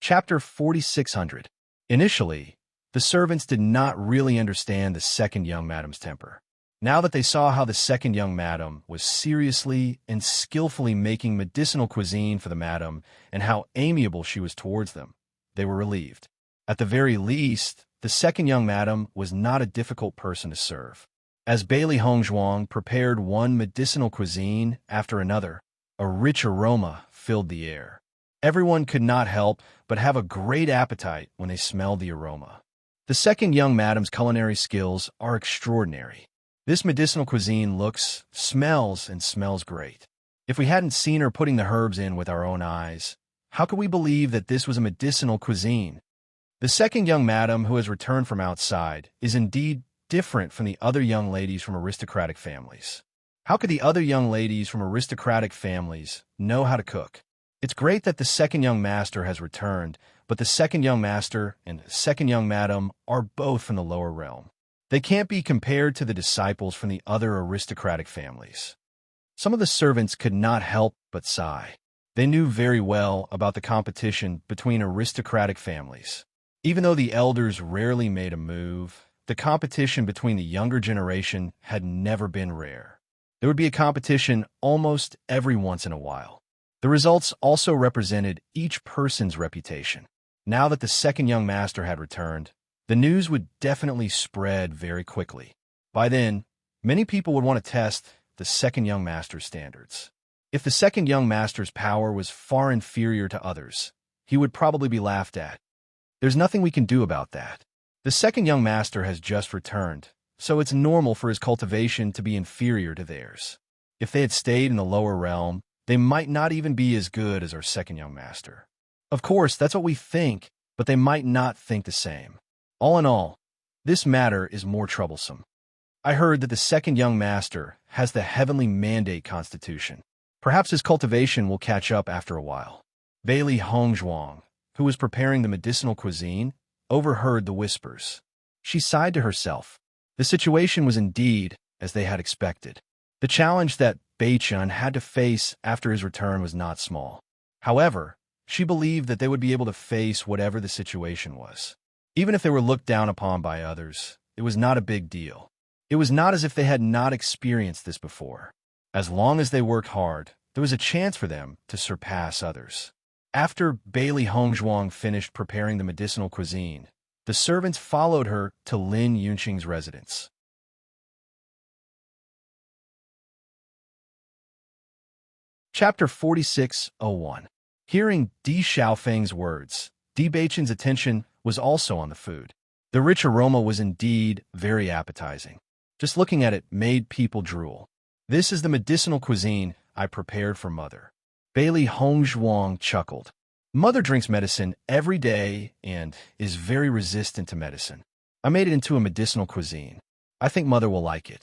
Chapter 4600. Initially, the servants did not really understand the second young madam's temper. Now that they saw how the second young madam was seriously and skillfully making medicinal cuisine for the madam and how amiable she was towards them, they were relieved. At the very least, the second young madam was not a difficult person to serve. As Bailey Hongzhuang prepared one medicinal cuisine after another, a rich aroma filled the air. Everyone could not help but have a great appetite when they smelled the aroma. The second young madam's culinary skills are extraordinary. This medicinal cuisine looks, smells great. If we hadn't seen her putting the herbs in with our own eyes, how could we believe that this was a medicinal cuisine? The second young madam who has returned from outside is indeed different from the other young ladies from aristocratic families. How could the other young ladies from aristocratic families know how to cook? It's great that the second young master has returned, but the second young master and second young madam are both from the lower realm. They can't be compared to the disciples from the other aristocratic families. Some of the servants could not help but sigh. They knew very well about the competition between aristocratic families. Even though the elders rarely made a move, the competition between the younger generation had never been rare. There would be a competition almost every once in a while. The results also represented each person's reputation. Now that the second young master had returned, the news would definitely spread very quickly. By then, many people would want to test the second young master's standards. If the second young master's power was far inferior to others, he would probably be laughed at. There's nothing we can do about that. The second young master has just returned, so it's normal for his cultivation to be inferior to theirs. If they had stayed in the lower realm, they might not even be as good as our second young master. Of course, that's what we think, but they might not think the same. All in all, this matter is more troublesome. I heard that the second young master has the heavenly mandate constitution. Perhaps his cultivation will catch up after a while. Bailey Hongzhuang, who was preparing the medicinal cuisine, overheard the whispers. She sighed to herself. The situation was indeed as they had expected. The challenge that Beichun had to face after his return was not small. However, she believed that they would be able to face whatever the situation was. Even if they were looked down upon by others, it was not a big deal. It was not as if they had not experienced this before. As long as they worked hard, there was a chance for them to surpass others. After Bailey Hongzhuang finished preparing the medicinal cuisine, the servants followed her to Lin Yunqing's residence. Chapter 4601. Hearing Di Xiaofeng's words, Di Beichun's attention was also on the food. The rich aroma was indeed very appetizing. Just looking at it made people drool. This is the medicinal cuisine I prepared for Mother. Bailey Hongzhuang chuckled. Mother drinks medicine every day and is very resistant to medicine. I made it into a medicinal cuisine. I think Mother will like it.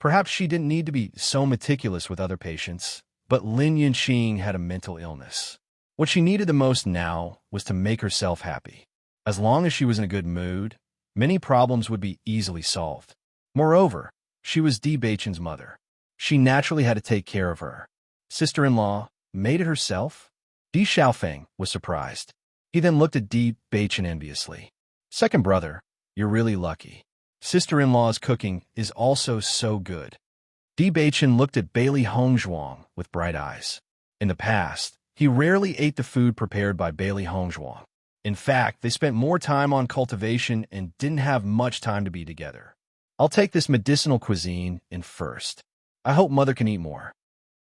Perhaps she didn't need to be so meticulous with other patients, but Lin Yunqing had a mental illness. What she needed the most now was to make herself happy. As long as she was in a good mood, many problems would be easily solved. Moreover, she was Di Beichun's mother. She naturally had to take care of her. Sister-in-law made it herself? Di Xiaofeng was surprised. He then looked at Di Beichun enviously. Second brother, you're really lucky. Sister-in-law's cooking is also so good. Di Beichun looked at Bailey Hongzhuang with bright eyes. In the past, he rarely ate the food prepared by Bailey Hongzhuang. In fact, they spent more time on cultivation and didn't have much time to be together. I'll take this medicinal cuisine in first. I hope Mother can eat more.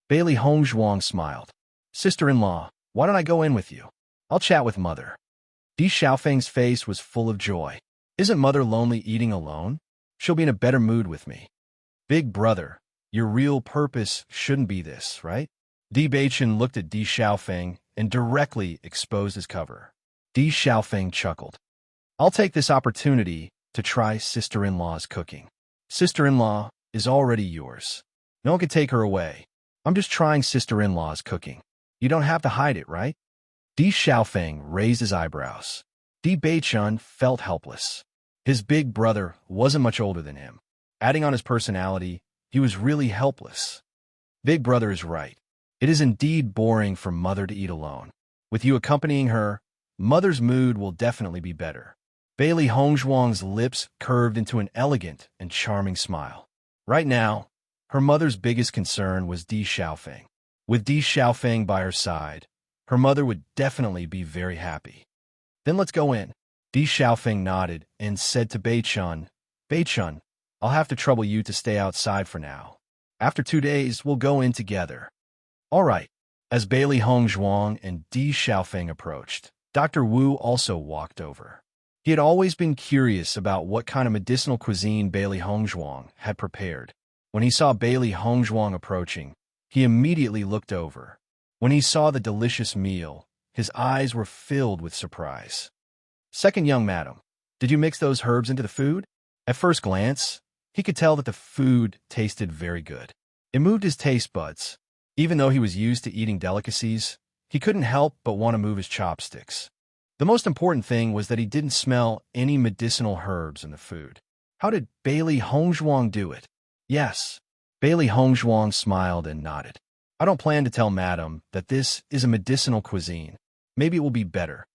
Bailey Hongzhuang smiled. Sister-in-law, why don't I go in with you? I'll chat with Mother. Di Xiaofeng's face was full of joy. Isn't Mother lonely eating alone? She'll be in a better mood with me. Big brother, your real purpose shouldn't be this, right? Di Beichun looked at Di Xiaofeng and directly exposed his cover. Di Xiaofeng chuckled. I'll take this opportunity to try sister-in-law's cooking. Sister-in-law is already yours. No one can take her away. I'm just trying sister-in-law's cooking. You don't have to hide it, right? Di Xiaofeng raised his eyebrows. Di Beichun felt helpless. His big brother wasn't much older than him. Adding on his personality, he was really helpless. Big brother is right. It is indeed boring for Mother to eat alone. With you accompanying her, Mother's mood will definitely be better. Bailey Hongzhuang's lips curved into an elegant and charming smile. Right now, her mother's biggest concern was Di Xiaofeng. With Di Xiaofeng by her side, her mother would definitely be very happy. Then let's go in. Di Xiaofeng nodded and said to Bei Chun, I'll have to trouble you to stay outside for now. After 2 days, we'll go in together. All right. As Bailey Hongzhuang and Di Xiaofeng approached, Dr. Wu also walked over. He had always been curious about what kind of medicinal cuisine Bailey Hongzhuang had prepared. When he saw Bailey Hongzhuang approaching, he immediately looked over. When he saw the delicious meal, his eyes were filled with surprise. Second young madam, did you mix those herbs into the food? At first glance, he could tell that the food tasted very good. It moved his taste buds. Even though he was used to eating delicacies, he couldn't help but want to move his chopsticks. The most important thing was that he didn't smell any medicinal herbs in the food. How did Bailey Hongzhuang do it? Yes. Bailey Hongzhuang smiled and nodded. I don't plan to tell madam that this is a medicinal cuisine. Maybe it will be better.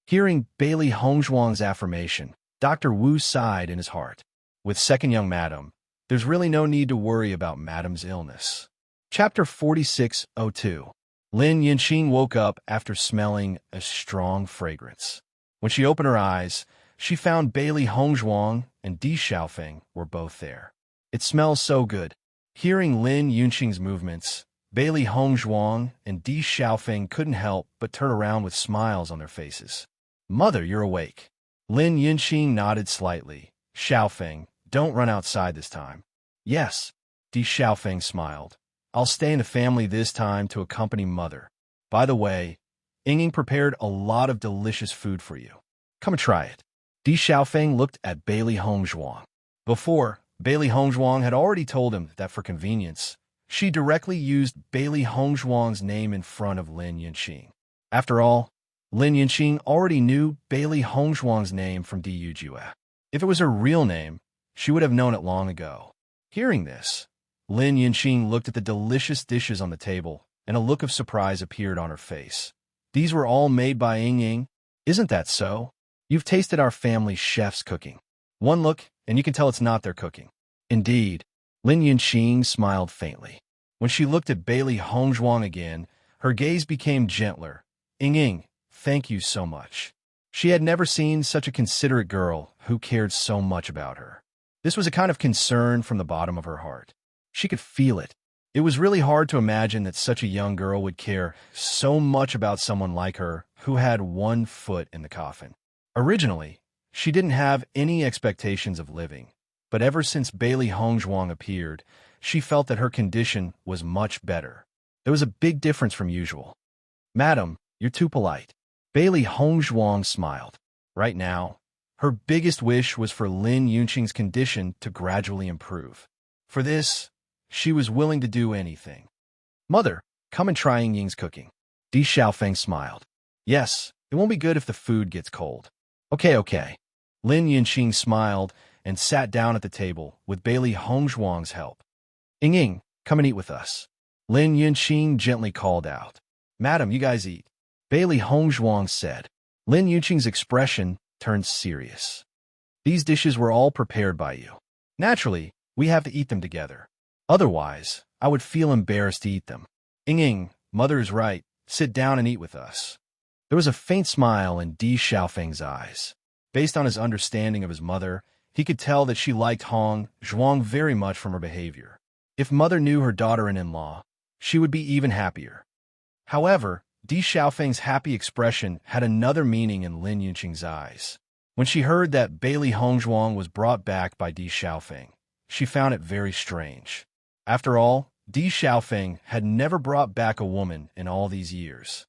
Hearing Bailey Hongzhuang's affirmation, Dr. Wu sighed in his heart. With second young madam, there's really no need to worry about madam's illness. Chapter 4602. Lin Yinqing woke up after smelling a strong fragrance. When she opened her eyes, she found Bailey Hongzhuang and Di Xiaofeng were both there. It smells so good. Hearing Lin Yinqing's movements, Bailey Hongzhuang and Di Xiaofeng couldn't help but turn around with smiles on their faces. Mother, you're awake. Lin Yinqing nodded slightly. Xiaofeng, don't run outside this time. Yes. Di Xiaofeng smiled. I'll stay in the family this time to accompany mother. By the way, Yingying prepared a lot of delicious food for you. Come and try it. Di Xiaofeng looked at Bailey Hongzhuang. Before, Bailey Hongzhuang had already told him that for convenience, she directly used Bailey Hongzhuang's name in front of Lin Yinqing. After all, Lin Yinqing already knew Bailey Hongzhuang's name from Di Yujue. If it was her real name, she would have known it long ago. Hearing this, Lin Yinqing looked at the delicious dishes on the table, and a look of surprise appeared on her face. These were all made by Yingying. Isn't that so? You've tasted our family chef's cooking. One look, and you can tell it's not their cooking. Indeed, Lin Yinqing smiled faintly. When she looked at Bailey Hongzhuang again, her gaze became gentler. Yingying, thank you so much. She had never seen such a considerate girl who cared so much about her. This was a kind of concern from the bottom of her heart. She could feel it. It was really hard to imagine that such a young girl would care so much about someone like her who had one foot in the coffin. Originally, she didn't have any expectations of living, but ever since Bailey Hongzhuang appeared, she felt that her condition was much better. There was a big difference from usual. Madam, you're too polite. Bailey Hongzhuang smiled. Right now, her biggest wish was for Lin Yinqing's condition to gradually improve. For this, she was willing to do anything. Mother, come and try Yingying's cooking. Di Xiaofeng smiled. Yes, it won't be good if the food gets cold. Okay. Lin Yinqing smiled and sat down at the table with Bailey Hongzhuang's help. Yingying, come and eat with us. Lin Yinqing gently called out. Madam, you guys eat. Bailey Hongzhuang said. Lin Yinqing's expression turned serious. These dishes were all prepared by you. Naturally, we have to eat them together. Otherwise, I would feel embarrassed to eat them. Yingying, mother is right. Sit down and eat with us. There was a faint smile in Di Xiaofeng's eyes. Based on his understanding of his mother, he could tell that she liked Hong Zhuang very much from her behavior. If mother knew her daughter-in-law, she would be even happier. However, Di Xiaofeng's happy expression had another meaning in Lin Yinqing's eyes. When she heard that Bailey Hongzhuang was brought back by Di Xiaofeng, she found it very strange. After all, Di Xiaofeng had never brought back a woman in all these years.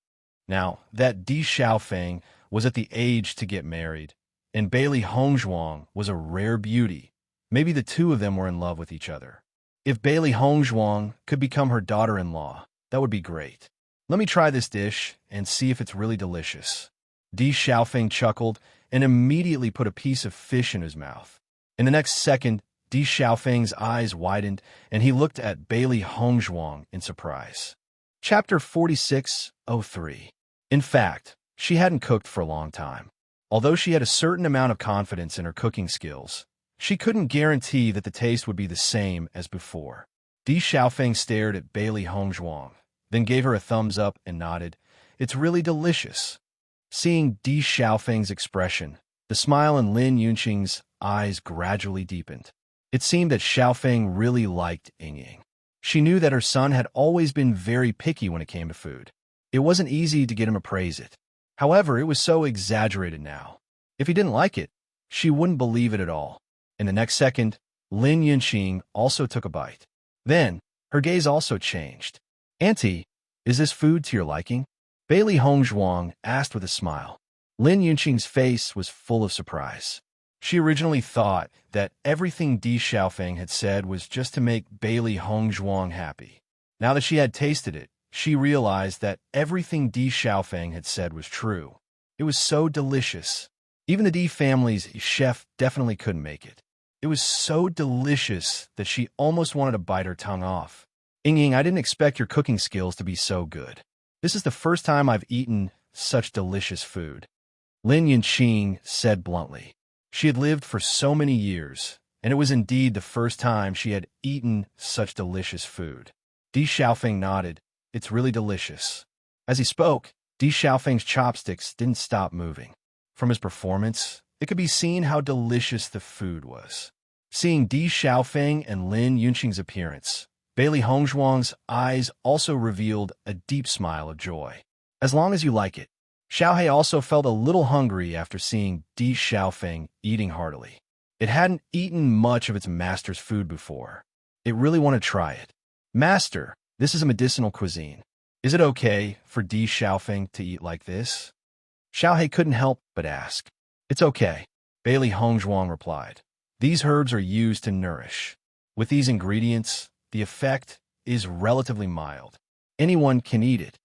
Now, that Di Xiaofeng was at the age to get married, and Bailey Hongzhuang was a rare beauty. Maybe the two of them were in love with each other. If Bailey Hongzhuang could become her daughter-in-law, that would be great. Let me try this dish and see if it's really delicious. Di Xiaofeng chuckled and immediately put a piece of fish in his mouth. In the next second, Di Xiaofeng's eyes widened, and he looked at Bailey Hongzhuang in surprise. Chapter 4603. In fact, She hadn't cooked for a long time. Although she had a certain amount of confidence in her cooking skills, she couldn't guarantee that the taste would be the same as before. Di Xiaofeng stared at Bailey Hongzhuang, then gave her a thumbs up and nodded. It's really delicious. Seeing Di Xiaofeng's expression, the smile in Lin Yunqing's eyes gradually deepened. It seemed that Xiaofeng really liked Ying. She knew that her son had always been very picky when it came to food. It wasn't easy to get him to praise it. However, it was so exaggerated now. If he didn't like it, she wouldn't believe it at all. In the next second, Lin Yunqing also took a bite. Then, her gaze also changed. Auntie, is this food to your liking? Bailey Hongzhuang asked with a smile. Lin Yunqing's face was full of surprise. She originally thought that everything Di Xiaofeng had said was just to make Bailey Hongzhuang happy. Now that she had tasted it, she realized that everything Di Xiaofeng had said was true. It was so delicious. Even the Di family's chef definitely couldn't make it. It was so delicious that she almost wanted to bite her tongue off. Ying, I didn't expect your cooking skills to be so good. This is the first time I've eaten such delicious food. Lin Yunqing said bluntly. She had lived for so many years, and it was indeed the first time she had eaten such delicious food. Di Xiaofeng nodded. It's really delicious. As he spoke, Di Xiaofeng's chopsticks didn't stop moving. From his performance, it could be seen how delicious the food was. Seeing Di Xiaofeng and Lin Yunqing's appearance, Bailey Hongzhuang's eyes also revealed a deep smile of joy. As long as you like it. Xiaohei also felt a little hungry after seeing Di Xiaofeng eating heartily. It hadn't eaten much of its master's food before. It really wanted to try it. Master, this is a medicinal cuisine. Is it okay for Di Xiaofeng to eat like this? Xiaohei couldn't help but ask. It's okay, Bailey Hongzhuang replied. These herbs are used to nourish. With these ingredients, the effect is relatively mild. Anyone can eat it.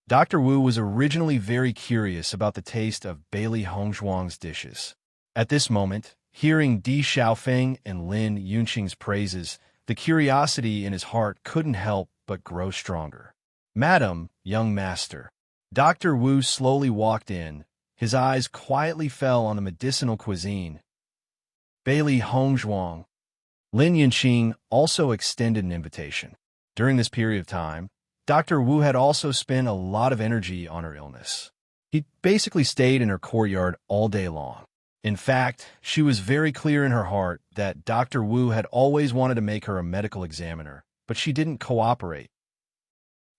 Dr. Wu was originally very curious about the taste of Bailey Hongzhuang's dishes. At this moment, hearing Di Xiaofeng and Lin Yunqing's praises, the curiosity in his heart couldn't help but grow stronger. Madam, young master. Dr. Wu slowly walked in. His eyes quietly fell on the medicinal cuisine. Bailey Hongzhuang. Lin Yunqing also extended an invitation. During this period of time, Dr. Wu had also spent a lot of energy on her illness. He basically stayed in her courtyard all day long. In fact, she was very clear in her heart that Dr. Wu had always wanted to make her a medical examiner, but she didn't cooperate.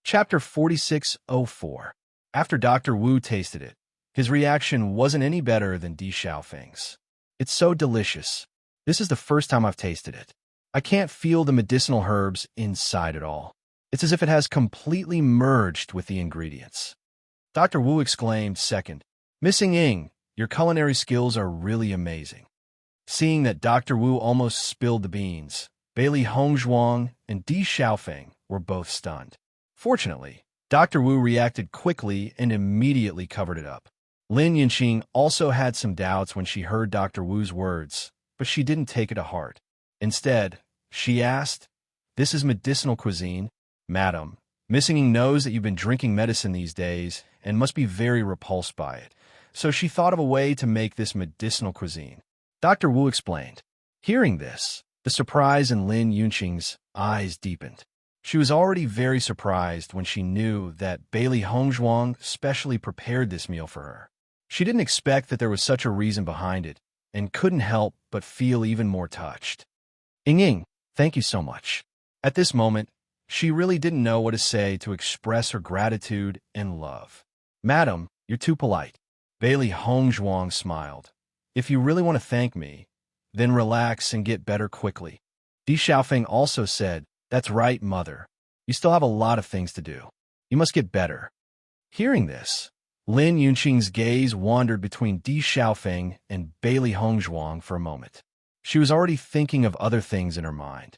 Chapter 4604. After Dr. Wu tasted it, his reaction wasn't any better than Di Xiaofeng's. It's so delicious. This is the first time I've tasted it. I can't feel the medicinal herbs inside at all. It's as if it has completely merged with the ingredients. Dr. Wu exclaimed second, Missing Ying, your culinary skills are really amazing. Seeing that Dr. Wu almost spilled the beans, Bailey Hongzhuang and Di Xiaofeng were both stunned. Fortunately, Dr. Wu reacted quickly and immediately covered it up. Lin Yunqing also had some doubts when she heard Dr. Wu's words, but she didn't take it to heart. Instead, she asked, This is medicinal cuisine? Madam, Missing Ying knows that you've been drinking medicine these days and must be very repulsed by it, so she thought of a way to make this medicinal cuisine. Dr. Wu explained. Hearing this, the surprise in Lin Yunqing's eyes deepened. She was already very surprised when she knew that Bailey Hongzhuang specially prepared this meal for her. She didn't expect that there was such a reason behind it, and couldn't help but feel even more touched. Ying, thank you so much. At this moment, she really didn't know what to say to express her gratitude and love. Madam, you're too polite. Bailey Hongzhuang smiled. If you really want to thank me, then relax and get better quickly. Di Xiaofeng also said, That's right, mother. You still have a lot of things to do. You must get better. Hearing this, Lin Yunqing's gaze wandered between Di Xiaofeng and Bailey Hongzhuang for a moment. She was already thinking of other things in her mind.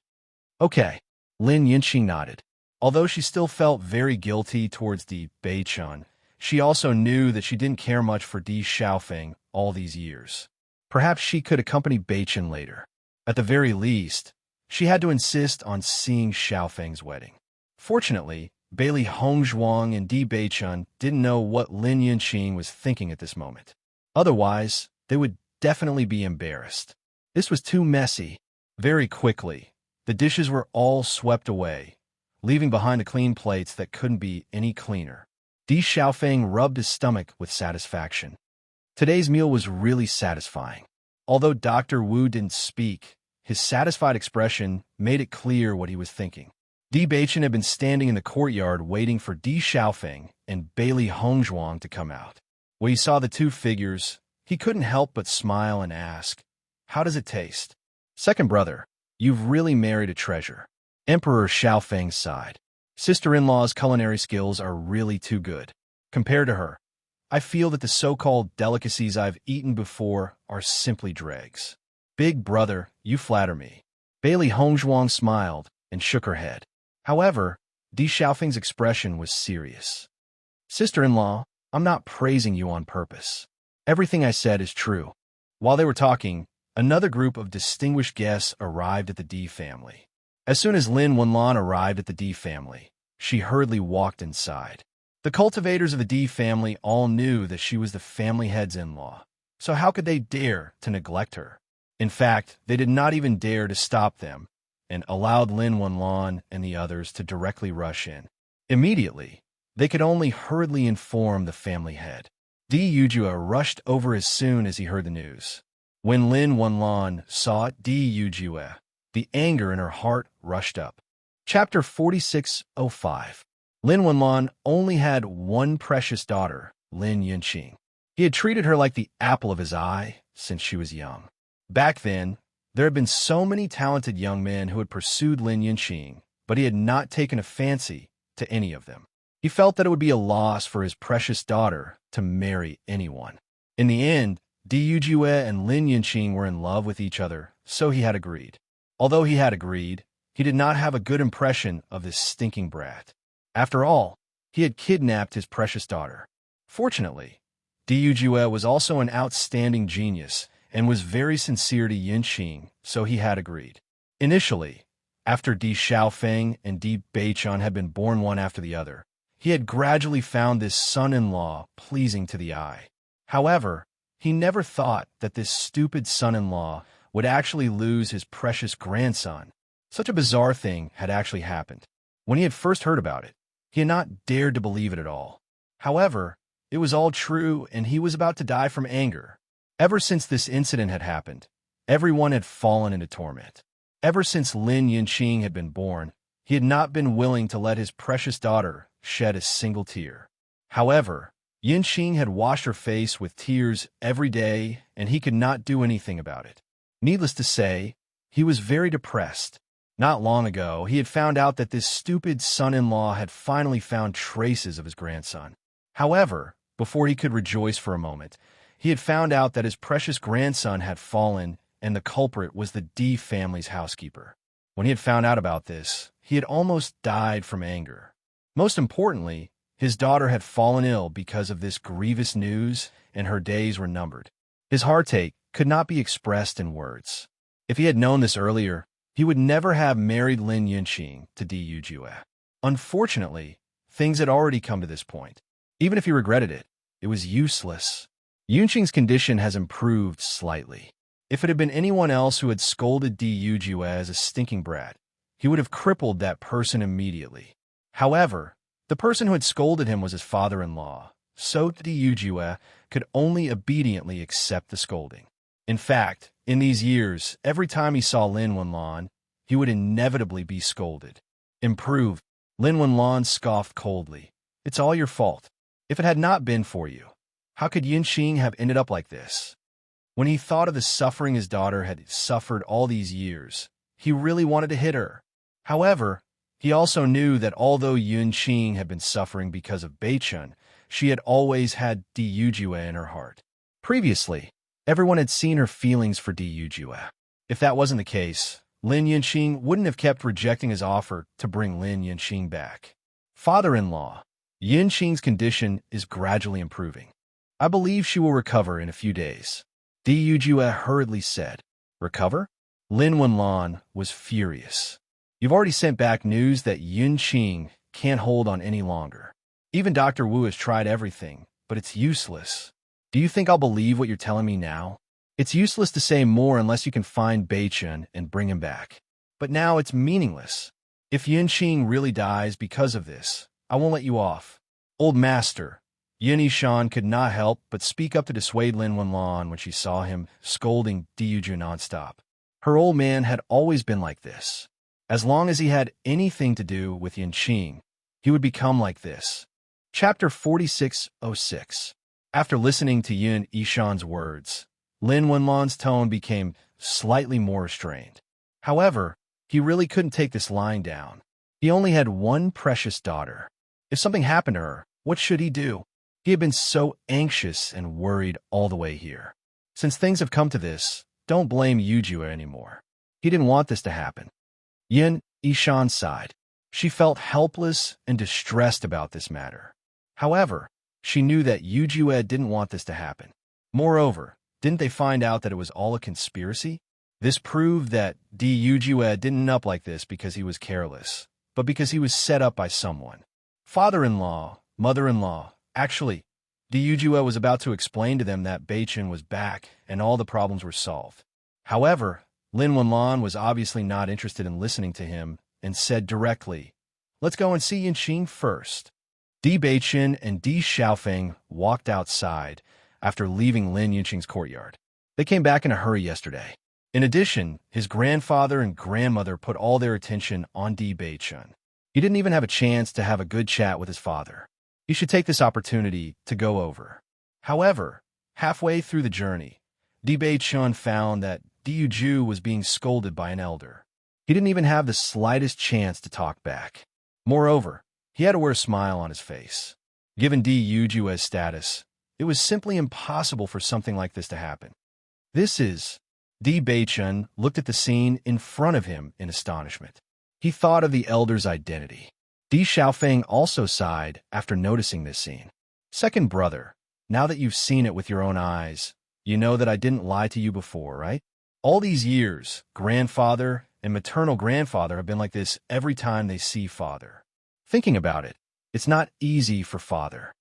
Okay, Lin Yunqing nodded. Although she still felt very guilty towards Di Beichun, she also knew that she didn't care much for Di Xiaofeng all these years. Perhaps she could accompany Beichun later. At the very least, she had to insist on seeing Xiaofeng's wedding. Fortunately, Bailey Hongzhuang and Di Beichun didn't know what Lin Yunqing was thinking at this moment. Otherwise, they would definitely be embarrassed. This was too messy. Very quickly, the dishes were all swept away, leaving behind the clean plates that couldn't be any cleaner. Di Xiaofeng rubbed his stomach with satisfaction. Today's meal was really satisfying. Although Dr. Wu didn't speak, his satisfied expression made it clear what he was thinking. Di Beichun had been standing in the courtyard waiting for Di Xiaofeng and Bailey Hongzhuang to come out. When he saw the two figures, he couldn't help but smile and ask, "How does it taste?" "Second brother, you've really married a treasure." Emperor Xiaofeng sighed. "Sister-in-law's culinary skills are really too good. Compared to her, I feel that the so-called delicacies I've eaten before are simply dregs." "Big brother, you flatter me." Bailey Hongzhuang smiled and shook her head. However, Di Xiaofeng's expression was serious. "Sister-in-law, I'm not praising you on purpose. Everything I said is true." While they were talking, another group of distinguished guests arrived at the Di family. As soon as Lin Wenlan arrived at the Di family, she hurriedly walked inside. The cultivators of the Di family all knew that she was the family head's in-law, so how could they dare to neglect her? In fact, they did not even dare to stop them, and allowed Lin Wenlan and the others to directly rush in. Immediately, they could only hurriedly inform the family head. Di Yujue rushed over as soon as he heard the news. When Lin Wenlan saw Di Yujue, the anger in her heart rushed up. Chapter 4605. Lin Wenlan only had one precious daughter, Lin Yunqing. He had treated her like the apple of his eye since she was young. Back then, there had been so many talented young men who had pursued Lin Yunqing, but he had not taken a fancy to any of them. He felt that it would be a loss for his precious daughter to marry anyone. In the end, Di Yujue and Lin Yunqing were in love with each other, so he had agreed. Although he had agreed, he did not have a good impression of this stinking brat. After all, he had kidnapped his precious daughter. Fortunately, Di Yujue was also an outstanding genius and was very sincere to Yunqing, so he had agreed. Initially, after Di Xiaofeng and Di Beichun had been born one after the other, he had gradually found this son-in-law pleasing to the eye. However, he never thought that this stupid son-in-law would actually lose his precious grandson. Such a bizarre thing had actually happened. When he had first heard about it, he had not dared to believe it at all. However, it was all true, and he was about to die from anger. Ever since this incident had happened, everyone had fallen into torment. Ever since Lin Yunqing had been born, he had not been willing to let his precious daughter shed a single tear. However, Yunqing had washed her face with tears every day, and he could not do anything about it. Needless to say, he was very depressed. Not long ago, he had found out that this stupid son-in-law had finally found traces of his grandson. However, before he could rejoice for a moment, he had found out that his precious grandson had fallen, and the culprit was the Di family's housekeeper. When he had found out about this, he had almost died from anger. Most importantly, his daughter had fallen ill because of this grievous news, and her days were numbered. His heartache could not be expressed in words. If he had known this earlier, he would never have married Lin Yunqing to Di Yujue. Unfortunately, things had already come to this point. Even if he regretted it, it was useless. Yunqing's condition has improved slightly. If it had been anyone else who had scolded Di Yujue as a stinking brat, he would have crippled that person immediately. However, the person who had scolded him was his father-in-law, so Di Yujue could only obediently accept the scolding. In fact, in these years, every time he saw Lin Wenlan, he would inevitably be scolded. Improved, Lin Wenlan scoffed coldly. "It's all your fault. If it had not been for you, how could Yunqing have ended up like this?" When he thought of the suffering his daughter had suffered all these years, he really wanted to hit her. However, he also knew that although Yunqing had been suffering because of Beichun, she had always had Di Yujue in her heart. Previously, everyone had seen her feelings for Di Yujue. If that wasn't the case, Lin Yunqing wouldn't have kept rejecting his offer to bring Lin Yunqing back. "Father-in-law, Yunqing's condition is gradually improving. I believe she will recover in a few days," Di Yujue hurriedly said. "Recover?" Lin Wenlan was furious. "You've already sent back news that Yunqing can't hold on any longer. Even Dr. Wu has tried everything, but it's useless. Do you think I'll believe what you're telling me now? It's useless to say more unless you can find Beichun and bring him back. But now it's meaningless. If Yinqing really dies because of this, I won't let you off. Old master. Yin Yishan could not help but speak up to dissuade Lin Wenlan when she saw him scolding Diyuju nonstop. Her old man had always been like this. As long as he had anything to do with Yinqing, he would become like this. Chapter 4606. After listening to Yin Yishan's words, Lin Wenlan's tone became slightly more restrained. However, he really couldn't take this lying down. He only had one precious daughter. If something happened to her, what should he do? He had been so anxious and worried all the way here. Since things have come to this, don't blame Yujue anymore. He didn't want this to happen. Yin Yishan sighed. She felt helpless and distressed about this matter. However, she knew that Yujue didn't want this to happen. Moreover, didn't they find out that it was all a conspiracy? This proved that Yujue didn't end up like this because he was careless, but because he was set up by someone. Father-in-law, mother-in-law. Actually, Yujue was about to explain to them that Beichun was back and all the problems were solved. However, Lin Wenlan was obviously not interested in listening to him and said directly, "Let's go and see Yinqing first." Di Beichun and Di Xiaofeng walked outside after leaving Lin Yinqing's courtyard. They came back in a hurry yesterday. In addition, his grandfather and grandmother put all their attention on Di Beichun. He didn't even have a chance to have a good chat with his father. He should take this opportunity to go over. However, halfway through the journey, Di Beichun found that Diyuju was being scolded by an elder. He didn't even have the slightest chance to talk back. Moreover, he had to wear a smile on his face. Given Diyuju's status, it was simply impossible for something like this to happen. Di Beichun looked at the scene in front of him in astonishment. He thought of the elder's identity. Di Xiaofeng also sighed after noticing this scene. Second brother, now that you've seen it with your own eyes, you know that I didn't lie to you before, right? All these years, grandfather and maternal grandfather have been like this every time they see father. Thinking about it, it's not easy for father.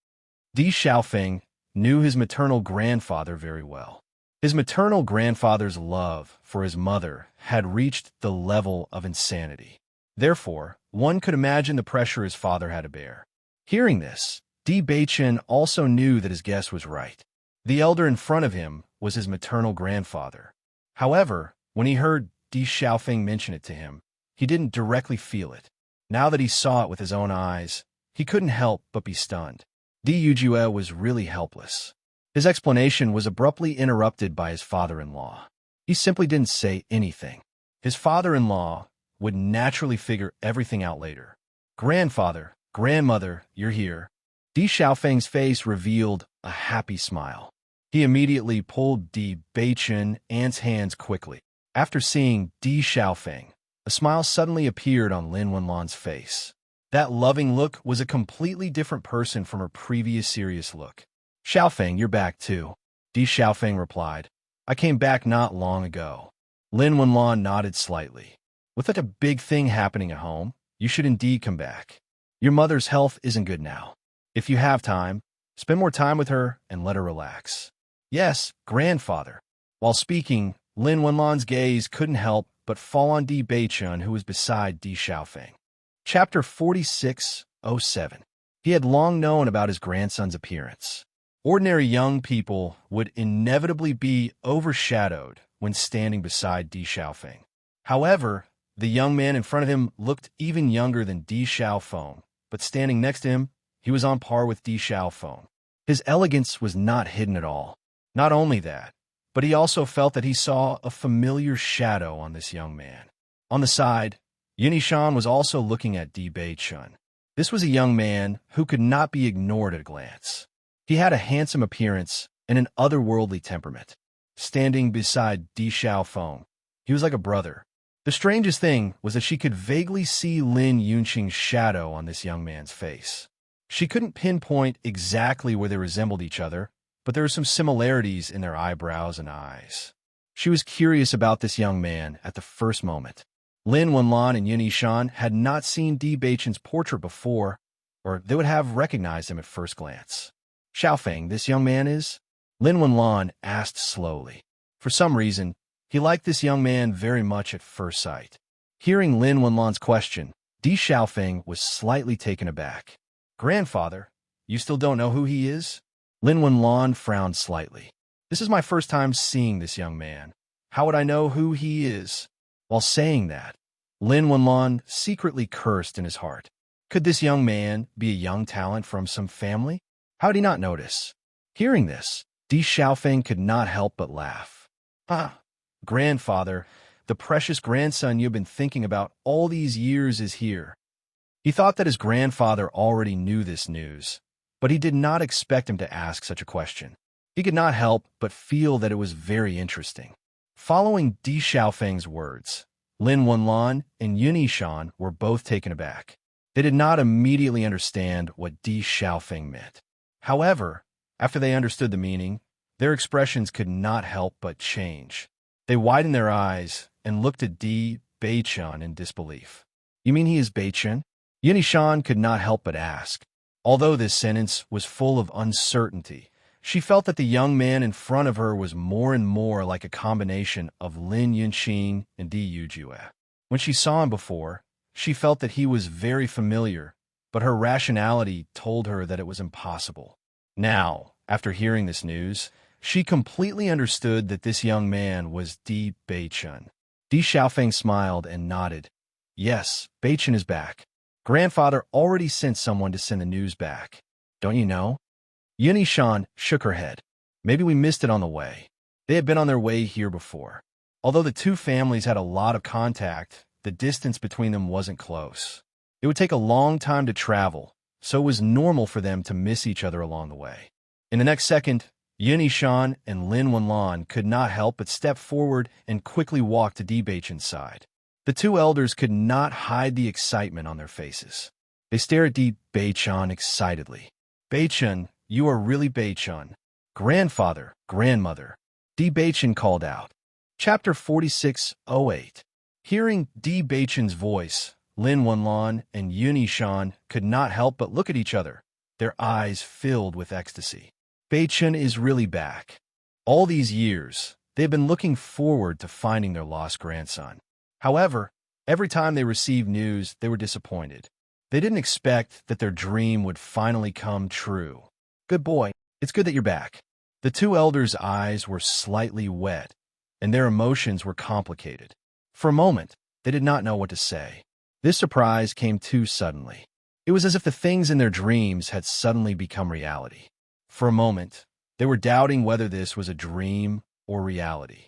Di Xiaofeng knew his maternal grandfather very well. His maternal grandfather's love for his mother had reached the level of insanity. Therefore, one could imagine the pressure his father had to bear. Hearing this, Di Beichun also knew that his guess was right. The elder in front of him was his maternal grandfather. However, when he heard Di Xiaofeng mention it to him, he didn't directly feel it. Now that he saw it with his own eyes, he couldn't help but be stunned. Diyuju was really helpless. His explanation was abruptly interrupted by his father-in-law. He simply didn't say anything. His father-in-law would naturally figure everything out later. Grandfather, grandmother, you're here. Di Xiaofeng's face revealed a happy smile. He immediately pulled Di Beichun Ant's hands quickly. After seeing Di Xiaofeng, a smile suddenly appeared on Lin Wenlan's face. That loving look was a completely different person from her previous serious look. Xiaofeng, you're back too. Di Xiaofeng replied. I came back not long ago. Lin Wenlan nodded slightly. With such a big thing happening at home, you should indeed come back. Your mother's health isn't good now. If you have time, spend more time with her and let her relax. Yes, grandfather. While speaking, Lin Wenlan's gaze couldn't help but fall on Di Beichun, who was beside Di Xiaofeng. Chapter 4607. He had long known about his grandson's appearance. Ordinary young people would inevitably be overshadowed when standing beside Di Xiaofeng. However, the young man in front of him looked even younger than Di Xiaofeng, but standing next to him, he was on par with Di Xiaofeng. His elegance was not hidden at all. Not only that, but he also felt that he saw a familiar shadow on this young man. On the side, Yin Yishan was also looking at Di Beichun. This was a young man who could not be ignored at a glance. He had a handsome appearance and an otherworldly temperament. Standing beside Di Xiaofeng, he was like a brother. The strangest thing was that she could vaguely see Lin Yunqing's shadow on this young man's face. She couldn't pinpoint exactly where they resembled each other, but there were some similarities in their eyebrows and eyes. She was curious about this young man at the first moment. Lin Wenlan and Yun Yishan had not seen Di Beichen's portrait before, or they would have recognized him at first glance. Xiaofeng, this young man is? Lin Wenlan asked slowly. For some reason, he liked this young man very much at first sight. Hearing Lin Wenlan's question, Di Xiaofeng was slightly taken aback. Grandfather, you still don't know who he is? Lin Wenlan frowned slightly. This is my first time seeing this young man. How would I know who he is? While saying that, Lin Wenlan secretly cursed in his heart. Could this young man be a young talent from some family? How did he not notice? Hearing this, Di Xiaofeng could not help but laugh. Grandfather, the precious grandson you've been thinking about all these years is here. He thought that his grandfather already knew this news, but he did not expect him to ask such a question. He could not help but feel that it was very interesting. Following Di Xiaofeng's words, Lin Wenlan and Yun Yishan were both taken aback. They did not immediately understand what Di Xiaofeng meant. However, after they understood the meaning, their expressions could not help but change. They widened their eyes and looked at Di Beichen in disbelief. You mean he is Beichen? Yun Yishan could not help but ask. Although this sentence was full of uncertainty, she felt that the young man in front of her was more and more like a combination of Lin Yunxing and Di Yujue. When she saw him before, she felt that he was very familiar, but her rationality told her that it was impossible. Now, after hearing this news, she completely understood that this young man was Di Beichen. Di Xiaofeng smiled and nodded. Yes, Beichen is back. Grandfather already sent someone to send the news back. Don't you know? Yun Yishan shook her head. Maybe we missed it on the way. They had been on their way here before. Although the two families had a lot of contact, the distance between them wasn't close. It would take a long time to travel, so it was normal for them to miss each other along the way. In the next second, Yun Yishan and Lin Wenlan could not help but step forward and quickly walk to Di Beichen's side. The two elders could not hide the excitement on their faces. They stared at Di Beichen excitedly. Beichen, you are really Beichen. Grandfather, grandmother. Di Beichen called out. Chapter 46:08. Hearing Di Beichen's voice, Lin Wenlan and Yun Yishan could not help but look at each other, their eyes filled with ecstasy. Beichen is really back. All these years, they had been looking forward to finding their lost grandson. However, every time they received news, they were disappointed. They didn't expect that their dream would finally come true. Good boy, it's good that you're back. The two elders' eyes were slightly wet, and their emotions were complicated. For a moment, they did not know what to say. This surprise came too suddenly. It was as if the things in their dreams had suddenly become reality. For a moment, they were doubting whether this was a dream or reality.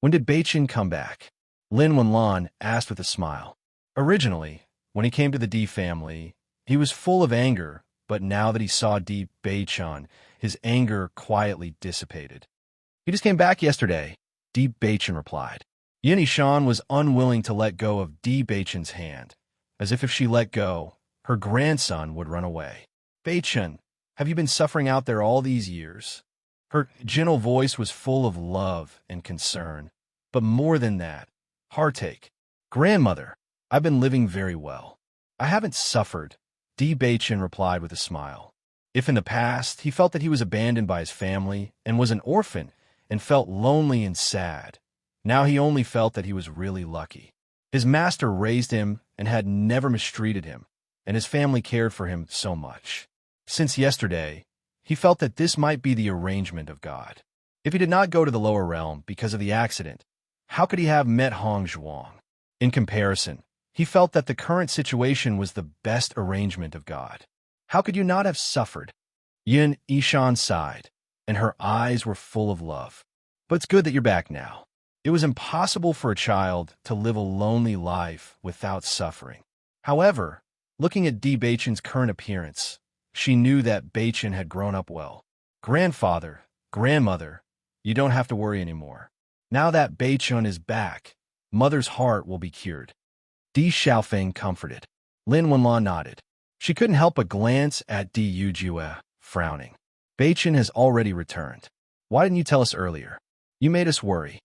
When did Beichen come back? Lin Wenlan asked with a smile. Originally, when he came to the Di family, he was full of anger, but now that he saw Di Beichen, his anger quietly dissipated. He just came back yesterday, Di Beichen replied. Yun Yishan was unwilling to let go of Di Beichen's hand, as if she let go, her grandson would run away. Beichen, have you been suffering out there all these years? Her gentle voice was full of love and concern, but more than that, heartache. Grandmother, I've been living very well. I haven't suffered, Di Beichen replied with a smile. If in the past he felt that he was abandoned by his family and was an orphan and felt lonely and sad, now he only felt that he was really lucky. His master raised him and had never mistreated him, and his family cared for him so much. Since yesterday, he felt that this might be the arrangement of God. If he did not go to the lower realm because of the accident, how could he have met Hong Zhuang? In comparison, he felt that the current situation was the best arrangement of God. How could you not have suffered? Yun Yishan sighed, and her eyes were full of love. But it's good that you're back now. It was impossible for a child to live a lonely life without suffering. However, looking at Di Beichen's current appearance, she knew that Beichen had grown up well. Grandfather, grandmother, you don't have to worry anymore. Now that Beichen is back, mother's heart will be cured. Di Xiaofeng comforted. Lin Wenlan nodded. She couldn't help but glance at Di Yujue, frowning. Beichen has already returned. Why didn't you tell us earlier? You made us worry.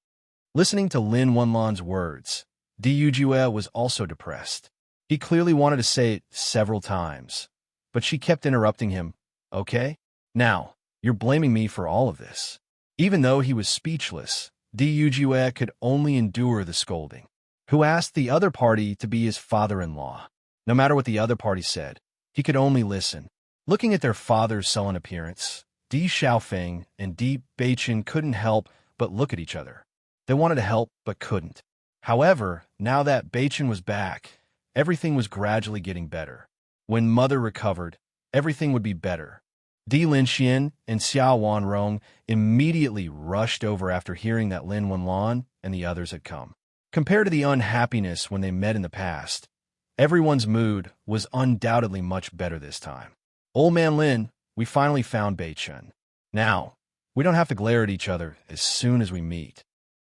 Listening to Lin Wenlan's words, Di Yujue was also depressed. He clearly wanted to say it several times, but she kept interrupting him. Okay? Now, you're blaming me for all of this. Even though he was speechless, Di Yujue could only endure the scolding. Who asked the other party to be his father-in-law? No matter what the other party said, he could only listen. Looking at their father's sullen appearance, Di Xiaofeng and Di Beichen couldn't help but look at each other. They wanted to help, but couldn't. However, now that Beichen was back, everything was gradually getting better. When Mother recovered, everything would be better. Di Linxian and Xiao Wanrong immediately rushed over after hearing that Lin Wenlan and the others had come. Compared to the unhappiness when they met in the past, everyone's mood was undoubtedly much better this time. Old Man Lin, we finally found Beichen. Now, we don't have to glare at each other as soon as we meet.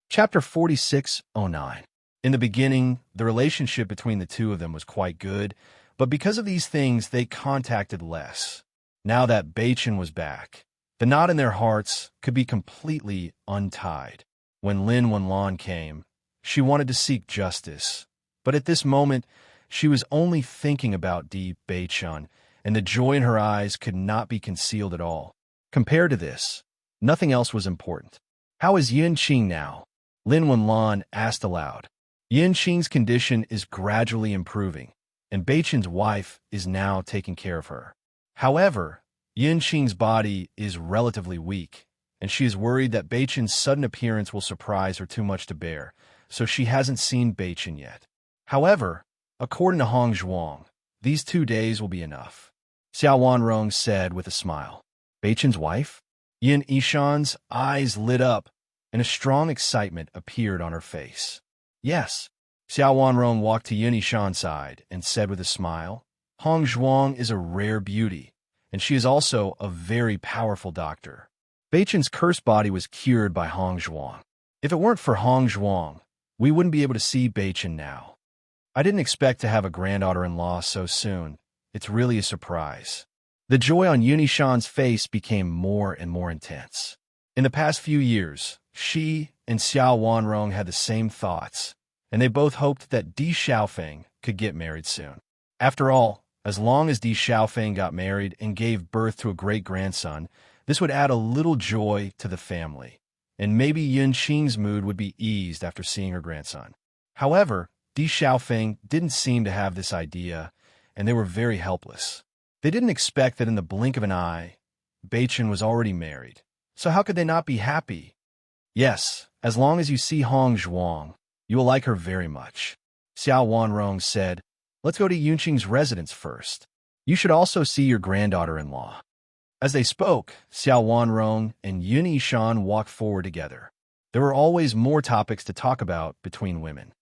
Chapter 4609. In the beginning, the relationship between the two of them was quite good, but because of these things, they contacted less. Now that Beichen was back, the knot in their hearts could be completely untied. When Lin Wenlan came, she wanted to seek justice, but at this moment, she was only thinking about Di Beichen, and the joy in her eyes could not be concealed at all. Compared to this, nothing else was important. How is Yin Qing now? Lin Wenlan asked aloud. Yin Qing's condition is gradually improving, and Beichen's wife is now taking care of her. However, Yin Qing's body is relatively weak, and she is worried that Beichen's sudden appearance will surprise her too much to bear, so she hasn't seen Beichen yet. However, according to Hong Zhuang, these 2 days will be enough. Xiao Wanrong said with a smile. Beichen's wife? Yin Yishan's eyes lit up, and a strong excitement appeared on her face. Yes. Xiao Wanrong walked to Yin Yishan's side and said with a smile, Hong Zhuang is a rare beauty, and she is also a very powerful doctor. Beichen's cursed body was cured by Hong Zhuang. If it weren't for Hong Zhuang, we wouldn't be able to see Beichen now. I didn't expect to have a granddaughter-in-law so soon. It's really a surprise. The joy on Yin Yishan's face became more and more intense. In the past few years, she and Xiao Wanrong had the same thoughts, and they both hoped that Di Xiaofeng could get married soon. After all, as long as Di Xiaofeng got married and gave birth to a great-grandson, this would add a little joy to the family, and maybe Yin Qing's mood would be eased after seeing her grandson. However, Di Xiaofeng didn't seem to have this idea, and they were very helpless. They didn't expect that in the blink of an eye, Beichen was already married. So how could they not be happy? Yes, as long as you see Hong Zhuang, you will like her very much. Xiao Wanrong said, let's go to Yunqing's residence first. You should also see your granddaughter-in-law. As they spoke, Xiao Wanrong and Yin Yishan walked forward together. There were always more topics to talk about between women.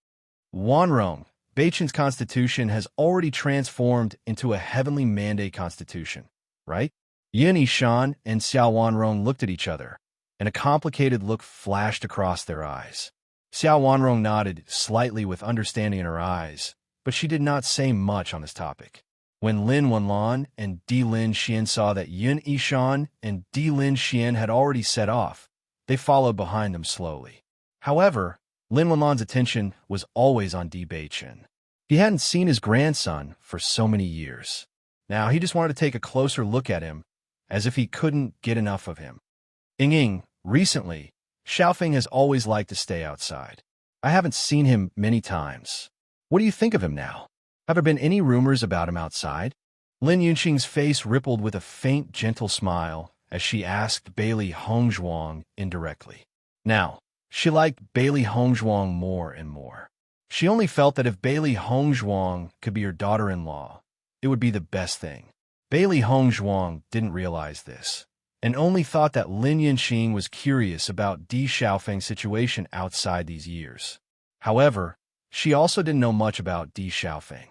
Wanrong, Beichen's constitution has already transformed into a heavenly mandate constitution, right? Yin Yishan and Xiao Wanrong looked at each other, and a complicated look flashed across their eyes. Xiao Wanrong nodded slightly with understanding in her eyes, but she did not say much on this topic. When Lin Wenlan and Di Lin Xian saw that Yin Yishan and Di Lin Xian had already set off, they followed behind them slowly. However, Lin Wenlan's attention was always on Di Beichen. He hadn't seen his grandson for so many years. Now he just wanted to take a closer look at him, as if he couldn't get enough of him. Ying, recently, Xiaofeng has always liked to stay outside. I haven't seen him many times. What do you think of him now? Have there been any rumors about him outside? Lin Yunqing's face rippled with a faint, gentle smile as she asked Bailey Hong Zhuang indirectly. Now, she liked Bailey Hong Zhuang more and more. She only felt that if Bailey Hong Zhuang could be her daughter-in-law, it would be the best thing. Bailey Hong Zhuang didn't realize this, and only thought that Lin Yunqing was curious about Di Xiaofeng's situation outside these years. However, she also didn't know much about Di Xiaofeng.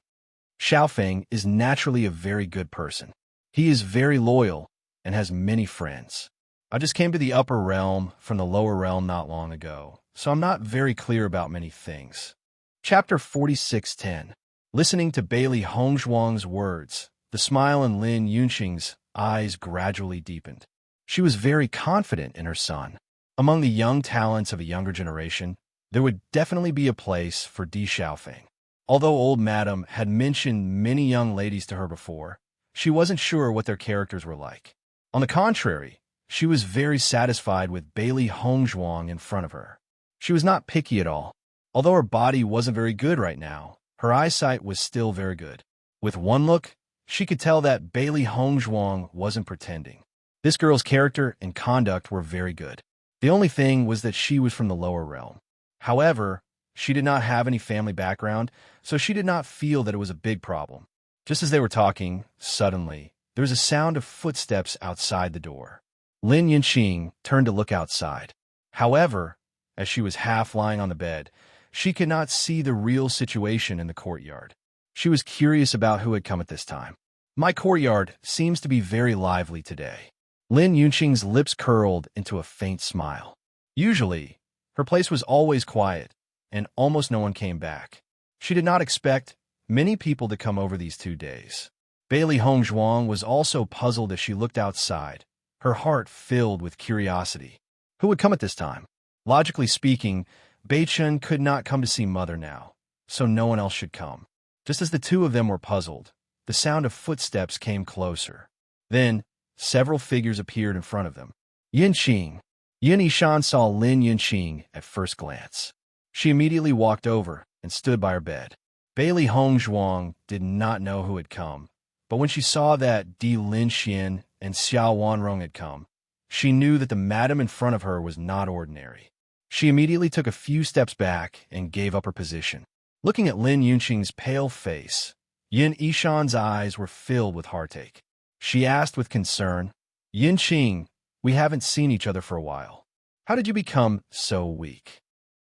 Xiaofeng is naturally a very good person. He is very loyal and has many friends. I just came to the upper realm from the lower realm not long ago, so I'm not very clear about many things. Chapter 4610. Listening to Bailey Hong Zhuang's words, the smile in Lin Yunqing's eyes gradually deepened. She was very confident in her son. Among the young talents of a younger generation, there would definitely be a place for Di Xiaofeng. Although old madam had mentioned many young ladies to her before, she wasn't sure what their characters were like. On the contrary, she was very satisfied with Bailey Hongzhuang in front of her. She was not picky at all. Although her body wasn't very good right now, her eyesight was still very good. With one look, she could tell that Bailey Hongzhuang wasn't pretending. This girl's character and conduct were very good. The only thing was that she was from the lower realm. However, she did not have any family background, so she did not feel that it was a big problem. Just as they were talking, suddenly, there was a sound of footsteps outside the door. Lin Yinqing turned to look outside. However, as she was half lying on the bed, she could not see the real situation in the courtyard. She was curious about who had come at this time. My courtyard seems to be very lively today. Lin Yunqing's lips curled into a faint smile. Usually, her place was always quiet, and almost no one came back. She did not expect many people to come over these 2 days. Bailey Hongzhuang was also puzzled as she looked outside, her heart filled with curiosity. Who would come at this time? Logically speaking, Beichen could not come to see Mother now, so no one else should come. Just as the two of them were puzzled, the sound of footsteps came closer. Then, several figures appeared in front of them. Yinqing. Yin Yishan saw Lin Yinqing at first glance. She immediately walked over and stood by her bed. Bailey Hongzhuang did not know who had come, but when she saw that Di Linxian and Xiao Wanrong had come, she knew that the madam in front of her was not ordinary. She immediately took a few steps back and gave up her position. Looking at Lin Yunqing's pale face, Yin Yishan's eyes were filled with heartache. She asked with concern, Yinqing, we haven't seen each other for a while. How did you become so weak?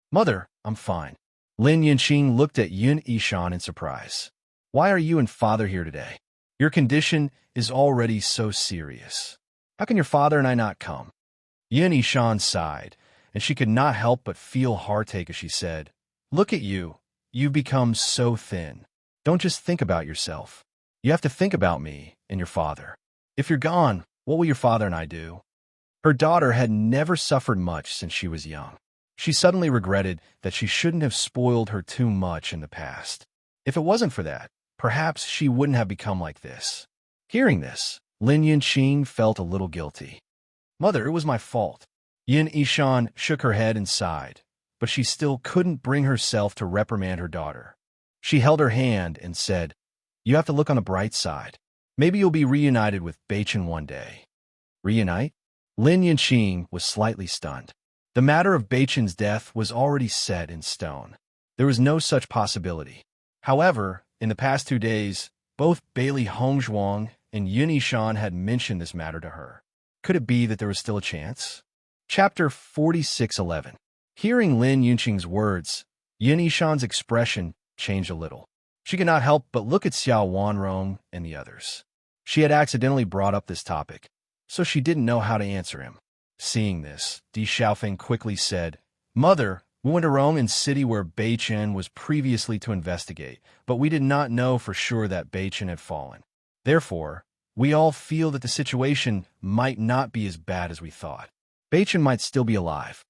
Mother, I'm fine. Lin Yinqing looked at Yin Yishan in surprise. Why are you and father here today? Your condition is already so serious. How can your father and I not come? Yin Yishan sighed, and she could not help but feel heartache as she said, Look at you. You've become so thin. Don't just think about yourself. You have to think about me and your father. If you're gone, what will your father and I do? Her daughter had never suffered much since she was young. She suddenly regretted that she shouldn't have spoiled her too much in the past. If it wasn't for that, perhaps she wouldn't have become like this. Hearing this, Lin Yinqing felt a little guilty. Mother, it was my fault. Yin Yishan shook her head and sighed, but she still couldn't bring herself to reprimand her daughter. She held her hand and said, You have to look on the bright side. Maybe you'll be reunited with Beichen one day. Reunite? Lin Yinqing was slightly stunned. The matter of Beichen's death was already set in stone. There was no such possibility. However, in the past 2 days, both Bailey Hongzhuang and Yin Yishan had mentioned this matter to her. Could it be that there was still a chance? Chapter 46:11. Hearing Lin Yunqing's words, Yin Yishan's expression changed a little. She could not help but look at Xiao Wanrong and the others. She had accidentally brought up this topic, so she didn't know how to answer him. Seeing this, Di Xiaofeng quickly said, Mother, we went to Rome and city where Beichen was previously to investigate, but we did not know for sure that Beichen had fallen. Therefore, we all feel that the situation might not be as bad as we thought. Beichen might still be alive.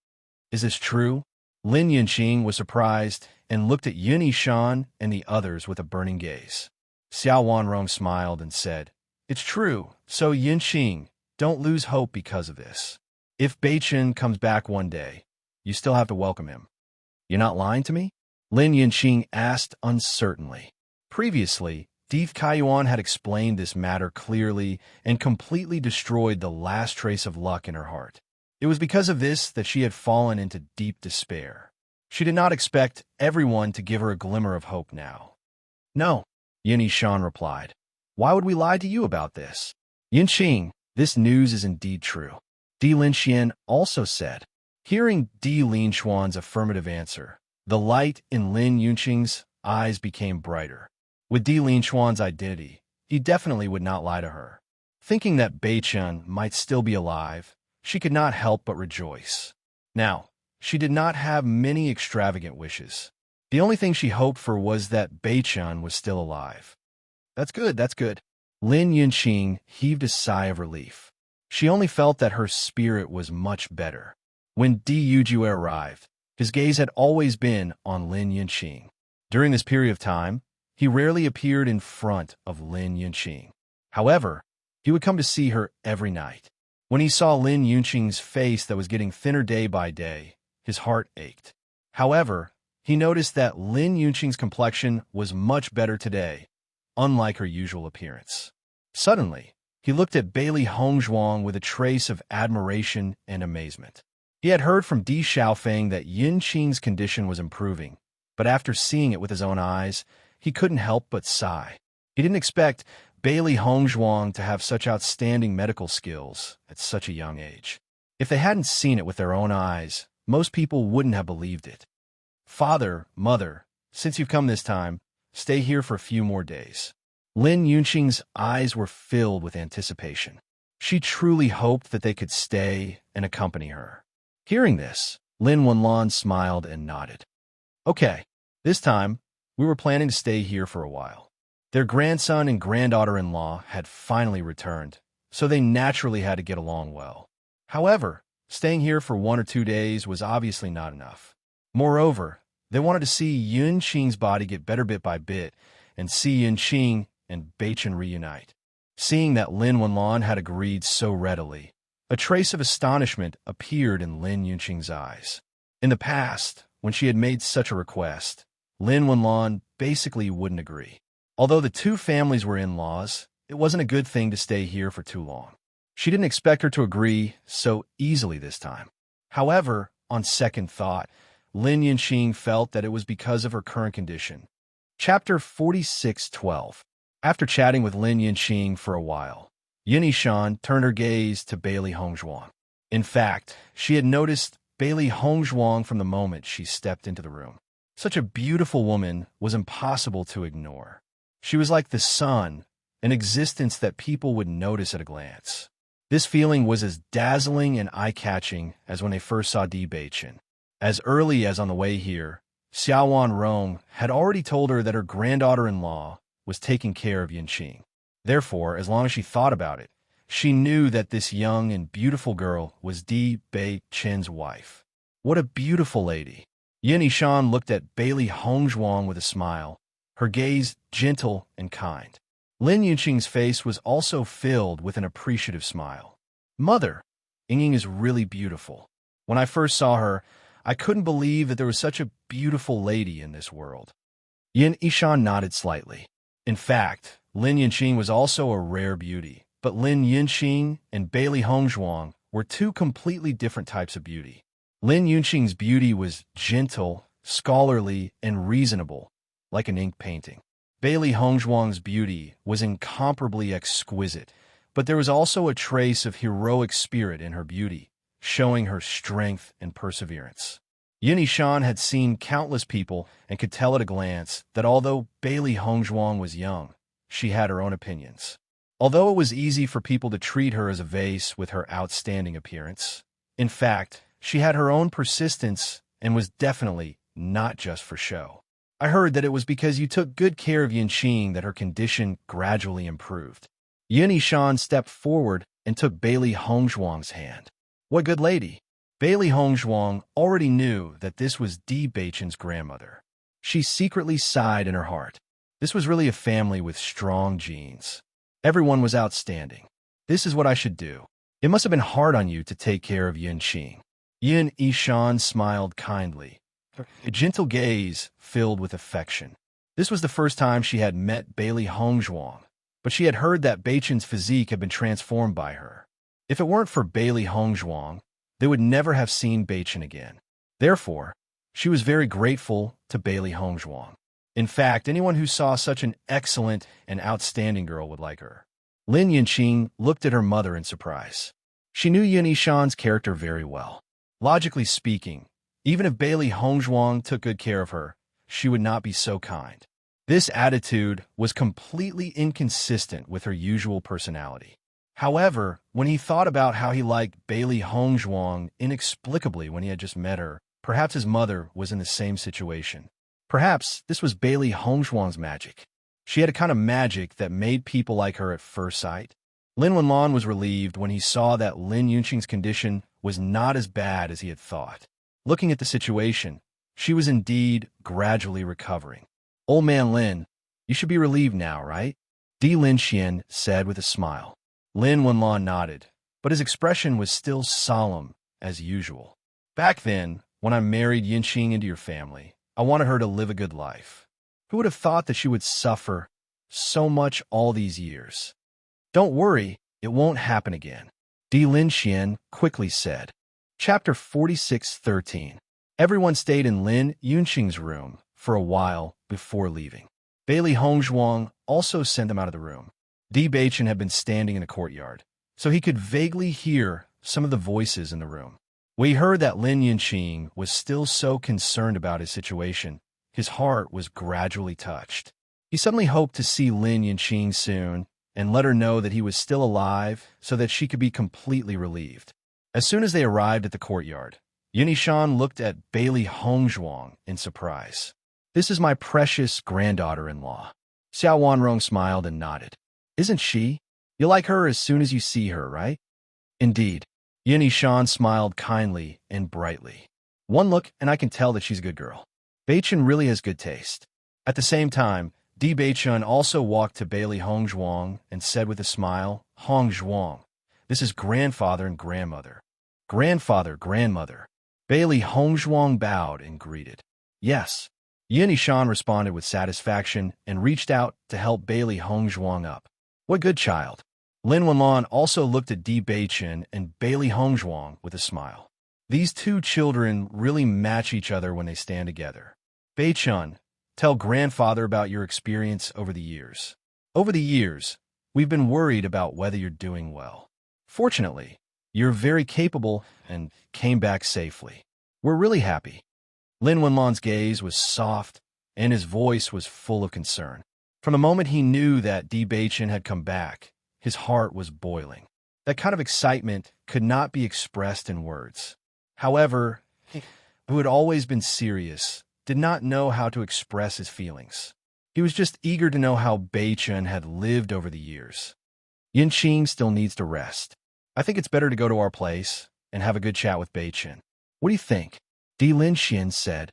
Is this true? Lin Yinqing was surprised and looked at Yin Yishan and the others with a burning gaze. Xiao Wanrong smiled and said, It's true, so Yinqing, don't lose hope because of this. If Beichen comes back one day, you still have to welcome him. You're not lying to me? Lin Yinqing asked uncertainly. Previously, Di Kaiyuan had explained this matter clearly and completely destroyed the last trace of luck in her heart. It was because of this that she had fallen into deep despair. She did not expect everyone to give her a glimmer of hope now. No, Yin Yishan replied. Why would we lie to you about this? Yinqing, this news is indeed true. Di Linxian also said. Hearing Di Linxuan's affirmative answer, the light in Lin Yunqing's eyes became brighter. With Di Linxuan's identity, he definitely would not lie to her. Thinking that Beichen might still be alive, she could not help but rejoice. Now, she did not have many extravagant wishes. The only thing she hoped for was that Beichen was still alive. That's good, that's good. Lin Yinqing heaved a sigh of relief. She only felt that her spirit was much better. When Di Yujue arrived, His gaze had always been on Lin Yunqing. During this period of time, he rarely appeared in front of Lin Yunqing. However, he would come to see her every night. When he saw Lin Yunqing's face that was getting thinner day by day, his heart ached. However, he noticed that Lin Yunqing's complexion was much better today, unlike her usual appearance. Suddenly, he looked at Bailey Hongzhuang with a trace of admiration and amazement. He had heard from Di Xiaofeng that Yunqing's condition was improving, but after seeing it with his own eyes, he couldn't help but sigh. He didn't expect Bailey Hongzhuang to have such outstanding medical skills at such a young age. If they hadn't seen it with their own eyes, most people wouldn't have believed it. Father, mother, since you've come this time, stay here for a few more days. Lin Yunqing's eyes were filled with anticipation. She truly hoped that they could stay and accompany her. Hearing this, Lin Wenlan smiled and nodded. Okay, this time, we were planning to stay here for a while. Their grandson and granddaughter-in-law had finally returned, so they naturally had to get along well. However, staying here for 1 or 2 days was obviously not enough. Moreover, they wanted to see Yunqing's body get better bit by bit and see Yunqing and Beichen reunite. Seeing that Lin Wenlan had agreed so readily, a trace of astonishment appeared in Lin Yunqing's eyes. In the past, when she had made such a request, Lin Wenlan basically wouldn't agree. Although the two families were in-laws, it wasn't a good thing to stay here for too long. She didn't expect her to agree so easily this time. However, on second thought, Lin Yunqing felt that it was because of her current condition. Chapter 46:12. After chatting with Lin Yunqing for a while, Yin Yishan turned her gaze to Bailey Hongzhuang. In fact, she had noticed Bailey Hongzhuang from the moment she stepped into the room. Such a beautiful woman was impossible to ignore. She was like the sun, an existence that people would notice at a glance. This feeling was as dazzling and eye-catching as when they first saw Di Beichen. As early as on the way here, Xiaowan Rong had already told her that her granddaughter-in-law was taking care of Yunqing. Therefore, as long as she thought about it, she knew that this young and beautiful girl was Di Beichen's wife. What a beautiful lady! Yin Yishan looked at Bailey Hongzhuang with a smile, her gaze gentle and kind. Lin Yunqing's face was also filled with an appreciative smile. Mother, Ying is really beautiful. When I first saw her, I couldn't believe that there was such a beautiful lady in this world. Yin Yishan nodded slightly. In fact, Lin Yunqing was also a rare beauty, but Lin Yunqing and Bailey Hongzhuang were two completely different types of beauty. Lin Yunqing's beauty was gentle, scholarly, and reasonable, like an ink painting. Bailey Hongzhuang's beauty was incomparably exquisite, but there was also a trace of heroic spirit in her beauty, showing her strength and perseverance. Yin Yishan had seen countless people and could tell at a glance that although Bailey Hongzhuang was young, she had her own opinions. Although it was easy for people to treat her as a vase with her outstanding appearance, in fact, she had her own persistence and was definitely not just for show. I heard that it was because you took good care of Yunqing that her condition gradually improved. Yin Yishan stepped forward and took Bailey Hongzhuang's hand. What good lady! Bailey Hongzhuang already knew that this was Di Beichen's grandmother. She secretly sighed in her heart. This was really a family with strong genes. Everyone was outstanding. This is what I should do. It must have been hard on you to take care of Yunqing. Yin Yishan smiled kindly, a gentle gaze filled with affection. This was the first time she had met Bailey Hongzhuang, but she had heard that Beichen's physique had been transformed by her. If it weren't for Bailey Hongzhuang, they would never have seen Beichen again. Therefore, she was very grateful to Bailey Hongzhuang. In fact, anyone who saw such an excellent and outstanding girl would like her. Lin Yunqing looked at her mother in surprise. She knew Yin Yishan's character very well. Logically speaking, even if Bailey Hongzhuang took good care of her, she would not be so kind. This attitude was completely inconsistent with her usual personality. However, when he thought about how he liked Bailey Hongzhuang inexplicably when he had just met her, perhaps his mother was in the same situation. Perhaps this was Bailey Hongzhuang's magic. She had a kind of magic that made people like her at first sight. Lin Wenlan was relieved when he saw that Lin Yunqing's condition was not as bad as he had thought. Looking at the situation, she was indeed gradually recovering. Old man Lin, you should be relieved now, right? Di Lin Xian said with a smile. Lin Wenlan nodded, but his expression was still solemn as usual. Back then, when I married Yinqing into your family, I wanted her to live a good life. Who would have thought that she would suffer so much all these years? Don't worry, it won't happen again, Di Lin Xian quickly said. Chapter 46:13. Everyone stayed in Lin Yunqing's room for a while before leaving. Bailey Hongzhuang also sent them out of the room. Di Beichen had been standing in the courtyard, so he could vaguely hear some of the voices in the room. When he heard that Lin Yunqing was still so concerned about his situation, his heart was gradually touched. He suddenly hoped to see Lin Yunqing soon and let her know that he was still alive so that she could be completely relieved. As soon as they arrived at the courtyard, Yunishan looked at Bailey Hongzhuang in surprise. This is my precious granddaughter-in-law. Xiao Wanrong smiled and nodded. Isn't she? You'll like her as soon as you see her, right? Indeed. Yunishan smiled kindly and brightly. One look and I can tell that she's a good girl. Beichen really has good taste. At the same time, Di Beichun also walked to Bailey Hongzhuang and said with a smile, Hongzhuang, this is grandfather and grandmother. Grandfather, grandmother. Bailey Hongzhuang bowed and greeted. Yes. Yunishan responded with satisfaction and reached out to help Bailey Hongzhuang up. What good child. Lin Wenlan also looked at Di Beichen and Bailey Hongzhuang with a smile. These two children really match each other when they stand together. Beichun, tell grandfather about your experience over the years. Over the years, we've been worried about whether you're doing well. Fortunately, you're very capable and came back safely. We're really happy. Lin Wenlan's gaze was soft, and his voice was full of concern. From the moment he knew that Di Beichen had come back, his heart was boiling. That kind of excitement could not be expressed in words. However, who had always been serious, did not know how to express his feelings. He was just eager to know how Beichen had lived over the years. Yinqing still needs to rest. I think it's better to go to our place and have a good chat with Beichen. What do you think? Di Lin Xian said.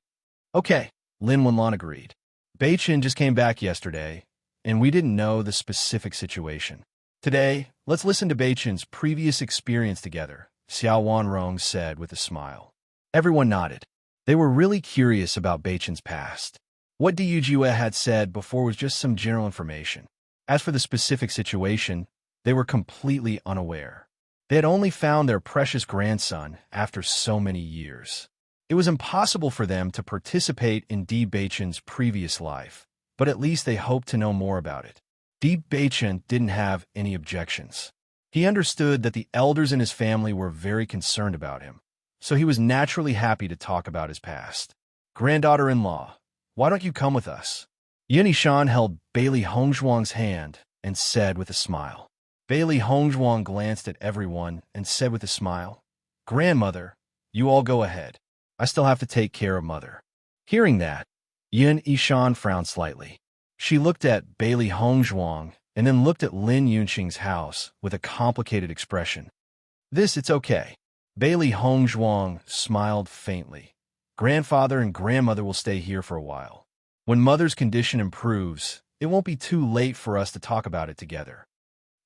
Okay, Lin Wenlan agreed. Beichen just came back yesterday, and we didn't know the specific situation. Today, let's listen to Beichen's previous experience together, Xiao Wanrong said with a smile. Everyone nodded. They were really curious about Beichen's past. What Di Yujue had said before was just some general information. As for the specific situation, they were completely unaware. They had only found their precious grandson after so many years. It was impossible for them to participate in Di Beichen's previous life, but at least they hoped to know more about it. Di Beichen didn't have any objections. He understood that the elders in his family were very concerned about him, so he was naturally happy to talk about his past. Granddaughter-in-law, why don't you come with us? Yunishan held Bailey Hongzhuang's hand and said with a smile. Bailey Hongzhuang glanced at everyone and said with a smile, Grandmother, you all go ahead. I still have to take care of Mother. Hearing that, Yun Yishan frowned slightly. She looked at Bailey Hongzhuang and then looked at Lin Yunqing's house with a complicated expression. It's okay. Bailey Hongzhuang smiled faintly. Grandfather and grandmother will stay here for a while. When Mother's condition improves, it won't be too late for us to talk about it together.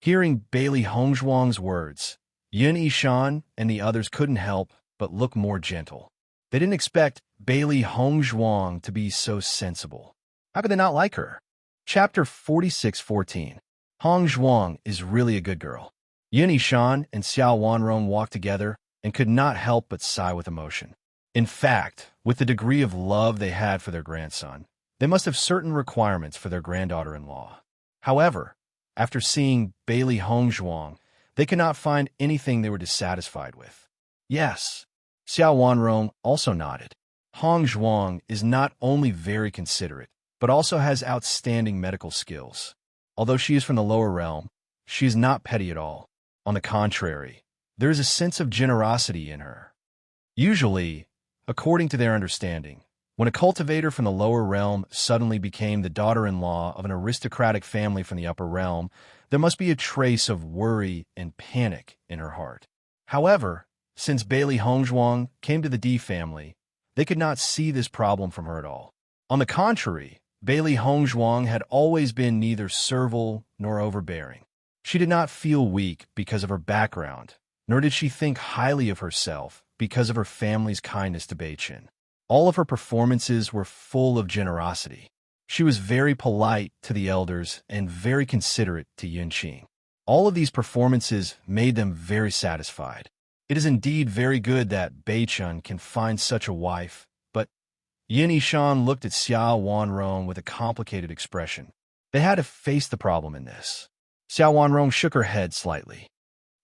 Hearing Bailey Hongzhuang's words, Yun Yishan and the others couldn't help but look more gentle. They didn't expect Bailey Hongzhuang to be so sensible. How could they not like her? Chapter 46:14. Hongzhuang is really a good girl. Yun Yishan and Xiao Wanrong walked together and could not help but sigh with emotion. In fact, with the degree of love they had for their grandson, they must have certain requirements for their granddaughter-in-law. However, after seeing Bailey Hongzhuang, they could not find anything they were dissatisfied with. Yes, Xiao Wanrong also nodded. Hongzhuang is not only very considerate, but also has outstanding medical skills. Although she is from the lower realm, she is not petty at all. On the contrary, there is a sense of generosity in her. Usually, according to their understanding, when a cultivator from the lower realm suddenly became the daughter-in-law of an aristocratic family from the upper realm, there must be a trace of worry and panic in her heart. However, since Bailey Hongzhuang came to the Di family, They could not see this problem from her at all. On the contrary, Bailey Hongzhuang had always been neither servile nor overbearing. She did not feel weak because of her background, nor did she think highly of herself because of her family's kindness to Beichen. All of her performances were full of generosity. She was very polite to the elders and very considerate to Yunqing. All of these performances made them very satisfied. It is indeed very good that Beichen can find such a wife, but Yin Yishan looked at Xiao Wanrong with a complicated expression. They had to face the problem in this. Xiao Wanrong shook her head slightly.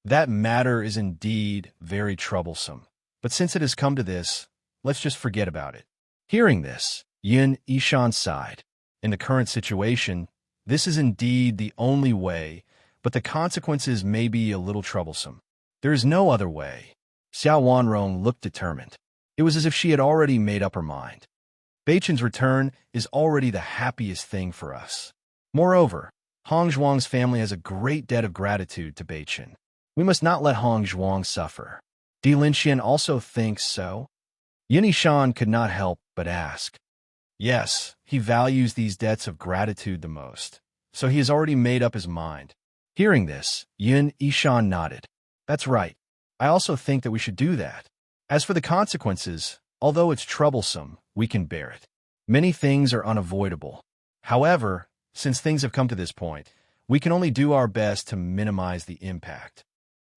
That matter is indeed very troublesome, but since it has come to this, let's just forget about it. Hearing this, Yin Yishan sighed. In the current situation, this is indeed the only way, but the consequences may be a little troublesome. There is no other way. Xiao Wanrong looked determined. It was as if she had already made up her mind. Beichen's return is already the happiest thing for us. Moreover, Hongzhuang's family has a great debt of gratitude to Beichen. We must not let Hongzhuang suffer. Di Linxian also thinks so. Yin Yishan could not help but ask. Yes, he values these debts of gratitude the most, so he has already made up his mind. Hearing this, Yin Yishan nodded. That's right. I also think that we should do that. As for the consequences, although it's troublesome, we can bear it. Many things are unavoidable. However, since things have come to this point, we can only do our best to minimize the impact.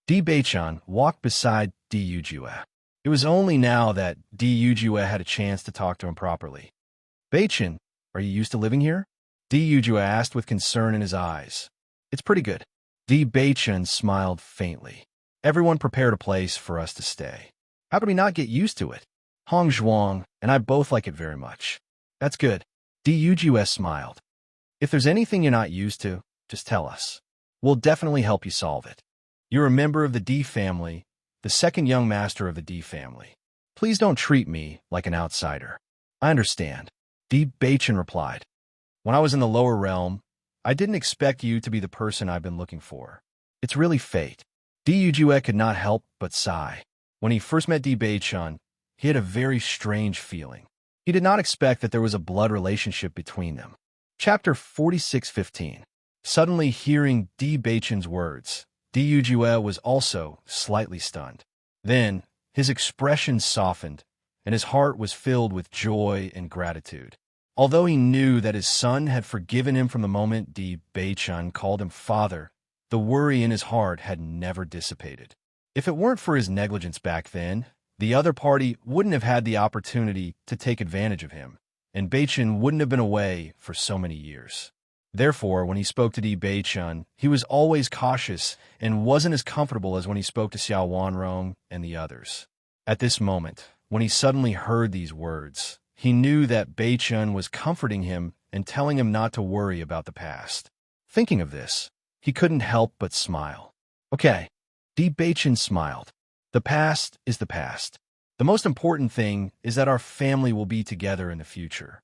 Di Beichen walked beside Di Yujue. It was only now that Di Yujue had a chance to talk to him properly. Beichen, are you used to living here? Di Yujue asked with concern in his eyes. It's pretty good. Di Beichen smiled faintly. Everyone prepared a place for us to stay. How could we not get used to it? Hongzhuang and I both like it very much. That's good. Di Yujue smiled. If there's anything you're not used to, just tell us. We'll definitely help you solve it. You're a member of the D family, the second young master of the D family. Please don't treat me like an outsider. I understand. Di Beichen replied. When I was in the lower realm, I didn't expect you to be the person I've been looking for. It's really fate. Di Yujue could not help but sigh. When he first met Di Beichen, he had a very strange feeling. He did not expect that there was a blood relationship between them. Chapter 46:15. Suddenly hearing Di Beichen's words, Di Yujue was also slightly stunned. Then, his expression softened, and his heart was filled with joy and gratitude. Although he knew that his son had forgiven him from the moment Di Beichen called him father, the worry in his heart had never dissipated. If it weren't for his negligence back then, the other party wouldn't have had the opportunity to take advantage of him, and Beichen wouldn't have been away for so many years. Therefore, when he spoke to Di Beichen, he was always cautious and wasn't as comfortable as when he spoke to Xiao Wanrong and the others. At this moment, when he suddenly heard these words, he knew that Beichen was comforting him and telling him not to worry about the past. Thinking of this, he couldn't help but smile. Okay, Di Beichen smiled. The past is the past. The most important thing is that our family will be together in the future.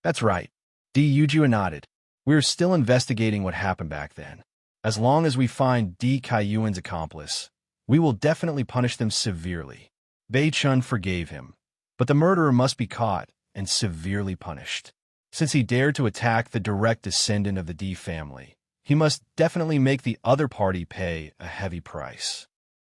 That's right. Di Yujue nodded. We are still investigating what happened back then. As long as we find Di Kaiyuan's accomplice, we will definitely punish them severely. Beichen forgave him, but the murderer must be caught and severely punished. Since he dared to attack the direct descendant of the Di family, he must definitely make the other party pay a heavy price.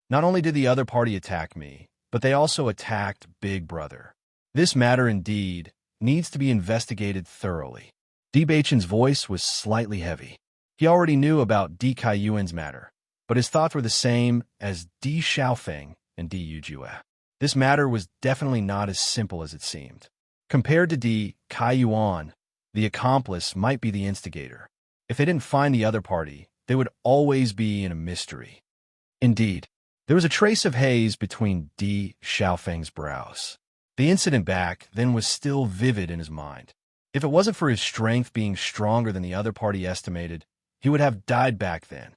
Not only did the other party attack me, but they also attacked Big Brother. This matter indeed needs to be investigated thoroughly. Di Beichen's voice was slightly heavy. He already knew about Di Kaiyuan's matter, but his thoughts were the same as Di Xiaofeng and Di Yujue. This matter was definitely not as simple as it seemed. Compared to Di Kaiyuan, the accomplice might be the instigator. If they didn't find the other party, they would always be in a mystery. Indeed, there was a trace of haze between Di Xiaofeng's brows. The incident back then was still vivid in his mind. If it wasn't for his strength being stronger than the other party estimated, he would have died back then.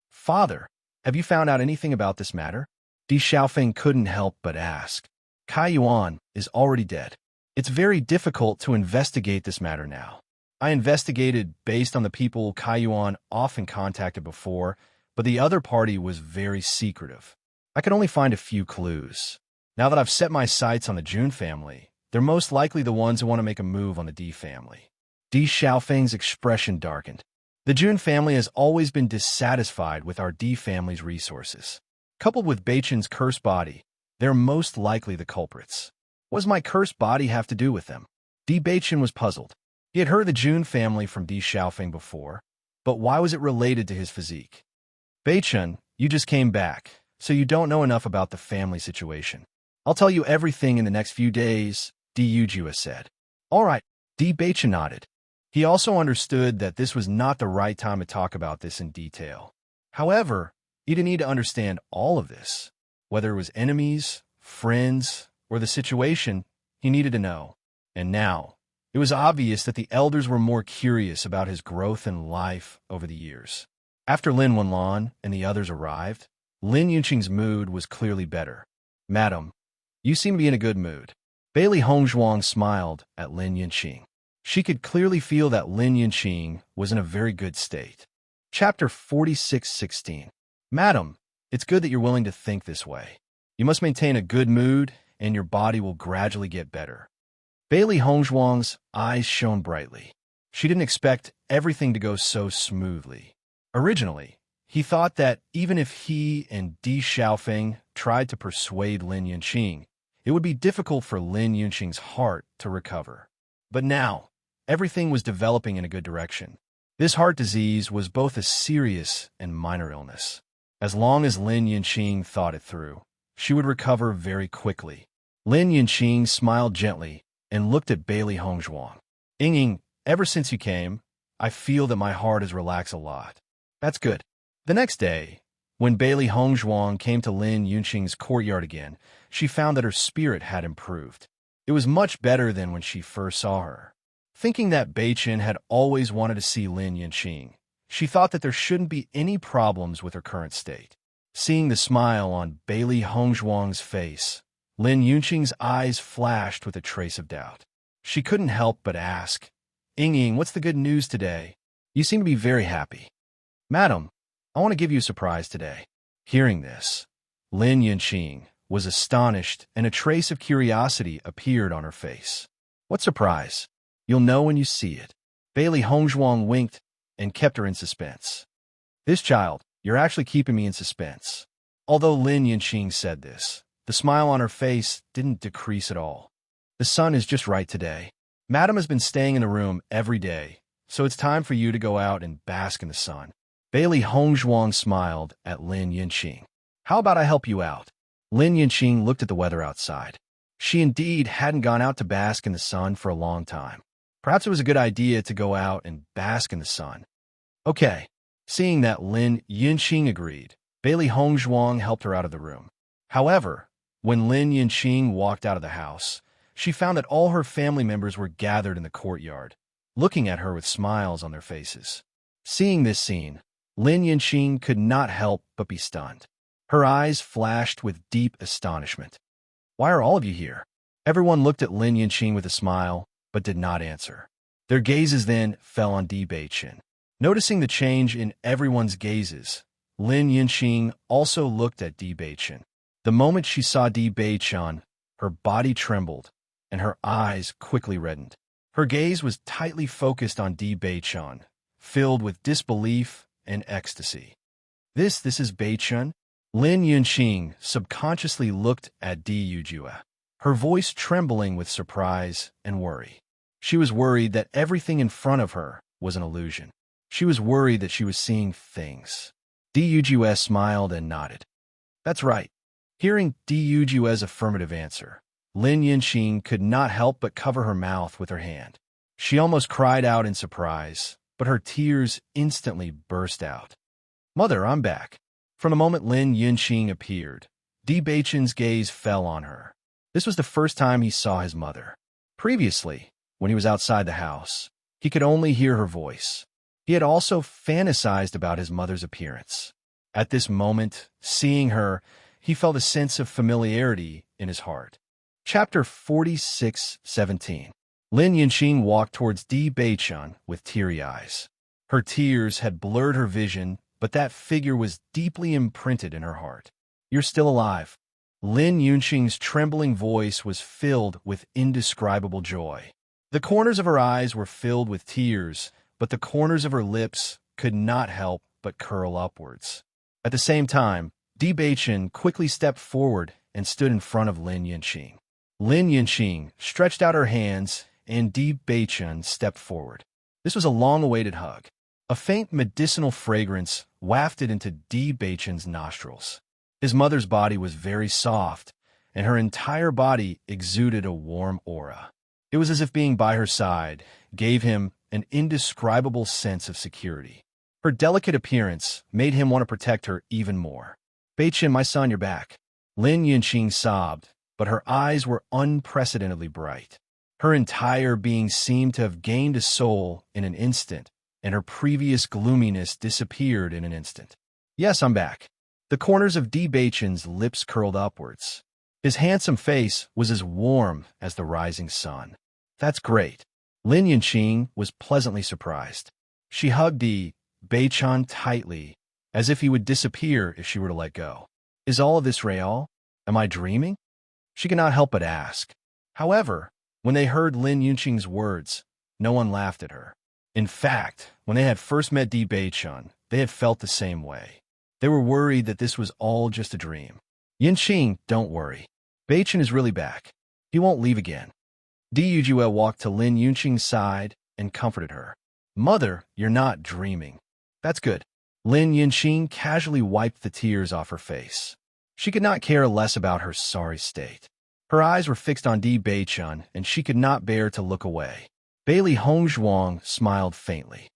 Father, have you found out anything about this matter? Di Xiaofeng couldn't help but ask. Kaiyuan is already dead. It's very difficult to investigate this matter now. I investigated based on the people Kaiyuan often contacted before, but the other party was very secretive. I could only find a few clues. Now that I've set my sights on the Jun family, they're most likely the ones who want to make a move on the D family. Di Xiaofeng's expression darkened. The Jun family has always been dissatisfied with our D family's resources. Coupled with Beichen's cursed body, they're most likely the culprits. What does my cursed body have to do with them? Di Beichen was puzzled. He had heard the Jun family from Di Xiaofeng before, but why was it related to his physique? Beichen, you just came back, so you don't know enough about the family situation. I'll tell you everything in the next few days, Di Yujua said. All right, Di Beichen nodded. He also understood that this was not the right time to talk about this in detail. However, he didn't need to understand all of this. Whether it was enemies, friends, or the situation, he needed to know. And now, it was obvious that the elders were more curious about his growth in life over the years. After Lin Wenlan and the others arrived, Lin Yunqing's mood was clearly better. Madam, you seem to be in a good mood. Bailey Hongzhuang smiled at Lin Yunqing. She could clearly feel that Lin Yunqing was in a very good state. Chapter 46:16. Madam, it's good that you're willing to think this way. You must maintain a good mood, and your body will gradually get better. Bailey Hongzhuang's eyes shone brightly. She didn't expect everything to go so smoothly. Originally, he thought that even if he and Di Xiaofeng tried to persuade Lin Yunqing, it would be difficult for Lin Yunqing's heart to recover. But now, everything was developing in a good direction. This heart disease was both a serious and minor illness. As long as Lin Yunqing thought it through, she would recover very quickly. Lin Yunqing smiled gently and looked at Bailey Hongzhuang. Ying, ever since you came, I feel that my heart has relaxed a lot. That's good. The next day, when Bailey Hongzhuang came to Lin Yunqing's courtyard again, she found that her spirit had improved. It was much better than when she first saw her. Thinking that Beichen had always wanted to see Lin Yunqing, she thought that there shouldn't be any problems with her current state. Seeing the smile on Bailey Hongzhuang's face, Lin Yunqing's eyes flashed with a trace of doubt. She couldn't help but ask, Ying, what's the good news today? You seem to be very happy. Madam, I want to give you a surprise today. Hearing this, Lin Yunqing was astonished and a trace of curiosity appeared on her face. What surprise? You'll know when you see it. Bailey Hongzhuang winked and kept her in suspense. This child, you're actually keeping me in suspense. Although Lin Yunqing said this, the smile on her face didn't decrease at all. The sun is just right today. Madam has been staying in the room every day, so it's time for you to go out and bask in the sun. Bailey Hongzhuang smiled at Lin Yunqing. How about I help you out? Lin Yunqing looked at the weather outside. She indeed hadn't gone out to bask in the sun for a long time. Perhaps it was a good idea to go out and bask in the sun. Okay. Seeing that Lin Yunqing agreed, Bailey Hongzhuang helped her out of the room. However, when Lin Yunqing walked out of the house, she found that all her family members were gathered in the courtyard, looking at her with smiles on their faces. Seeing this scene, Lin Yunqing could not help but be stunned. Her eyes flashed with deep astonishment. Why are all of you here? Everyone looked at Lin Yunqing with a smile, but did not answer. Their gazes then fell on Di Beichen. Noticing the change in everyone's gazes, Lin Yunqing also looked at Di Beichen. The moment she saw Di Beichen, her body trembled, and her eyes quickly reddened. Her gaze was tightly focused on Di Beichen, filled with disbelief and ecstasy. This is Beichen? Lin Yunqing subconsciously looked at Di Yujua, her voice trembling with surprise and worry. She was worried that everything in front of her was an illusion. She was worried that she was seeing things. Di Yujua smiled and nodded. That's right. Hearing Di Yujua's affirmative answer, Lin Yunqing could not help but cover her mouth with her hand. She almost cried out in surprise, but her tears instantly burst out. Mother, I'm back. From the moment Lin Yunqing appeared, Di Beichen's gaze fell on her. This was the first time he saw his mother. Previously, when he was outside the house, he could only hear her voice. He had also fantasized about his mother's appearance. At this moment, seeing her, he felt a sense of familiarity in his heart. Chapter 46:17. Lin Yunqing walked towards Di Beichen with teary eyes. Her tears had blurred her vision, but that figure was deeply imprinted in her heart. You're still alive. Lin Yunqing's trembling voice was filled with indescribable joy. The corners of her eyes were filled with tears, but the corners of her lips could not help but curl upwards. At the same time, Di Beichen quickly stepped forward and stood in front of Lin Yunqing. Lin Yunqing stretched out her hands, and Di Beichen stepped forward. This was a long-awaited hug. A faint medicinal fragrance wafted into Di Beichen's nostrils. His mother's body was very soft, and her entire body exuded a warm aura. It was as if being by her side gave him an indescribable sense of security. Her delicate appearance made him want to protect her even more. "Beichen, my son, you're back." Lin Yunqing sobbed, but her eyes were unprecedentedly bright. Her entire being seemed to have gained a soul in an instant, and her previous gloominess disappeared in an instant. "Yes, I'm back." The corners of Di Beichen's lips curled upwards. His handsome face was as warm as the rising sun. "That's great." Lin Yunqing was pleasantly surprised. She hugged Di Beichen tightly, as if he would disappear if she were to let go. "Is all of this real? Am I dreaming?" She could not help but ask. However, when they heard Lin Yunqing's words, no one laughed at her. In fact, when they had first met Di Beichen, they had felt the same way. They were worried that this was all just a dream. "Yunqing, don't worry. Beichen is really back. He won't leave again." Di Yujue walked to Lin Yunqing's side and comforted her. "Mother, you're not dreaming." "That's good." Lin Yunqing casually wiped the tears off her face. She could not care less about her sorry state. Her eyes were fixed on Di Beichen, and she could not bear to look away. Bailey Hongzhuang smiled faintly.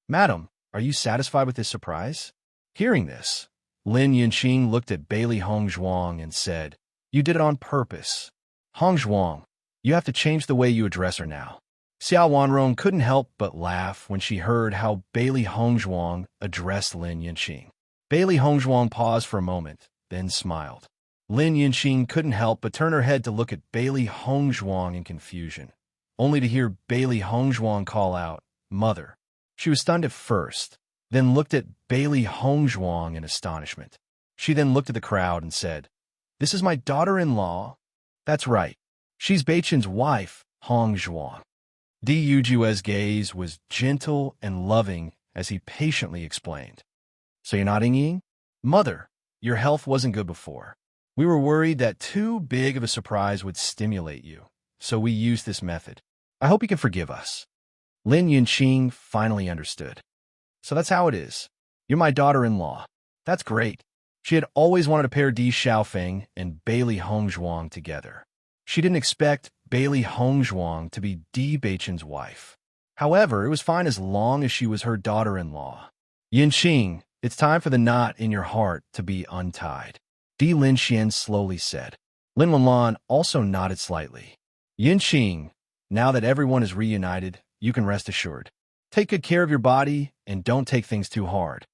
"Madam, are you satisfied with this surprise?" Hearing this, Lin Yunqing looked at Bailey Hongzhuang and said, "You did it on purpose. Hongzhuang, you have to change the way you address her now." Xiao Wanrong couldn't help but laugh when she heard how Bailey Hongzhuang addressed Lin Yunqing. Bailey Hongzhuang paused for a moment, then smiled. Lin Yunqing couldn't help but turn her head to look at Bailey Hongzhuang in confusion, only to hear Bailey Hongzhuang call out, "Mother." She was stunned at first, then looked at Bailey Hongzhuang in astonishment. She then looked at the crowd and said, "This is my daughter-in-law." "That's right. She's Beichen's wife, Hongzhuang." Di Yujue's gaze was gentle and loving as he patiently explained. "So you're not Ying? Mother, your health wasn't good before. We were worried that too big of a surprise would stimulate you, so we used this method. I hope you can forgive us." Lin Yunqing finally understood. "So that's how it is. You're my daughter-in-law. That's great." She had always wanted to pair Di Xiaofeng and Bailey Hongzhuang together. She didn't expect Bailey Hongzhuang to be Di Beichen's wife. However, it was fine as long as she was her daughter-in-law. "Yunqing, it's time for the knot in your heart to be untied," Di Linxian slowly said. Lin Wenlan also nodded slightly. "Yunqing, now that everyone is reunited, you can rest assured. Take good care of your body and don't take things too hard."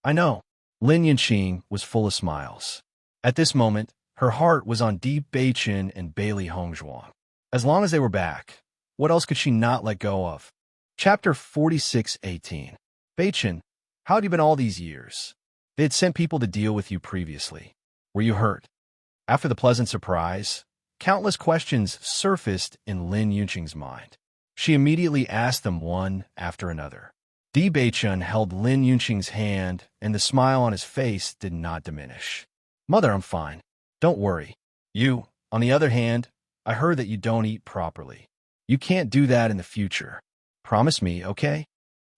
"I know." Lin Yunqing was full of smiles. At this moment, her heart was on Di Beichen and Bailey Hongzhuang. As long as they were back, what else could she not let go of? Chapter 46:18. "Beichen, how had you been all these years? They had sent people to deal with you previously. Were you hurt?" After the pleasant surprise, countless questions surfaced in Lin Yunqing's mind. She immediately asked them one after another. Di Beichen held Lin Yunqing's hand, and the smile on his face did not diminish. "Mother, I'm fine. Don't worry. You, on the other hand, I heard that you don't eat properly. You can't do that in the future. Promise me, okay?"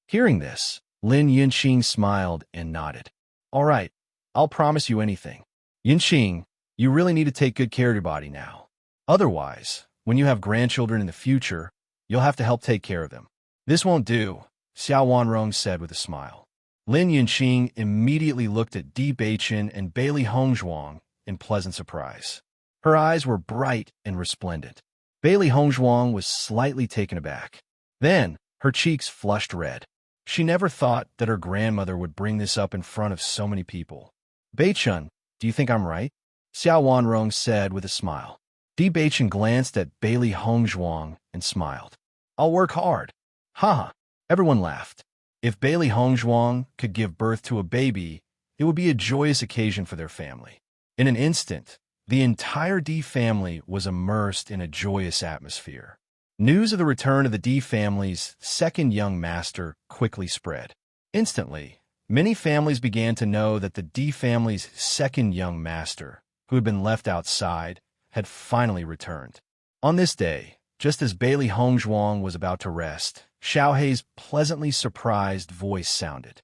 Hearing this, Lin Yunqing smiled and nodded. "All right, I'll promise you anything. Yunqing, you really need to take good care of your body now. Otherwise, when you have grandchildren in the future, you'll have to help take care of them." "This won't do," Xiao Wanrong said with a smile. Lin Yunqing immediately looked at Di Beichen and Bailey Hongzhuang in pleasant surprise. Her eyes were bright and resplendent. Bailey Hongzhuang was slightly taken aback. Then, her cheeks flushed red. She never thought that her grandmother would bring this up in front of so many people. "Beichen, do you think I'm right?" Xiao Wanrong said with a smile. Di Beichen glanced at Bailey Hongzhuang and smiled. "I'll work hard." "Haha." Everyone laughed. If Bailey Hongzhuang could give birth to a baby, it would be a joyous occasion for their family. In an instant, The entire D family was immersed in a joyous atmosphere. News of the return of the D family's second young master quickly spread. Instantly, many families began to know that the D family's second young master, who had been left outside, had finally returned. On this day, just as Bailey Hongzhuang was about to rest, Xiaohei's pleasantly surprised voice sounded.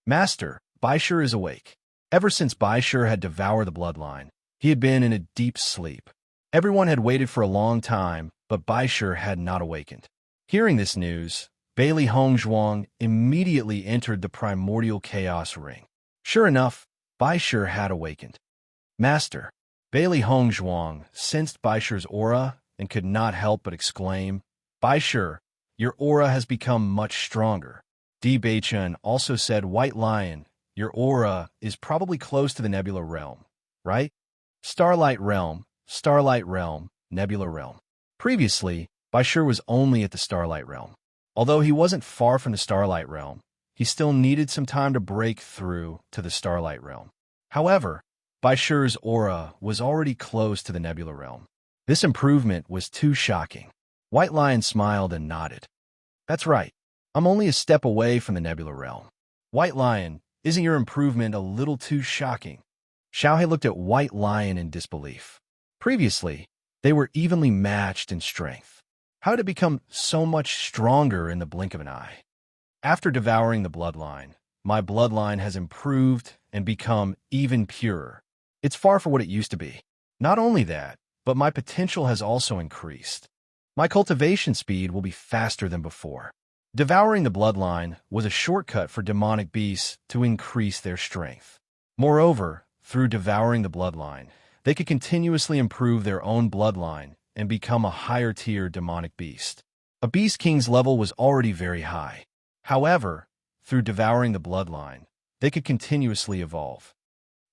Master, Baishir is awake. Ever since Baishir had devoured the bloodline, he had been in a deep sleep. Everyone had waited for a long time, but Baishir had not awakened. Hearing this news, Bailey Hongzhuang immediately entered the primordial chaos ring. Sure enough, Baishir had awakened. Master, Bailey Hongzhuang sensed Baishir's aura and could not help but exclaim, Baishir, your aura has become much stronger. Di Beichun also said, White Lion, your aura is probably close to the nebula realm, right? Starlight realm, nebula realm. Previously, Baishir was only at the Starlight realm. Although he wasn't far from the Starlight realm, he still needed some time to break through to the Starlight realm. However, Baishir's aura was already close to the nebula realm. This improvement was too shocking. White Lion smiled and nodded. That's right. I'm only a step away from the nebula realm. White Lion, isn't your improvement a little too shocking? Xiaohei looked at White Lion in disbelief. Previously, they were evenly matched in strength. How did it become so much stronger in the blink of an eye? After devouring the bloodline, my bloodline has improved and become even purer. It's far from what it used to be. Not only that, but my potential has also increased. My cultivation speed will be faster than before. Devouring the bloodline was a shortcut for demonic beasts to increase their strength. Moreover, through devouring the bloodline, they could continuously improve their own bloodline and become a higher-tier demonic beast. A beast king's level was already very high. However, through devouring the bloodline, they could continuously evolve.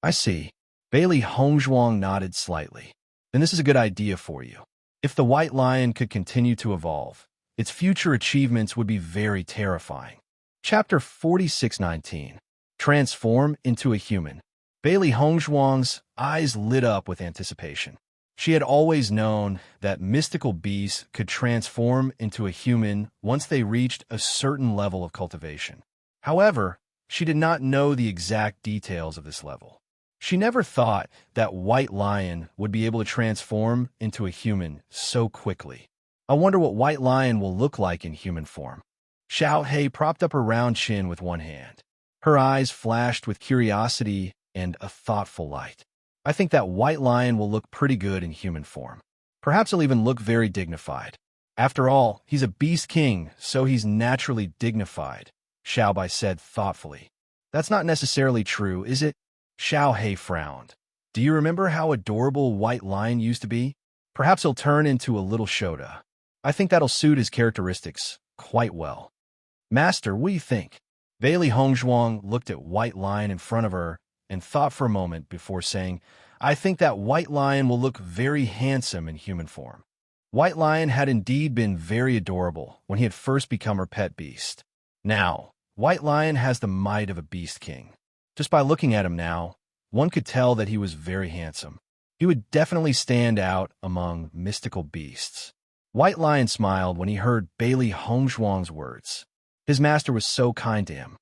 I see. Bailey Hongzhuang nodded slightly. Then this is a good idea for you. If the White Lion could continue to evolve, its future achievements would be very terrifying. Chapter 46:19. Transform into a human. Bailey Hongzhuang's eyes lit up with anticipation. She had always known that mystical beasts could transform into a human once they reached a certain level of cultivation. However, she did not know the exact details of this level. She never thought that White Lion would be able to transform into a human so quickly. I wonder what White Lion will look like in human form. Xiaohei propped up her round chin with one hand. Her eyes flashed with curiosity and a thoughtful light. I think that White Lion will look pretty good in human form. Perhaps he'll even look very dignified. After all, he's a beast king, so he's naturally dignified, Xiaobai said thoughtfully. That's not necessarily true, is it? Xiaohei frowned. Do you remember how adorable White Lion used to be? Perhaps he'll turn into a little Shota. I think that'll suit his characteristics quite well. Master, what do you think? Bailey Hongzhuang looked at White Lion in front of her and thought for a moment before saying, I think that White Lion will look very handsome in human form. White Lion had indeed been very adorable when he had first become her pet beast. Now, White Lion has the might of a beast king. Just by looking at him now, one could tell that he was very handsome. He would definitely stand out among mystical beasts. White Lion smiled when he heard Bailey Hongzhuang's words. His master was so kind to him.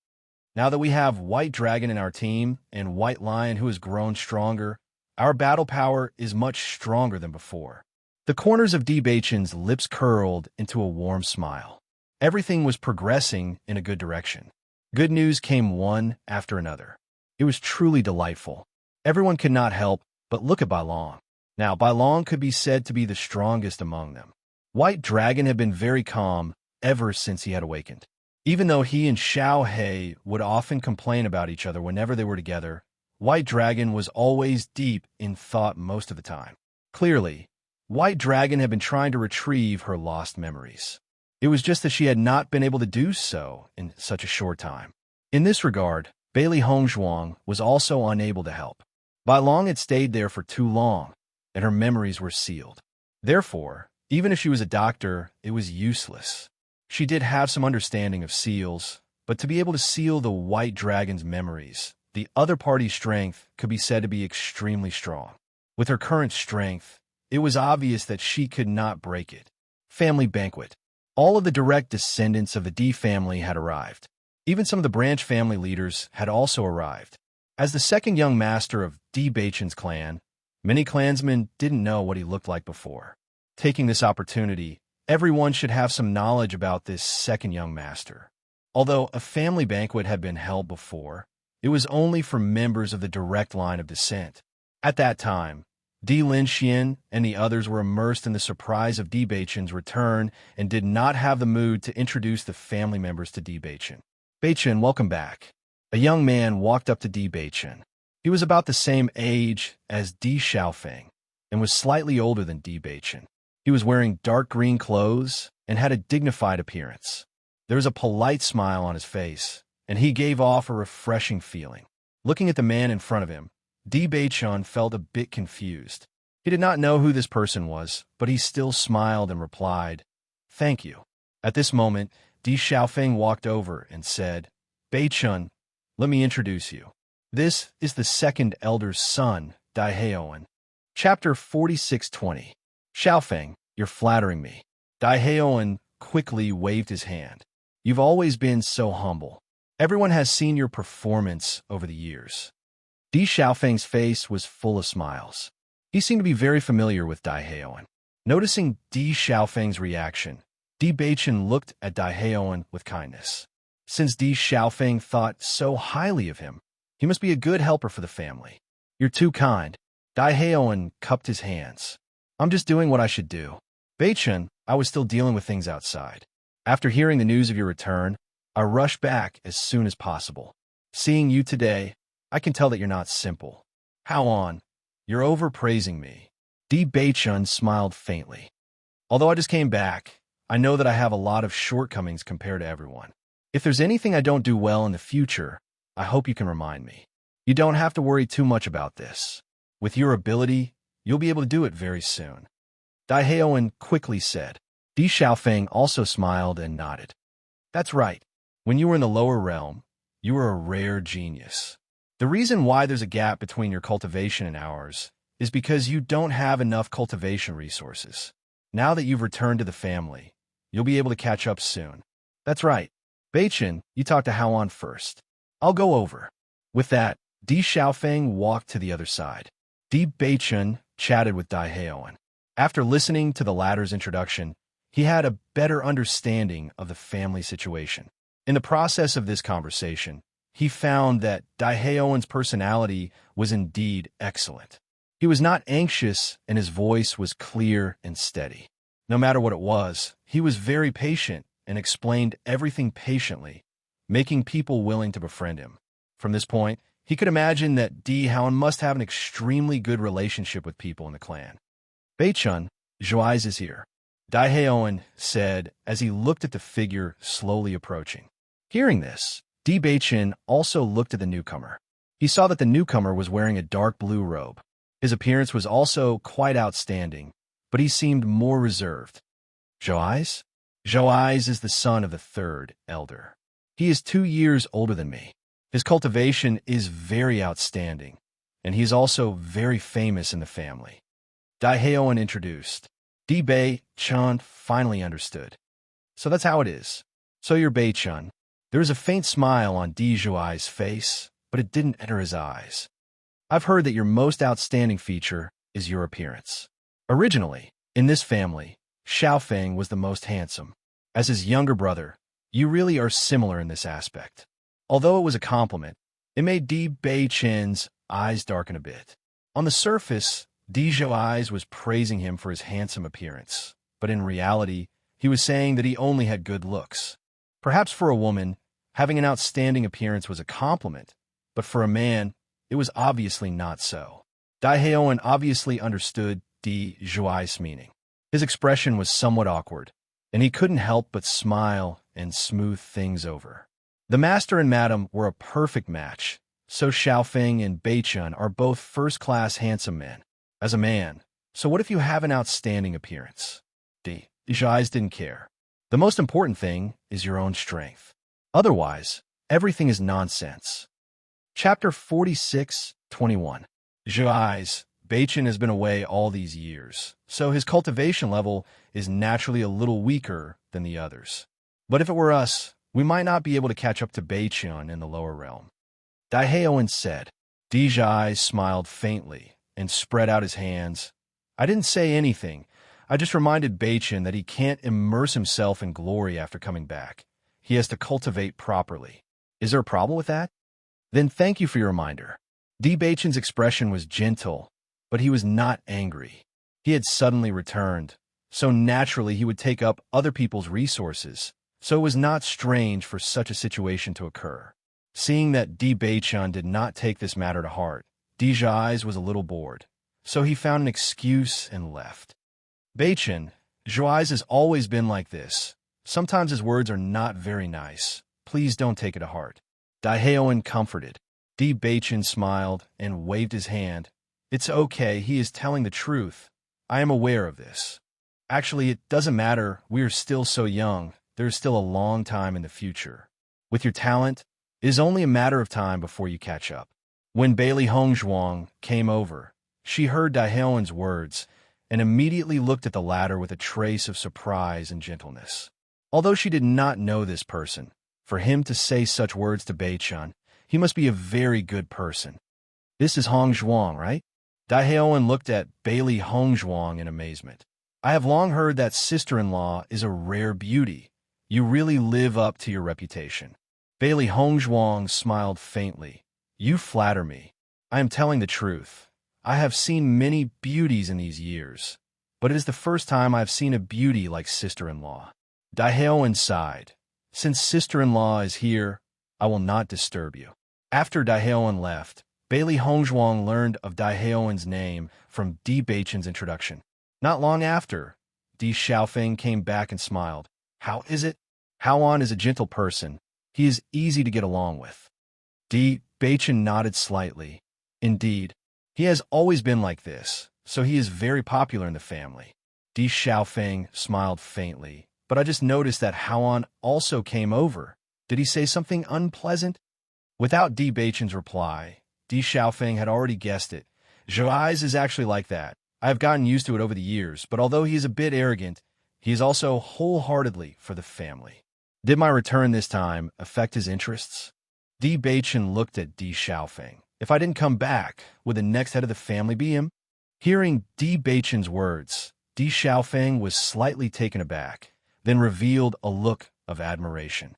Now that we have White Dragon in our team and White Lion who has grown stronger, our battle power is much stronger than before. The corners of Di Beichun's lips curled into a warm smile. Everything was progressing in a good direction. Good news came one after another. It was truly delightful. Everyone could not help but look at Bailong. Now, Bailong could be said to be the strongest among them. White Dragon had been very calm ever since he had awakened. Even though he and Xiaohei would often complain about each other whenever they were together, White Dragon was always deep in thought most of the time. Clearly, White Dragon had been trying to retrieve her lost memories. It was just that she had not been able to do so in such a short time. In this regard, Bailey Hongzhuang was also unable to help. Bailong had stayed there for too long, and her memories were sealed. Therefore, even if she was a doctor, it was useless. She did have some understanding of seals, but to be able to seal the White Dragon's memories, the other party's strength could be said to be extremely strong. With her current strength, it was obvious that she could not break it. Family banquet. All of the direct descendants of the D family had arrived. Even some of the branch family leaders had also arrived. As the second young master of D. Bachan's clan, many clansmen didn't know what he looked like before. Taking this opportunity, everyone should have some knowledge about this second young master. Although a family banquet had been held before, it was only for members of the direct line of descent. At that time, D. Lin Xian and the others were immersed in the surprise of D. Bachan's return and did not have the mood to introduce the family members to D. Bachan. Bachan, welcome back. A young man walked up to D. Bachan. He was about the same age as D. Xiaofeng and was slightly older than D. Bachan. He was wearing dark green clothes and had a dignified appearance. There was a polite smile on his face, and he gave off a refreshing feeling. Looking at the man in front of him, D. Bachan felt a bit confused. He did not know who this person was, but he still smiled and replied, "Thank you." At this moment, D. Xiaofeng walked over and said, "Bachan, let me introduce you. This is the second elder's son, Dai Heoan." Chapter 46:20. Xiaofeng, you're flattering me. Dai Heoan quickly waved his hand. You've always been so humble. Everyone has seen your performance over the years. D. Xiaofeng's face was full of smiles. He seemed to be very familiar with Dai Heoan. Noticing D. Xiaofeng's reaction, D. Bachan looked at Dai Heoan with kindness. Since D. Xiaofeng thought so highly of him, he must be a good helper for the family. You're too kind. Dai Heoan cupped his hands. I'm just doing what I should do. Bachan, I was still dealing with things outside. After hearing the news of your return, I rushed back as soon as possible. Seeing you today, I can tell that you're not simple. How on? You're overpraising me. D. Bachan smiled faintly. Although I just came back, I know that I have a lot of shortcomings compared to everyone. If there's anything I don't do well in the future, I hope you can remind me. You don't have to worry too much about this. With your ability, you'll be able to do it very soon. Dai Heoan quickly said. D. Xiaofeng also smiled and nodded. That's right. When you were in the lower realm, you were a rare genius. The reason why there's a gap between your cultivation and ours is because you don't have enough cultivation resources. Now that you've returned to the family, you'll be able to catch up soon. That's right. Bachan, you talk to Haoan first. I'll go over. With that, D. Xiaofeng walked to the other side. D. Bachan chatted with Dai Heoan. After listening to the latter's introduction, he had a better understanding of the family situation. In the process of this conversation, he found that Dai Heoan's personality was indeed excellent. He was not anxious, and his voice was clear and steady. No matter what it was, he was very patient and explained everything patiently, making people willing to befriend him. From this point, he could imagine that D. Haoan must have an extremely good relationship with people in the clan. Bachan, Zhuai's is here, Dai Heoan said as he looked at the figure slowly approaching. Hearing this, D. Bachan also looked at the newcomer. He saw that the newcomer was wearing a dark blue robe. His appearance was also quite outstanding, but he seemed more reserved. Zhuai's? Zhuai's is the son of the third elder. He is 2 years older than me. His cultivation is very outstanding, and he is also very famous in the family. Dai Heoan introduced. D. Bachan finally understood. So that's how it is. So you're Bachan. There was a faint smile on D. Zhuai's face, but it didn't enter his eyes. I've heard that your most outstanding feature is your appearance. Originally, in this family, Xiaofeng was the most handsome. As his younger brother, you really are similar in this aspect. Although it was a compliment, it made D. Bachan's eyes darken a bit. On the surface, D. Zhuai's was praising him for his handsome appearance, but in reality, he was saying that he only had good looks. Perhaps for a woman, having an outstanding appearance was a compliment, but for a man, it was obviously not so. Dai Heoan obviously understood D. Zhuai's meaning. His expression was somewhat awkward, and he couldn't help but smile and smooth things over. The master and madam were a perfect match, so Xiaofeng and Bachan are both first-class handsome men. As a man, so what if you have an outstanding appearance? D. Zhuai's didn't care. The most important thing is your own strength. Otherwise, everything is nonsense. Chapter 46:21. Zhuai's, Beichen has been away all these years, so his cultivation level is naturally a little weaker than the others. But if it were us, we might not be able to catch up to Beichen in the lower realm. Daiheoin said. Di's eyes smiled faintly and spread out his hands. I didn't say anything. I just reminded Beichen that he can't immerse himself in glory after coming back. He has to cultivate properly. Is there a problem with that? Then thank you for your reminder. Di Beichen's expression was gentle, but he was not angry. He had suddenly returned, so naturally he would take up other people's resources, so it was not strange for such a situation to occur. Seeing that Di Beichen did not take this matter to heart, Di's eyes was a little bored, so he found an excuse and left. Beichen, Zhuai's has always been like this. Sometimes his words are not very nice. Please don't take it to heart. Daiheoin comforted. Di Beichen smiled and waved his hand. It's okay, he is telling the truth. I am aware of this. Actually, it doesn't matter, we are still so young. There is still a long time in the future. With your talent, it is only a matter of time before you catch up. When Bailey Hongzhuang came over, she heard Daiheoin's words and immediately looked at the latter with a trace of surprise and gentleness. Although she did not know this person, for him to say such words to Beichen, he must be a very good person. This is Hongzhuang, right? Daiheoin looked at Bailey Hongzhuang in amazement. I have long heard that sister-in-law is a rare beauty. You really live up to your reputation. Bailey Hongzhuang smiled faintly. You flatter me. I am telling the truth. I have seen many beauties in these years, but it is the first time I have seen a beauty like sister-in-law. Daiheoin sighed. Since sister-in-law is here, I will not disturb you. After Daiheoin left, Bailey Hongzhuang learned of Daiheoin's name from Di Beichen's introduction. Not long after, Di Xiaofeng came back and smiled. How is it? Haoan is a gentle person. He is easy to get along with. Di Beichen nodded slightly. Indeed, he has always been like this, so he is very popular in the family. Di Xiaofeng smiled faintly, but I just noticed that Haoan also came over. Did he say something unpleasant? Without Di Beichen's reply, Di Xiaofeng had already guessed it. Zhuai's is actually like that. I have gotten used to it over the years, but although he is a bit arrogant, he is also wholeheartedly for the family. Did my return this time affect his interests? Di Beichen looked at Di Xiaofeng. If I didn't come back, would the next head of the family be him? Hearing Di Beichen's words, Di Xiaofeng was slightly taken aback, then revealed a look of admiration.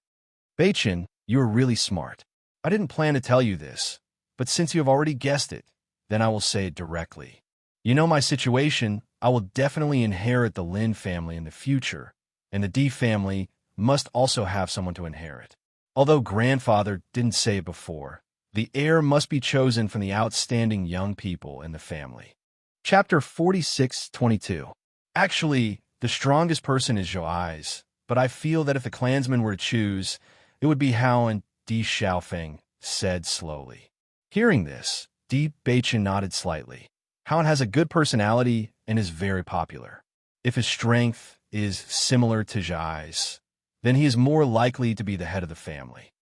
Beichen, you are really smart. I didn't plan to tell you this, but since you have already guessed it, then I will say it directly. You know my situation, I will definitely inherit the Lin family in the future, and the Di family must also have someone to inherit. Although grandfather didn't say it before, the heir must be chosen from the outstanding young people in the family. Chapter 46:22. Actually, the strongest person is Zhuai's, but I feel that if the clansmen were to choose, it would be Haoan. Di Xiaofeng said slowly. Hearing this, Di Beichen nodded slightly. Haoan has a good personality and is very popular. If his strength is similar to Zhuai's, then he is more likely to be the head of the family.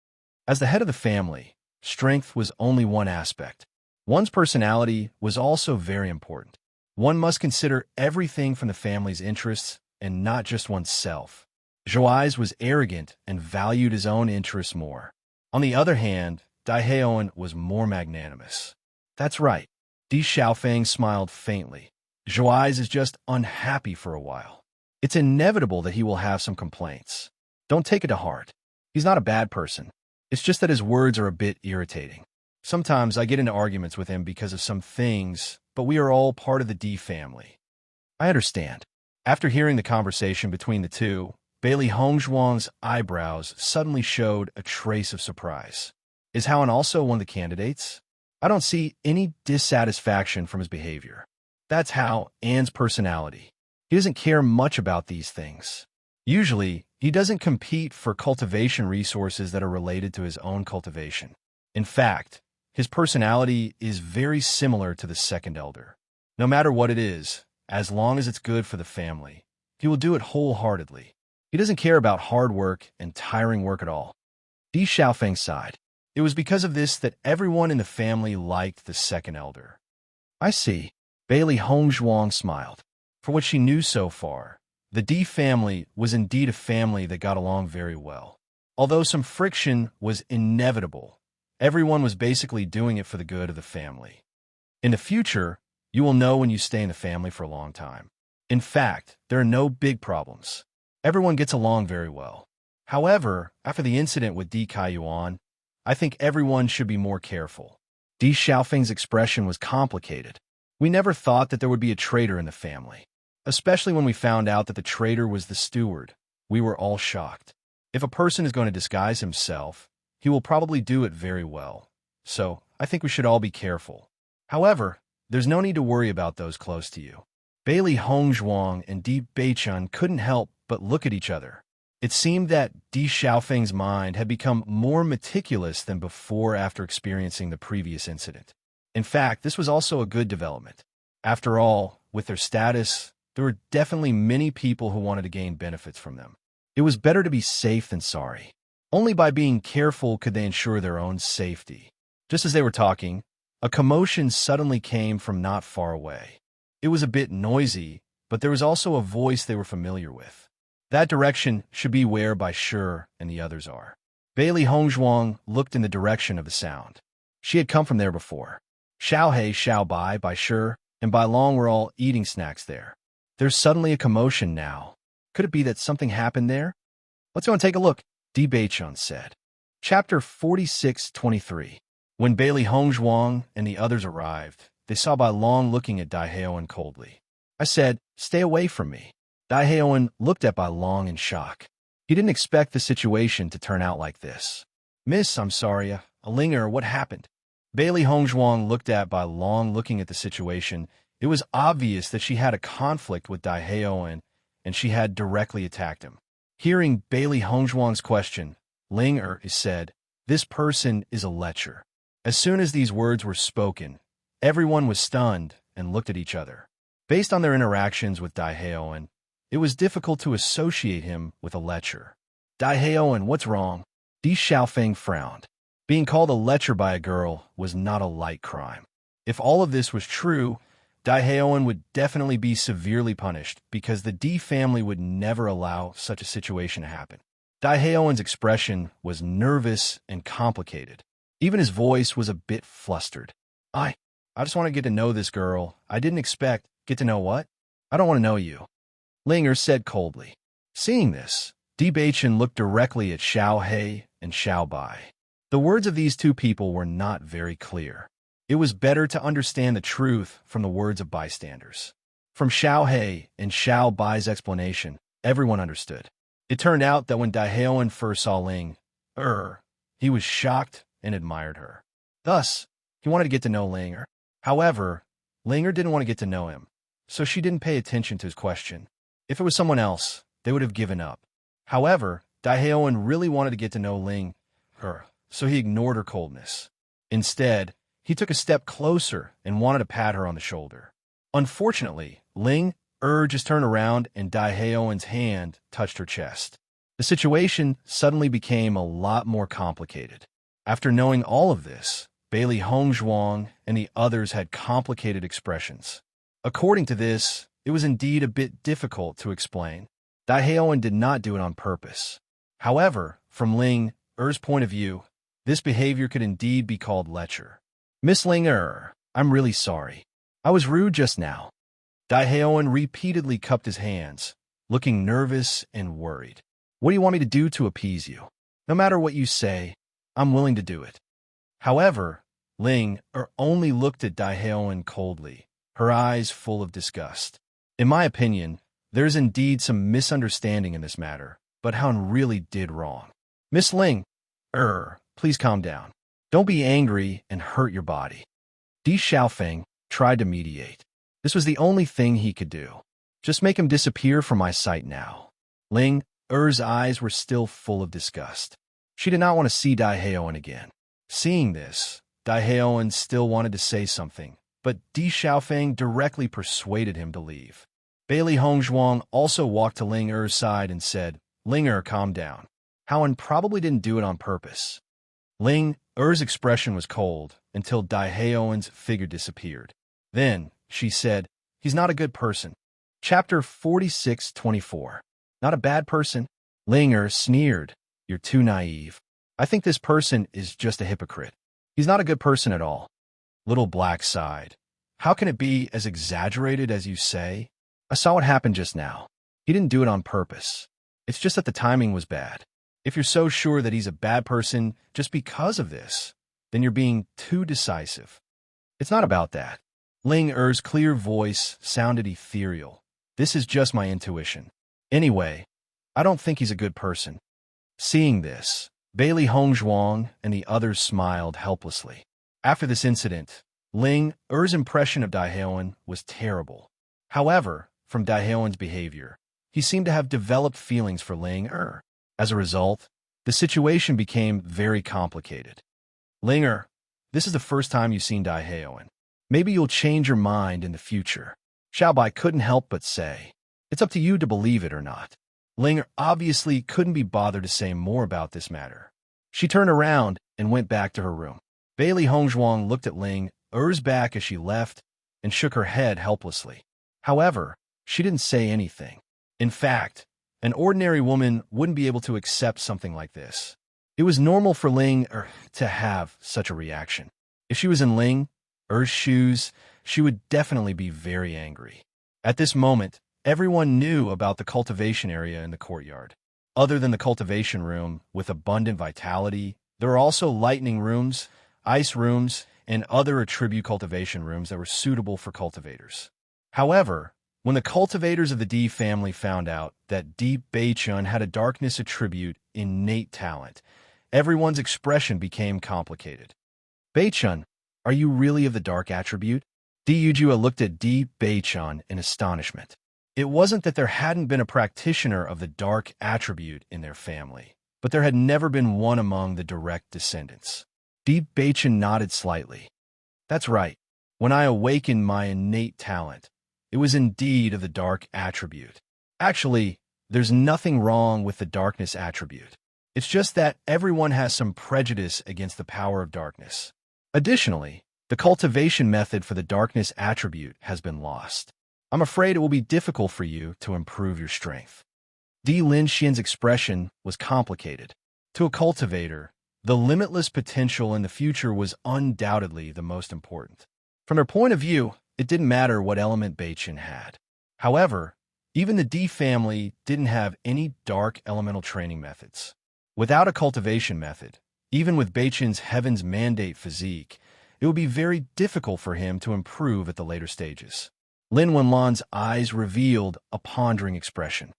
As the head of the family, strength was only one aspect. One's personality was also very important. One must consider everything from the family's interests and not just oneself. Zhuai's was arrogant and valued his own interests more. On the other hand, Daiheoin was more magnanimous. That's right. Di Xiaofeng smiled faintly. Zhuai's is just unhappy for a while. It's inevitable that he will have some complaints. Don't take it to heart. He's not a bad person. It's just that his words are a bit irritating. Sometimes I get into arguments with him because of some things, but we are all part of the Di family. I understand. After hearing the conversation between the two, Bailey Hongzhuang's eyebrows suddenly showed a trace of surprise. Is Haoan also one of the candidates? I don't see any dissatisfaction from his behavior. That's Haoan's personality. He doesn't care much about these things. Usually, he doesn't compete for cultivation resources that are related to his own cultivation. In fact, his personality is very similar to the second elder. No matter what it is, as long as it's good for the family, he will do it wholeheartedly. He doesn't care about hard work and tiring work at all. Di Xiaofeng sighed. It was because of this that everyone in the family liked the second elder. I see. Bailey Hongzhuang smiled. For what she knew so far, the D family was indeed a family that got along very well. Although some friction was inevitable, everyone was basically doing it for the good of the family. In the future, you will know when you stay in the family for a long time. In fact, there are no big problems. Everyone gets along very well. However, after the incident with Di Kaiyuan, I think everyone should be more careful. Di Xiaofeng's expression was complicated. We never thought that there would be a traitor in the family. Especially when we found out that the traitor was the steward. We were all shocked. If a person is going to disguise himself, he will probably do it very well. So, I think we should all be careful. However, there's no need to worry about those close to you. Bailey Hongzhuang and Di Beichun couldn't help but look at each other. It seemed that Di Xiaofeng's mind had become more meticulous than before after experiencing the previous incident. In fact, this was also a good development. After all, with their status, there were definitely many people who wanted to gain benefits from them. It was better to be safe than sorry. Only by being careful could they ensure their own safety. Just as they were talking, a commotion suddenly came from not far away. It was a bit noisy, but there was also a voice they were familiar with. That direction should be where Bai Shi and the others are. Bailey Hongzhuang looked in the direction of the sound. She had come from there before. Xiao He, Xiao Bai, Bai Shi, and Bai Long were all eating snacks there. There's suddenly a commotion now. Could it be that something happened there? Let's go and take a look, Di Beichun said. Chapter 46-23. When Bailey Hongzhuang and the others arrived, they saw Bai Long looking at Dai Heoan coldly. I said, "Stay away from me." Dai Heoan looked at Bai Long in shock. He didn't expect the situation to turn out like this. "Miss, I'm sorry, a linger, what happened?" Bailey Hongzhuang looked at Bai Long looking at the situation. It was obvious that she had a conflict with Dai Heoan, and she had directly attacked him. Hearing Bailey Hongzhuang's question, Ling said, "This person is a lecher." As soon as these words were spoken, everyone was stunned and looked at each other. Based on their interactions with Dai Heoan, it was difficult to associate him with a lecher. "Dai Heoan, what's wrong?" Di Xiaofeng frowned. Being called a lecher by a girl was not a light crime. If all of this was true, Dai Heoan would definitely be severely punished because the Di family would never allow such a situation to happen. Dai Heoan's expression was nervous and complicated. Even his voice was a bit flustered. I just want to get to know this girl. I didn't expect. Get to know what? I don't want to know you," Linger said coldly. Seeing this, Di Beichun looked directly at Xiao He and Xiao Bai. The words of these two people were not very clear. It was better to understand the truth from the words of bystanders. From Xiao He and Xiao Bai's explanation, everyone understood. It turned out that when Dai Heoan first saw Ling, he was shocked and admired her. Thus, he wanted to get to know Linger. However, Linger didn't want to get to know him, so she didn't pay attention to his question. If it was someone else, they would have given up. However, Dai Heoan really wanted to get to know Ling, so he ignored her coldness. Instead, he took a step closer and wanted to pat her on the shoulder. Unfortunately, Ling just turned around and Dai Heoan's hand touched her chest. The situation suddenly became a lot more complicated. After knowing all of this, Bailey Hongzhuang and the others had complicated expressions. According to this, it was indeed a bit difficult to explain. Dai Heoan did not do it on purpose. However, from Ling-er's point of view, this behavior could indeed be called lecher. "Miss Ling-er, I'm really sorry. I was rude just now." Dai Heoan repeatedly cupped his hands, looking nervous and worried. "What do you want me to do to appease you? No matter what you say, I'm willing to do it." However, Ling-er only looked at Dai Heoan coldly, her eyes full of disgust. In my opinion, there is indeed some misunderstanding in this matter, but Han really did wrong. "Miss Ling-er, please calm down. Don't be angry and hurt your body." Di Xiaofeng tried to mediate. This was the only thing he could do. "Just make him disappear from my sight now." Ling-er's eyes were still full of disgust. She did not want to see Dai Heoan again. Seeing this, Dai Heoan still wanted to say something, but Di Xiaofeng directly persuaded him to leave. Bailey Hongzhuang also walked to Ling-er's side and said, "Ling-er, calm down." Howan probably didn't do it on purpose. Ling-er's expression was cold until Dai Heoan's figure disappeared. Then, she said. He's not a good person. Chapter 46:24. Not a bad person? Linger sneered. You're too naive. I think this person is just a hypocrite. He's not a good person at all. Little Black sighed. How can it be as exaggerated as you say? I saw what happened just now. He didn't do it on purpose. It's just that the timing was bad. If you're so sure that he's a bad person just because of this, then you're being too decisive. It's not about that. Ling Er's clear voice sounded ethereal. This is just my intuition. Anyway, I don't think he's a good person. Seeing this, Bailey Hongzhuang and the others smiled helplessly. After this incident, Ling Er's impression of Daihuan was terrible. However, from Daihuan's behavior, he seemed to have developed feelings for Ling Er. As a result, the situation became very complicated. Ling Er, this is the first time you've seen Daihuan. Maybe you'll change your mind in the future. Xiaobai couldn't help but say. It's up to you to believe it or not. Ling Er obviously couldn't be bothered to say more about this matter. She turned around and went back to her room. Bailey Hongzhuang looked at Ling Er's back as she left and shook her head helplessly. However, she didn't say anything. In fact, an ordinary woman wouldn't be able to accept something like this. It was normal for Ling Er to have such a reaction. If she was in Ling Er's shoes, she would definitely be very angry. At this moment, everyone knew about the cultivation area in the courtyard. Other than the cultivation room with abundant vitality, there are also lightning rooms, ice rooms, and other attribute cultivation rooms that were suitable for cultivators. However, when the cultivators of the D family found out that Di Beichun had a darkness attribute innate talent, everyone's expression became complicated. Beichun, are you really of the dark attribute? Di Yujua looked at Di Beichun in astonishment. It wasn't that there hadn't been a practitioner of the dark attribute in their family, but there had never been one among the direct descendants. Di Beichun nodded slightly. That's right. When I awakened my innate talent, it was indeed of the dark attribute. Actually, there's nothing wrong with the darkness attribute. It's just that everyone has some prejudice against the power of darkness. Additionally, the cultivation method for the darkness attribute has been lost. I'm afraid it will be difficult for you to improve your strength. Di Linxian's expression was complicated. To a cultivator, the limitless potential in the future was undoubtedly the most important. From their point of view, it didn't matter what element Beichun had. However, even the D family didn't have any dark elemental training methods. Without a cultivation method, even with Beichun's Heaven's Mandate physique, it would be very difficult for him to improve at the later stages. Lin Wenlan's eyes revealed a pondering expression.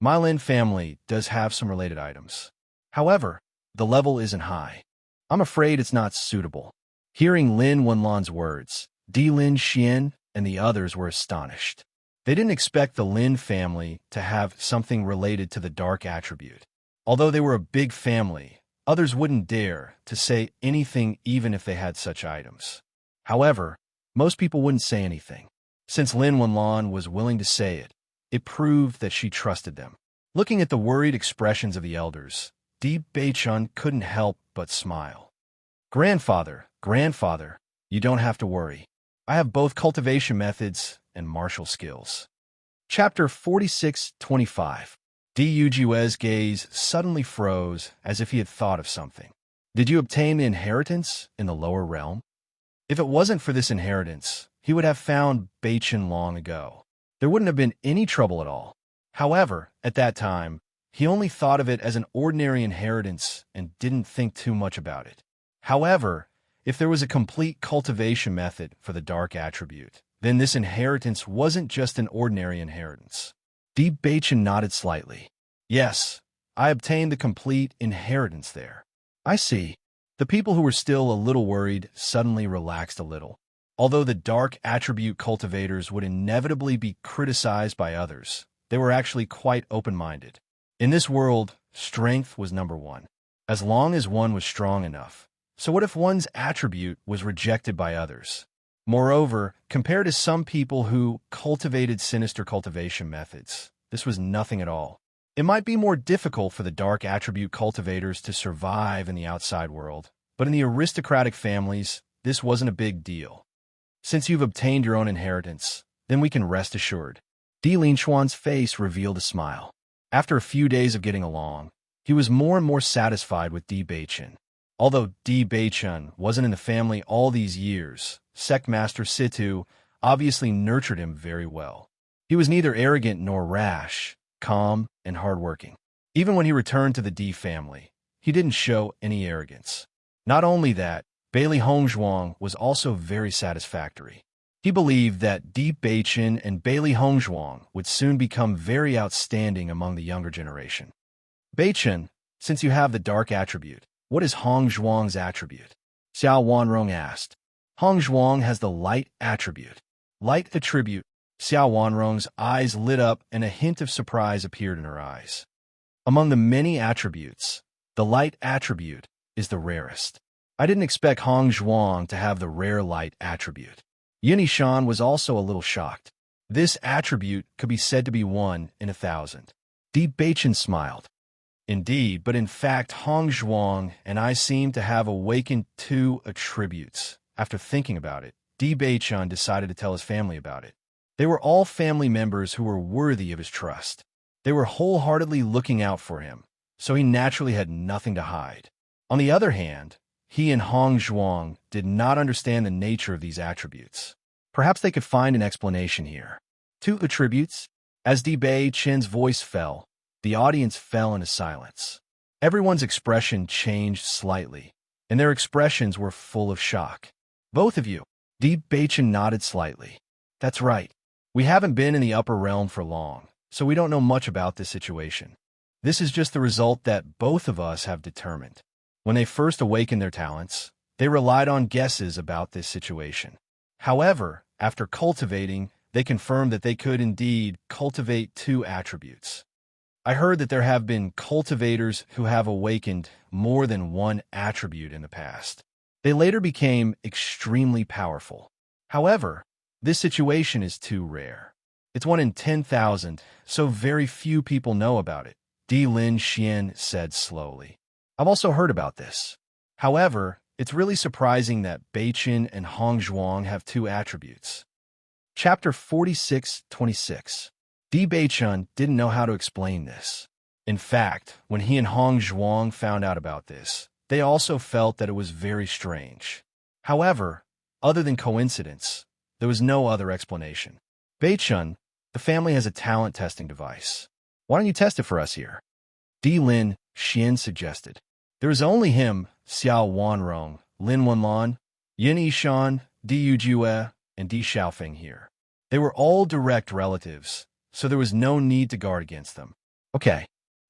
My Lin family does have some related items. However, the level isn't high. I'm afraid it's not suitable. Hearing Lin Wenlan's words, Di Lin Xian and the others were astonished. They didn't expect the Lin family to have something related to the dark attribute. Although they were a big family, others wouldn't dare to say anything even if they had such items. However, most people wouldn't say anything. Since Lin Wenlan was willing to say it, it proved that she trusted them. Looking at the worried expressions of the elders, Di Beichun couldn't help but smile. Grandfather, you don't have to worry. I have both cultivation methods and martial skills. Chapter 46:25. Di Yujue's gaze suddenly froze as if he had thought of something. Did you obtain the inheritance in the lower realm? If it wasn't for this inheritance, he would have found Beichun long ago. There wouldn't have been any trouble at all. However, at that time, he only thought of it as an ordinary inheritance and didn't think too much about it. However, if there was a complete cultivation method for the dark attribute, then this inheritance wasn't just an ordinary inheritance. Di Beichun nodded slightly. Yes, I obtained the complete inheritance there. I see. The people who were still a little worried suddenly relaxed a little. Although the dark attribute cultivators would inevitably be criticized by others, they were actually quite open-minded. In this world, strength was number one, as long as one was strong enough. So what if one's attribute was rejected by others? Moreover, compared to some people who cultivated sinister cultivation methods, this was nothing at all. It might be more difficult for the dark attribute cultivators to survive in the outside world, but in the aristocratic families, this wasn't a big deal. Since you've obtained your own inheritance, then we can rest assured. Di Linchuan's face revealed a smile. After a few days of getting along, he was more and more satisfied with Di Beichen. Although Di Beichen wasn't in the family all these years, Sectmaster Situ obviously nurtured him very well. He was neither arrogant nor rash, calm and hardworking. Even when he returned to the Di family, he didn't show any arrogance. Not only that, Bailey Hongzhuang was also very satisfactory. He believed that Di Beichen and Bailey Hongzhuang would soon become very outstanding among the younger generation. Beichen, since you have the dark attribute, what is Hongzhuang's attribute? Xiao Wanrong asked. Hongzhuang has the light attribute. Light attribute. Xiao Wanrong's eyes lit up and a hint of surprise appeared in her eyes. Among the many attributes, the light attribute is the rarest. I didn't expect Hongzhuang to have the rare light attribute. Yinishan was also a little shocked. This attribute could be said to be 1 in 1,000. Di Beichen smiled. Indeed, but in fact Hongzhuang and I seem to have awakened 2 attributes. After thinking about it, Di Beichen decided to tell his family about it. They were all family members who were worthy of his trust. They were wholeheartedly looking out for him, so he naturally had nothing to hide. On the other hand, he and Hongzhuang did not understand the nature of these attributes. Perhaps they could find an explanation here. 2 attributes? As Di Beichen's voice fell, the audience fell into silence. Everyone's expression changed slightly, and their expressions were full of shock. Both of you. Di Beichen nodded slightly. That's right. We haven't been in the upper realm for long, so we don't know much about this situation. This is just the result that both of us have determined. When they first awakened their talents, they relied on guesses about this situation. However, after cultivating, they confirmed that they could indeed cultivate 2 attributes. I heard that there have been cultivators who have awakened more than 1 attribute in the past. They later became extremely powerful. However, this situation is too rare. It's 1 in 10,000, so very few people know about it, Di Lin Xian said slowly. I've also heard about this. However, it's really surprising that Beichen and Hongzhuang have 2 attributes. Chapter 46-26. Di Beichen didn't know how to explain this. In fact, when he and Hongzhuang found out about this, they also felt that it was very strange. However, other than coincidence, there was no other explanation. Beichen, the family has a talent testing device. Why don't you test it for us here? Di Lin Xian suggested. There is only him, Xiao Wanrong, Lin Wenlan, Yin Yishan, Di Yujue, and Di Xiaofeng here. They were all direct relatives, so there was no need to guard against them. Okay.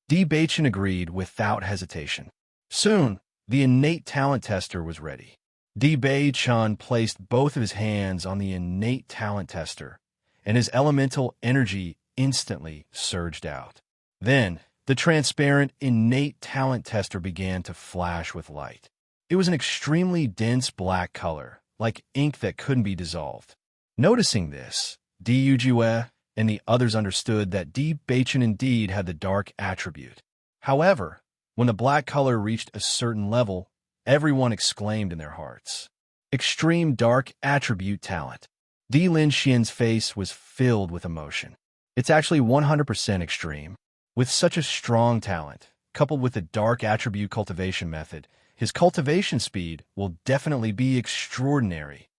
Di Beichen agreed without hesitation. Soon, the innate talent tester was ready. Di Beichen placed both of his hands on the innate talent tester, and his elemental energy instantly surged out. Then, the transparent innate talent tester began to flash with light. It was an extremely dense black color, like ink that couldn't be dissolved. Noticing this, Di Yujue and the others understood that Di Beichen indeed had the dark attribute. However, when the black color reached a certain level, everyone exclaimed in their hearts. Extreme dark attribute talent. Di Lin Xian's face was filled with emotion. It's actually 100% extreme. With such a strong talent, coupled with the dark attribute cultivation method, his cultivation speed will definitely be extraordinary.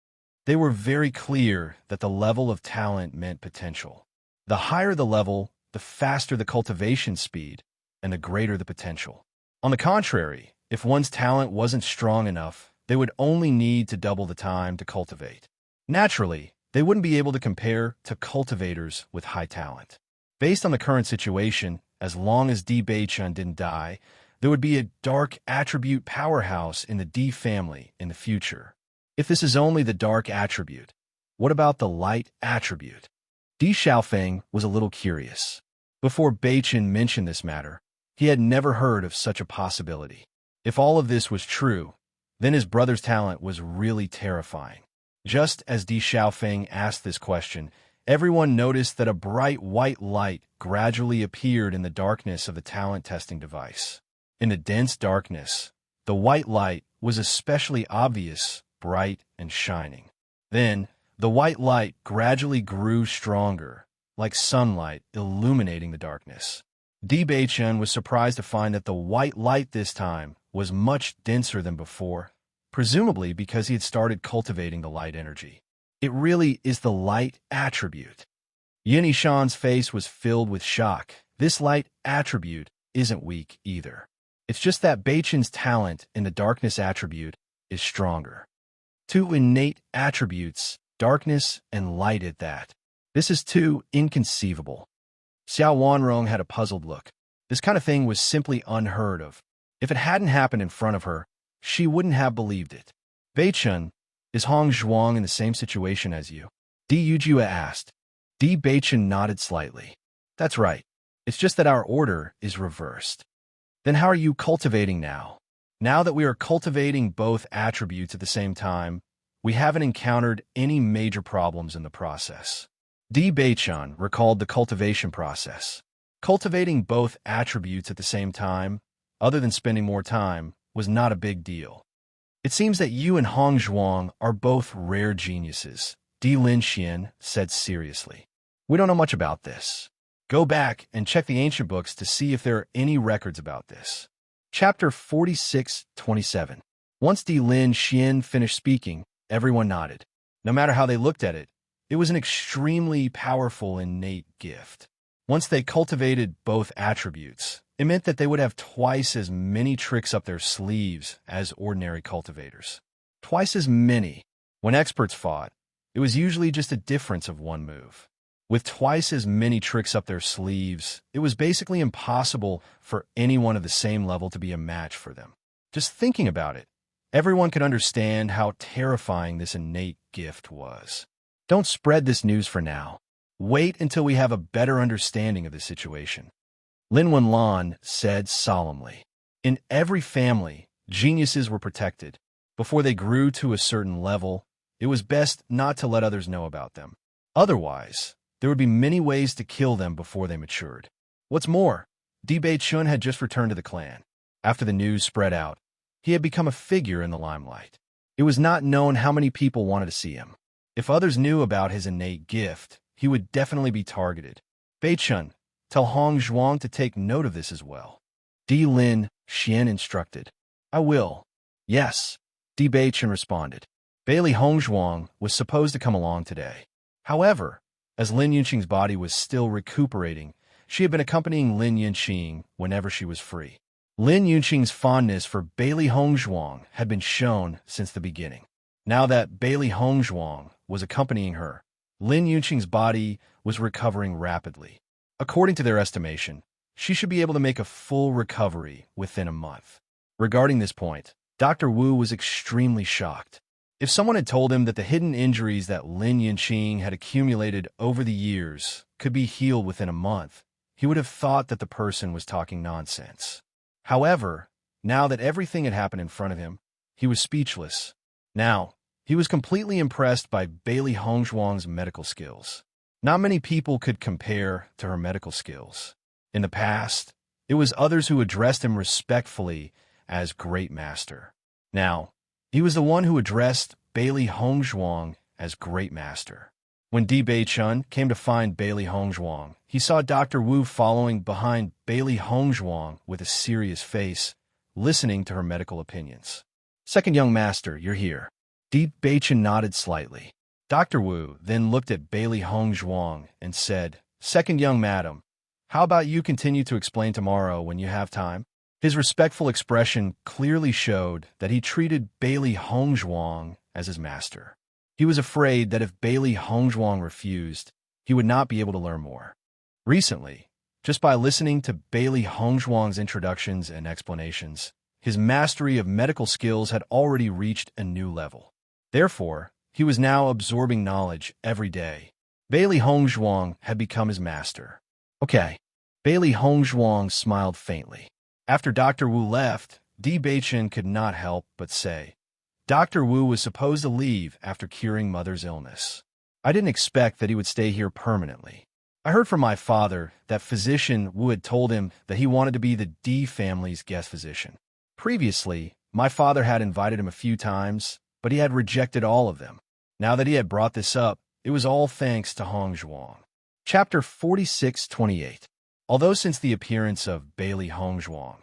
They were very clear that the level of talent meant potential. The higher the level, the faster the cultivation speed, and the greater the potential. On the contrary, if one's talent wasn't strong enough, they would only need to double the time to cultivate. Naturally, they wouldn't be able to compare to cultivators with high talent. Based on the current situation, as long as Di Beichen didn't die, there would be a dark attribute powerhouse in the Di family in the future. If this is only the dark attribute, what about the light attribute? Di Xiaofeng was a little curious. Before Beichen mentioned this matter, he had never heard of such a possibility. If all of this was true, then his brother's talent was really terrifying. Just as Di Xiaofeng asked this question, everyone noticed that a bright white light gradually appeared in the darkness of the talent testing device. In the dense darkness, the white light was especially obvious, bright, and shining. Then, The white light gradually grew stronger, like sunlight illuminating the darkness. Di Beichun was surprised to find that the white light this time was much denser than before, presumably because he had started cultivating the light energy. It really is the light attribute. Yin Yishan's face was filled with shock. This light attribute isn't weak either. It's just that Beichun's talent in the darkness attribute is stronger. Two innate attributes, darkness and light at that. This is too inconceivable. Xiao Wanrong had a puzzled look. This kind of thing was simply unheard of. If it hadn't happened in front of her, she wouldn't have believed it. Beichun, is Hong Zhuang in the same situation as you? Di Yujia asked. Di Beichun nodded slightly. That's right. It's just that our order is reversed. Then how are you cultivating now? Now that we are cultivating both attributes at the same time, we haven't encountered any major problems in the process. Di Beichun recalled the cultivation process. Cultivating both attributes at the same time, other than spending more time, was not a big deal. It seems that you and Hong Zhuang are both rare geniuses, Di Linxian said seriously. We don't know much about this. Go back and check the ancient books to see if there are any records about this. Chapter 46:27. Once Di Linxian finished speaking, everyone nodded. No matter how they looked at it, it was an extremely powerful innate gift. Once they cultivated both attributes, it meant that they would have twice as many tricks up their sleeves as ordinary cultivators. Twice as many. When experts fought, it was usually just a difference of one move. With twice as many tricks up their sleeves, it was basically impossible for anyone of the same level to be a match for them. Just thinking about it, everyone could understand how terrifying this innate gift was. Don't spread this news for now. Wait until we have a better understanding of the situation. Lin Wenlan said solemnly. In every family, geniuses were protected. Before they grew to a certain level, it was best not to let others know about them. Otherwise, there would be many ways to kill them before they matured. What's more, Di Beichun had just returned to the clan. After the news spread out, he had become a figure in the limelight. It was not known how many people wanted to see him. If others knew about his innate gift, he would definitely be targeted. Beichun, tell Hong Zhuang to take note of this as well. Di Lin Xian instructed. I will. Yes, Di Beichun responded. Bailey Hong Zhuang was supposed to come along today. However, as Lin Yunqing's body was still recuperating, she had been accompanying Lin Yunqing whenever she was free. Lin Yunqing's fondness for Bailey Hong Zhuang had been shown since the beginning. Now that Bailey Hong Zhuang was accompanying her, Lin Yunqing's body was recovering rapidly. According to their estimation, she should be able to make a full recovery within a month. Regarding this point, Dr. Wu was extremely shocked. If someone had told him that the hidden injuries that Lin Yunqing had accumulated over the years could be healed within a month, he would have thought that the person was talking nonsense. However, now that everything had happened in front of him, he was speechless. Now, he was completely impressed by Bailey Hong Zhuang's medical skills. Not many people could compare to her medical skills. In the past, it was others who addressed him respectfully as Great Master. Now, he was the one who addressed Bailey Hong Zhuang as Great Master. When Di Beichun came to find Bailey Hong Zhuang, he saw Dr. Wu following behind Bailey Hong Zhuang with a serious face, listening to her medical opinions. Second young master, you're here. Di Beichun nodded slightly. Dr. Wu then looked at Bailey Hong Zhuang and said, Second young madam, how about you continue to explain tomorrow when you have time? His respectful expression clearly showed that he treated Bailey Hong Zhuang as his master. He was afraid that if Bailey Hong Zhuang refused, he would not be able to learn more. Recently, just by listening to Bailey Hong Zhuang's introductions and explanations, his mastery of medical skills had already reached a new level. Therefore, he was now absorbing knowledge every day. Bailey Hong Zhuang had become his master. Okay. Bailey Hong Zhuang smiled faintly. After Dr. Wu left, Di Beichun could not help but say, Dr. Wu was supposed to leave after curing Mother's illness. I didn't expect that he would stay here permanently. I heard from my father that physician Wu had told him that he wanted to be the Di family's guest physician. Previously, my father had invited him a few times, but he had rejected all of them. Now that he had brought this up, it was all thanks to Hong Zhuang. Chapter 46:28. Although since the appearance of Bailey Hong Zhuang,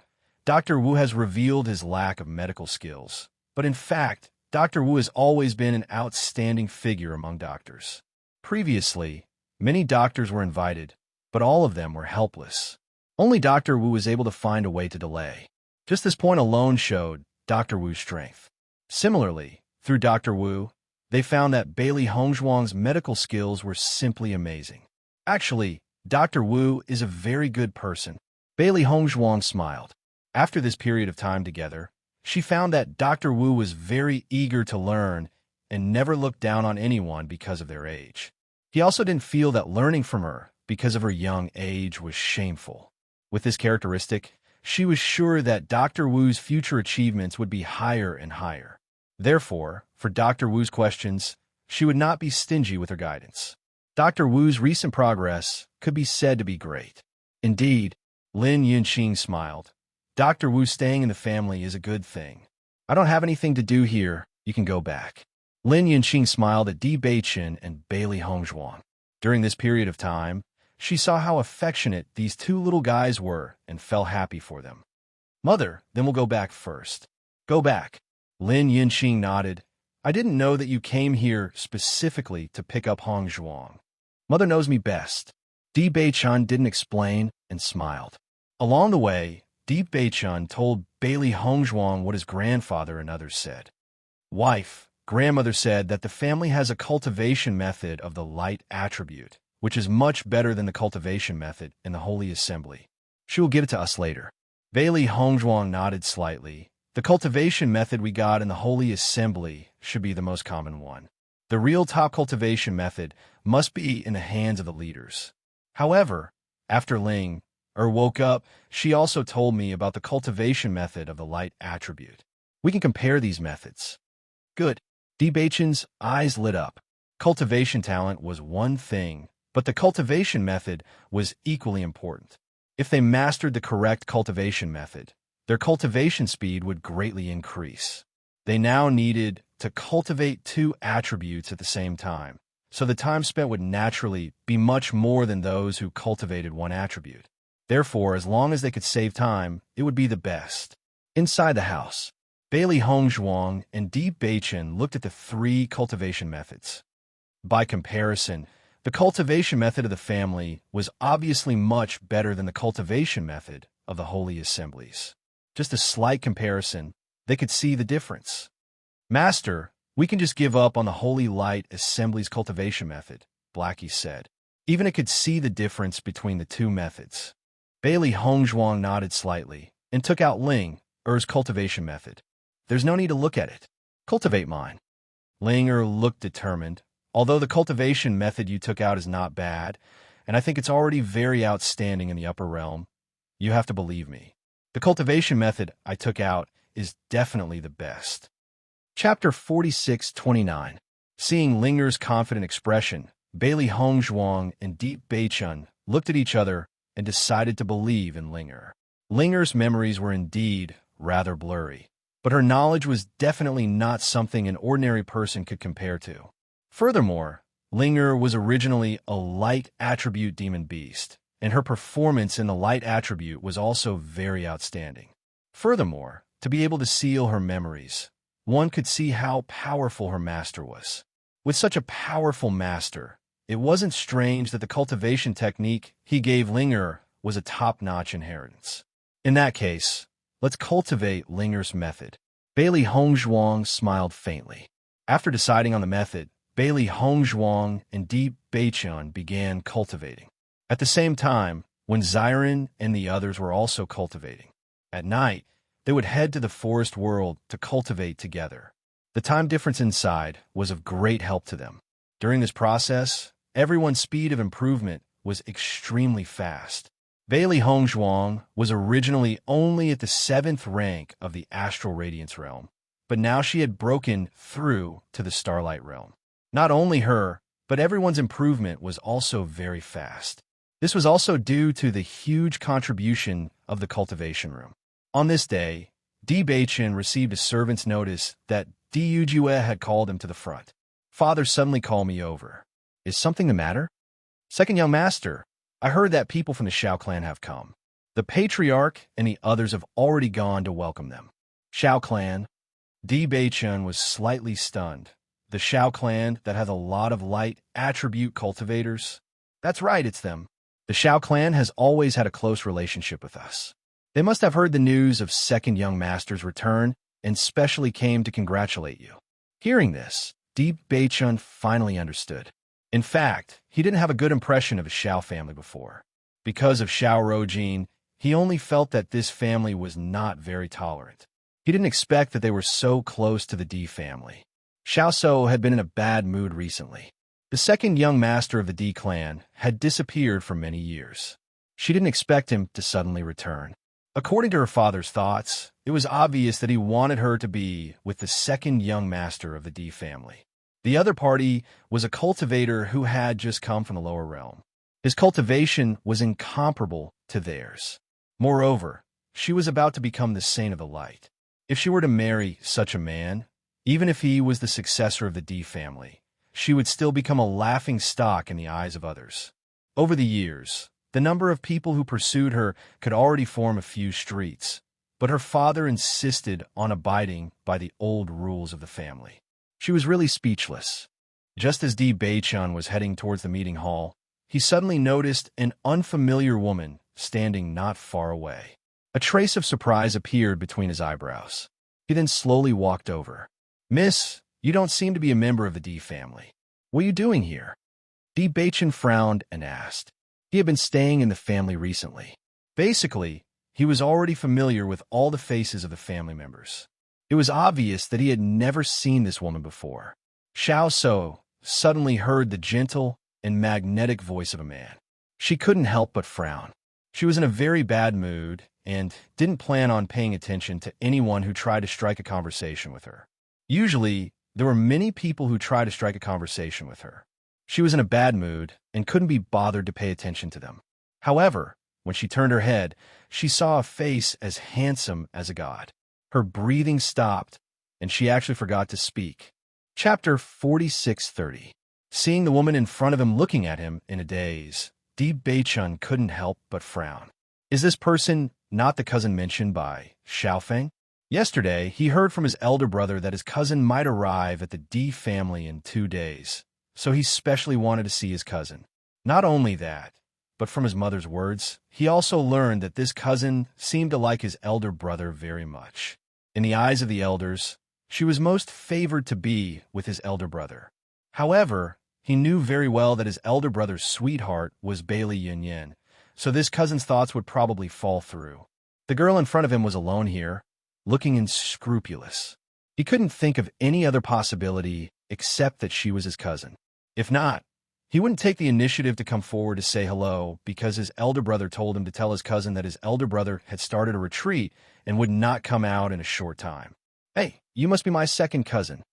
Dr. Wu has revealed his lack of medical skills, but in fact, Dr. Wu has always been an outstanding figure among doctors. Previously, many doctors were invited, but all of them were helpless. Only Dr. Wu was able to find a way to delay. Just this point alone showed Dr. Wu's strength. Similarly, through Dr. Wu, they found that Bailey Hong Zhuang's medical skills were simply amazing. Actually, Dr. Wu is a very good person. Bailey Hong Zhuang smiled. After this period of time together, she found that Dr. Wu was very eager to learn and never looked down on anyone because of their age. He also didn't feel that learning from her because of her young age was shameful. With this characteristic, she was sure that Dr. Wu's future achievements would be higher and higher. Therefore, for Dr. Wu's questions, she would not be stingy with her guidance. Dr. Wu's recent progress could be said to be great. Indeed, Lin Yunqing smiled. Dr. Wu staying in the family is a good thing. I don't have anything to do here. You can go back. Lin Yunqing smiled at Di Beichen and Bailey Hong Zhuang. During this period of time, she saw how affectionate these two little guys were and felt happy for them. Mother, then we'll go back first. Go back. Lin Yunqing nodded. I didn't know that you came here specifically to pick up Hong Zhuang. Mother knows me best. Di Beichen didn't explain and smiled. Along the way, Di Beichen told Bailey Hong Zhuang what his grandfather and others said. Wife, grandmother said that the family has a cultivation method of the light attribute, which is much better than the cultivation method in the Holy Assembly. She will give it to us later. Bailey Hong Zhuang nodded slightly. The cultivation method we got in the Holy Assembly should be the most common one. The real top cultivation method must be in the hands of the leaders. However, after Ling woke up, she also told me about the cultivation method of the light attribute. We can compare these methods. Good. Di Beichen's eyes lit up. Cultivation talent was one thing, but the cultivation method was equally important. If they mastered the correct cultivation method, their cultivation speed would greatly increase. They now needed to cultivate two attributes at the same time, so the time spent would naturally be much more than those who cultivated one attribute. Therefore, as long as they could save time, it would be the best. Inside the house, Bailey Hong Zhuang and Di Beichen looked at the three cultivation methods. By comparison, the cultivation method of the family was obviously much better than the cultivation method of the Holy Assemblies. Just a slight comparison, they could see the difference. Master, we can just give up on the Holy Light Assembly's cultivation method, Blackie said. Even it could see the difference between the two methods. Bailey Hong Zhuang nodded slightly and took out Ling-er's cultivation method. There's no need to look at it. Cultivate mine. Ling-er looked determined. Although the cultivation method you took out is not bad, and I think it's already very outstanding in the upper realm, you have to believe me. The cultivation method I took out is definitely the best. Chapter 46:29. Seeing Ling-er's confident expression, Bailey Hong Zhuang and Di Beichen looked at each other and decided to believe in Ling-er. Ling-er's memories were indeed rather blurry, but her knowledge was definitely not something an ordinary person could compare to. Furthermore, Ling-er was originally a light attribute demon beast, and her performance in the light attribute was also very outstanding. Furthermore, to be able to seal her memories, one could see how powerful her master was. With such a powerful master, it wasn't strange that the cultivation technique he gave Ling-er was a top-notch inheritance. In that case, let's cultivate Ling-er's method. Bailey Hong Zhuang smiled faintly. After deciding on the method, Bailey Hong Zhuang and Di Beichen began cultivating. At the same time, when Xiren and the others were also cultivating. At night, they would head to the forest world to cultivate together. The time difference inside was of great help to them. During this process, everyone's speed of improvement was extremely fast. Bailey Hong Zhuang was originally only at the 7th rank of the Astral Radiance realm, but now she had broken through to the Starlight realm. Not only her, but everyone's improvement was also very fast. This was also due to the huge contribution of the cultivation room. On this day, Di Beichen received a servant's notice that Di Yujue had called him to the front. Father suddenly called me over. Is something the matter? Second young master, I heard that people from the Shao clan have come. The patriarch and the others have already gone to welcome them. Shao clan? Di Beichun was slightly stunned. The Shao clan that has a lot of light attribute cultivators? That's right, it's them. The Shao clan has always had a close relationship with us. They must have heard the news of second young master's return and specially came to congratulate you. Hearing this, Di Beichun finally understood. In fact, he didn't have a good impression of his Shao family before. Because of Shao Rojin, he only felt that this family was not very tolerant. He didn't expect that they were so close to the Di family. Xiao So had been in a bad mood recently. The second young master of the Di clan had disappeared for many years. She didn't expect him to suddenly return. According to her father's thoughts, it was obvious that he wanted her to be with the second young master of the Di family. The other party was a cultivator who had just come from the lower realm. His cultivation was incomparable to theirs. Moreover, she was about to become the saint of the light. If she were to marry such a man, even if he was the successor of the Di family, she would still become a laughing stock in the eyes of others. Over the years, the number of people who pursued her could already form a few streets, but her father insisted on abiding by the old rules of the family. She was really speechless. Just as Di Beichun was heading towards the meeting hall, he suddenly noticed an unfamiliar woman standing not far away. A trace of surprise appeared between his eyebrows. He then slowly walked over. "Miss, you don't seem to be a member of the Di family. What are you doing here?" Di Beichun frowned and asked. He had been staying in the family recently. Basically, he was already familiar with all the faces of the family members. It was obvious that he had never seen this woman before. Xiao So suddenly heard the gentle and magnetic voice of a man. She couldn't help but frown. She was in a very bad mood and didn't plan on paying attention to anyone who tried to strike a conversation with her. Usually, there were many people who tried to strike a conversation with her. She was in a bad mood and couldn't be bothered to pay attention to them. However, when she turned her head, she saw a face as handsome as a god. Her breathing stopped, and she actually forgot to speak. Chapter 46:30. Seeing the woman in front of him looking at him in a daze, Di Beichun couldn't help but frown. Is this person not the cousin mentioned by Xiaofeng? Yesterday, he heard from his elder brother that his cousin might arrive at the Di family in 2 days, so he specially wanted to see his cousin. Not only that, but from his mother's words, he also learned that this cousin seemed to like his elder brother very much. In the eyes of the elders, she was most favored to be with his elder brother. However, he knew very well that his elder brother's sweetheart was Bailey Yunyan, so this cousin's thoughts would probably fall through. The girl in front of him was alone here, looking unscrupulous. He couldn't think of any other possibility except that she was his cousin. If not, he wouldn't take the initiative to come forward to say hello because his elder brother told him to tell his cousin that his elder brother had started a retreat and would not come out in a short time. "Hey, you must be my second cousin."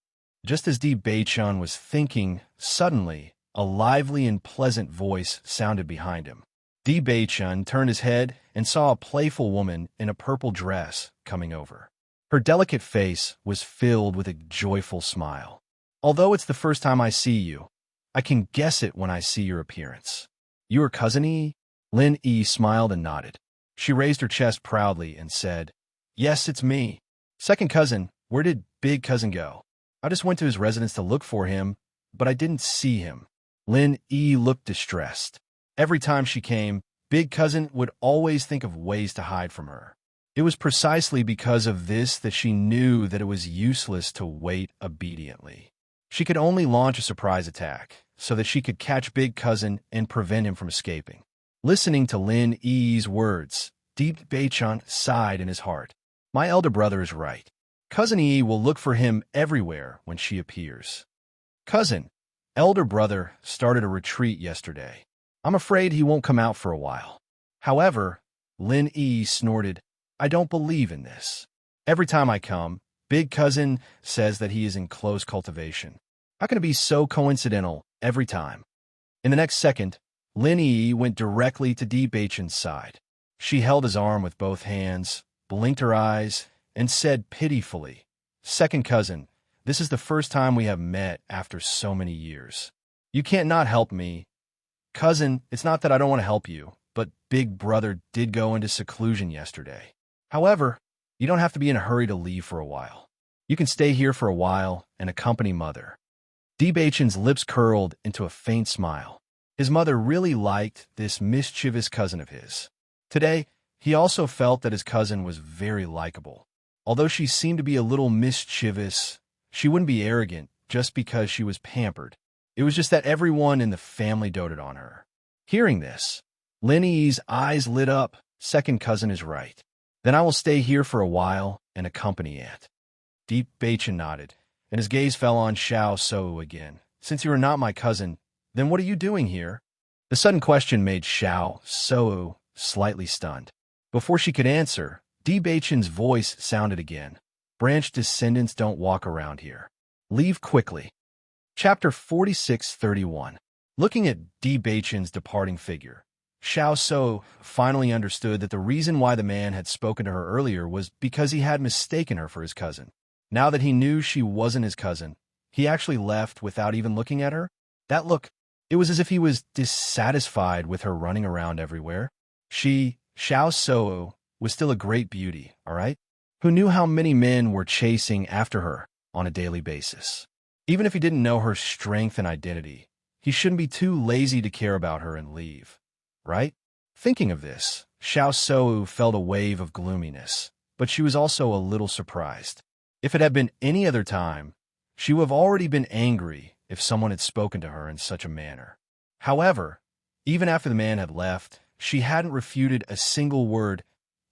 Just as Di Beichun was thinking, suddenly, a lively and pleasant voice sounded behind him. Di Beichun turned his head and saw a playful woman in a purple dress coming over. Her delicate face was filled with a joyful smile. "Although it's the first time I see you, I can guess it when I see your appearance. You are Cousin Yi?" Lin Yi smiled and nodded. She raised her chest proudly and said, "Yes, it's me. Second cousin, where did big cousin go? I just went to his residence to look for him, but I didn't see him." Lin Yi looked distressed. Every time she came, big cousin would always think of ways to hide from her. It was precisely because of this that she knew that it was useless to wait obediently. She could only launch a surprise attack, so that she could catch big cousin and prevent him from escaping. Listening to Lin Yi's words, Di Beichun sighed in his heart. My elder brother is right. Cousin Yi will look for him everywhere when she appears. Cousin, elder brother started a retreat yesterday. I'm afraid he won't come out for a while. However, Lin Yi snorted, I don't believe in this. Every time I come, big cousin says that he is in close cultivation. How can it be so coincidental every time? In the next second, Lin Yi went directly to Di Beichun's side. She held his arm with both hands, blinked her eyes, and said pitifully, Second cousin, This is the first time we have met after so many years. You can't not help me. Cousin, it's not that I don't want to help you, but Big Brother did go into seclusion yesterday. However, you don't have to be in a hurry to leave for a while. You can stay here for a while and accompany Mother. Bachin's lips curled into a faint smile. His mother really liked this mischievous cousin of his. Today, he also felt that his cousin was very likable. Although she seemed to be a little mischievous, she wouldn't be arrogant just because she was pampered. It was just that everyone in the family doted on her. Hearing this, Linny's eyes lit up. Second cousin is right. Then I will stay here for a while and accompany Aunt. Bachin nodded, and his gaze fell on Xiao Sou again. Since you are not my cousin, then what are you doing here? The sudden question made Xiao Sou slightly stunned. Before she could answer, Bachin's voice sounded again. Branch descendants don't walk around here. Leave quickly. Chapter 46:31. Looking at Bachin's departing figure, Xiao Sou finally understood that the reason why the man had spoken to her earlier was because he had mistaken her for his cousin. Now that he knew she wasn't his cousin, he actually left without even looking at her. That look, it was as if he was dissatisfied with her running around everywhere. Xiao Sou, was still a great beauty, all right? Who knew how many men were chasing after her on a daily basis. Even if he didn't know her strength and identity, he shouldn't be too lazy to care about her and leave, right? Thinking of this, Xiao Sou felt a wave of gloominess, but she was also a little surprised. If it had been any other time, she would have already been angry if someone had spoken to her in such a manner. However, even after the man had left, she hadn't refuted a single word.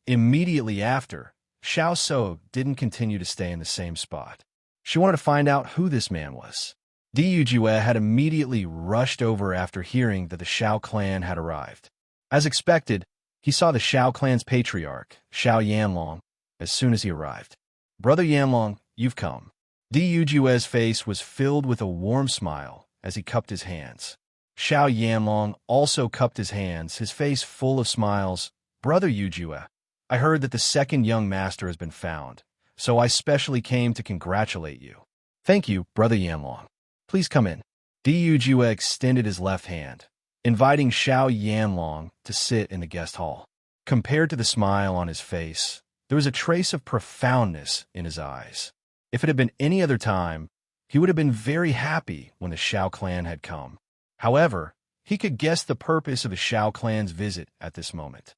Immediately after, Xiao Sou didn't continue to stay in the same spot. She wanted to find out who this man was. Jue had immediately rushed over after hearing that the Xiao clan had arrived. As expected, he saw the Xiao clan's patriarch, Xiao Yanlong, as soon as he arrived. Brother Yanlong, you've come. Jue's face was filled with a warm smile as he cupped his hands. Xiao Yanlong also cupped his hands, his face full of smiles. Brother Jue, I heard that the second young master has been found, so I specially came to congratulate you. Thank you, Brother Yanlong. Please come in. Jue extended his left hand, inviting Xiao Yanlong to sit in the guest hall. Compared to the smile on his face, there was a trace of profoundness in his eyes. If it had been any other time, he would have been very happy when the Xiao clan had come. However, he could guess the purpose of the Xiao clan's visit at this moment.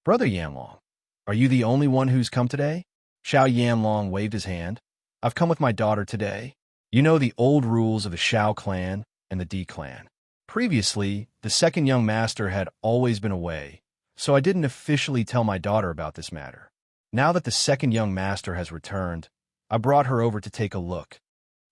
Brother Yanlong, are you the only one who's come today? Xiao Yanlong waved his hand. I've come with my daughter today. You know the old rules of the Xiao clan and the D clan. Previously, the second young master had always been away, so I didn't officially tell my daughter about this matter. Now that the second young master has returned, I brought her over to take a look.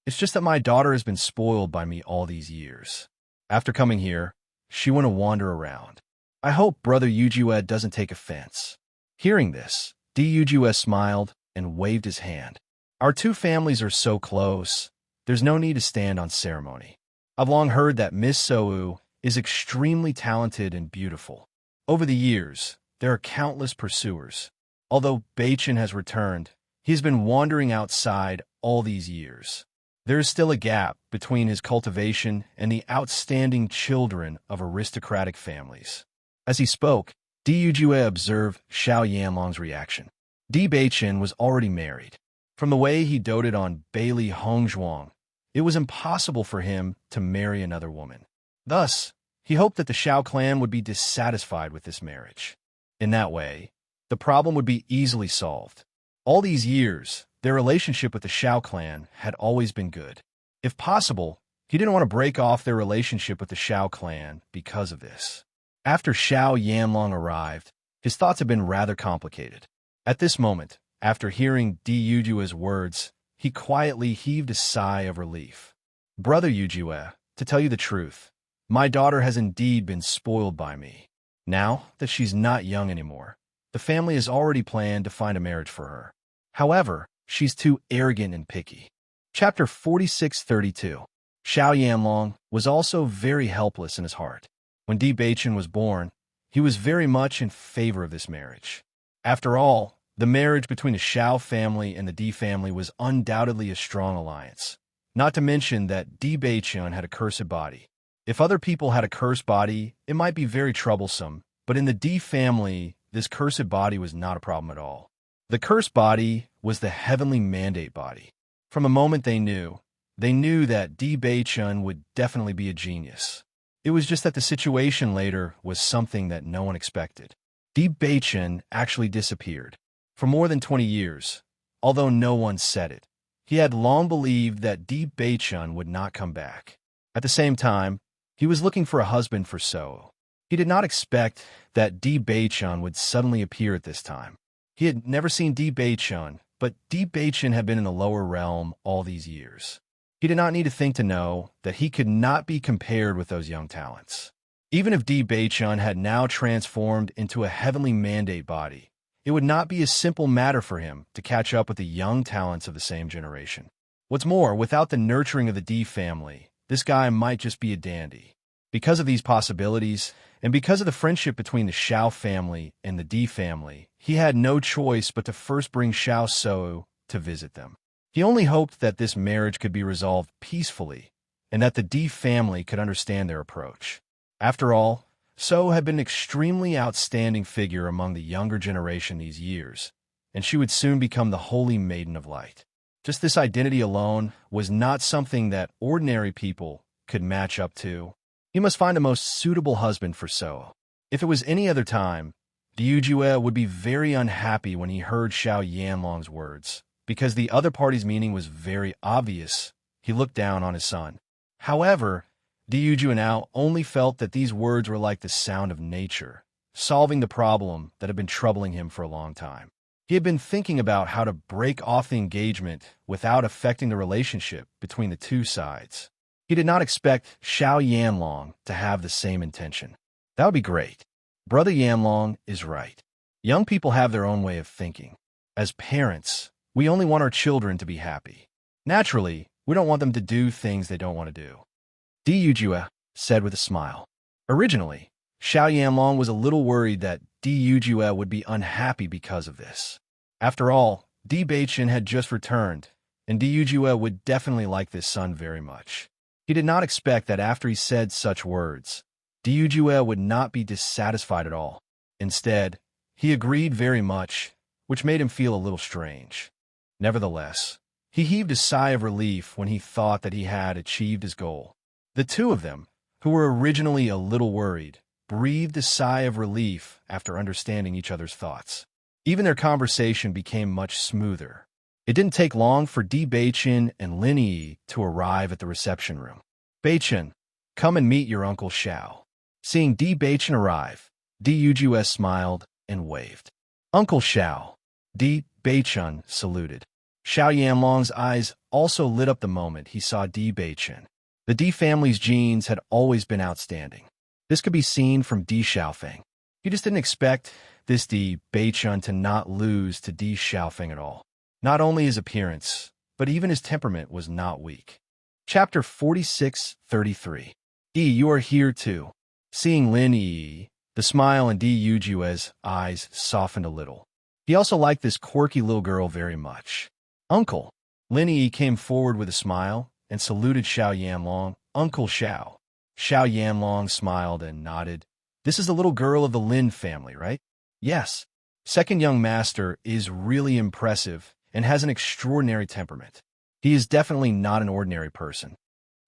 It's just that my daughter has been spoiled by me all these years. After coming here, she went to wander around. I hope Brother Jue doesn't take offense. Hearing this, Jue smiled and waved his hand. Our two families are so close, there's no need to stand on ceremony. I've long heard that Miss Sou is extremely talented and beautiful. Over the years, there are countless pursuers. Although Bachin has returned, he's been wandering outside all these years. There is still a gap between his cultivation and the outstanding children of aristocratic families. As he spoke, Jue observed Xiao Yanlong's reaction. Bachin was already married. From the way he doted on Bailey Hongzhuang, it was impossible for him to marry another woman. Thus, he hoped that the Xiao clan would be dissatisfied with this marriage. In that way, the problem would be easily solved. All these years, their relationship with the Xiao clan had always been good. If possible, he didn't want to break off their relationship with the Xiao clan because of this. After Xiao Yanlong arrived, his thoughts had been rather complicated. At this moment, after hearing Jue's words, he quietly heaved a sigh of relief. Brother Jue, to tell you the truth, my daughter has indeed been spoiled by me. Now that she's not young anymore, the family has already planned to find a marriage for her. However, she's too arrogant and picky. Chapter 46:32. Xiao Yanlong was also very helpless in his heart. When Bachin was born, he was very much in favor of this marriage. After all, The marriage between the Xiao family and the Di family was undoubtedly a strong alliance. Not to mention that Di Beichun had a cursed body. If other people had a cursed body, it might be very troublesome, but in the Di family, this cursed body was not a problem at all. The cursed body was the heavenly mandate body. From a moment they knew that Di Beichun would definitely be a genius. It was just that the situation later was something that no one expected. Di Beichun actually disappeared for more than 20 years, although no one said it. He had long believed that Di Beichun would not come back. At the same time, he was looking for a husband for So. He did not expect that Di Beichun would suddenly appear at this time. He had never seen Di Beichun, but Di Beichun had been in the lower realm all these years. He did not need to think to know that he could not be compared with those young talents. Even if Di Beichun had now transformed into a heavenly mandate body, it would not be a simple matter for him to catch up with the young talents of the same generation. What's more, without the nurturing of the Di family, this guy might just be a dandy. Because of these possibilities, and because of the friendship between the Xiao family and the Di family, he had no choice but to first bring Xiao So to visit them. He only hoped that this marriage could be resolved peacefully, and that the Di family could understand their approach. After all, So had been an extremely outstanding figure among the younger generation these years, and she would soon become the Holy Maiden of Light. Just this identity alone was not something that ordinary people could match up to. He must find a most suitable husband for So. If it was any other time, Liu Jue would be very unhappy when he heard Xiao Yanlong's words, because the other party's meaning was very obvious. He looked down on his son. However, Liu Jue now only felt that these words were like the sound of nature, solving the problem that had been troubling him for a long time. He had been thinking about how to break off the engagement without affecting the relationship between the two sides. He did not expect Xiao Yanlong to have the same intention. That would be great. Brother Yanlong is right. Young people have their own way of thinking. As parents, we only want our children to be happy. Naturally, we don't want them to do things they don't want to do. Di Yujue said with a smile. Originally, Xiao Yanlong was a little worried that Di Yujue would be unhappy because of this. After all, Di Beichun had just returned, and Di Yujue would definitely like this son very much. He did not expect that after he said such words, Di Yujue would not be dissatisfied at all. Instead, he agreed very much, which made him feel a little strange. Nevertheless, he heaved a sigh of relief when he thought that he had achieved his goal. The two of them, who were originally a little worried, breathed a sigh of relief after understanding each other's thoughts. Even their conversation became much smoother. It didn't take long for Di Beichun and Lin Yi to arrive at the reception room. Beichun, come and meet your Uncle Xiao. Seeing Di Beichun arrive, Di Yujue smiled and waved. Uncle Xiao. Di Beichun saluted. Xiao Yanlong's eyes also lit up the moment he saw Di Beichun. The Di family's genes had always been outstanding. This could be seen from Di Xiaofeng. He just didn't expect this Di Beichun to not lose to Di Xiaofeng at all. Not only his appearance, but even his temperament was not weak. Chapter 46:33. You are here too. Seeing Lin Yi, the smile in Di Yujue's eyes softened a little. He also liked this quirky little girl very much. Uncle. Lin Yi came forward with a smile and saluted Xiao Yanlong. Uncle Xiao. Xiao Yanlong smiled and nodded. This is the little girl of the Lin family, right? Yes. Second young master is really impressive and has an extraordinary temperament. He is definitely not an ordinary person.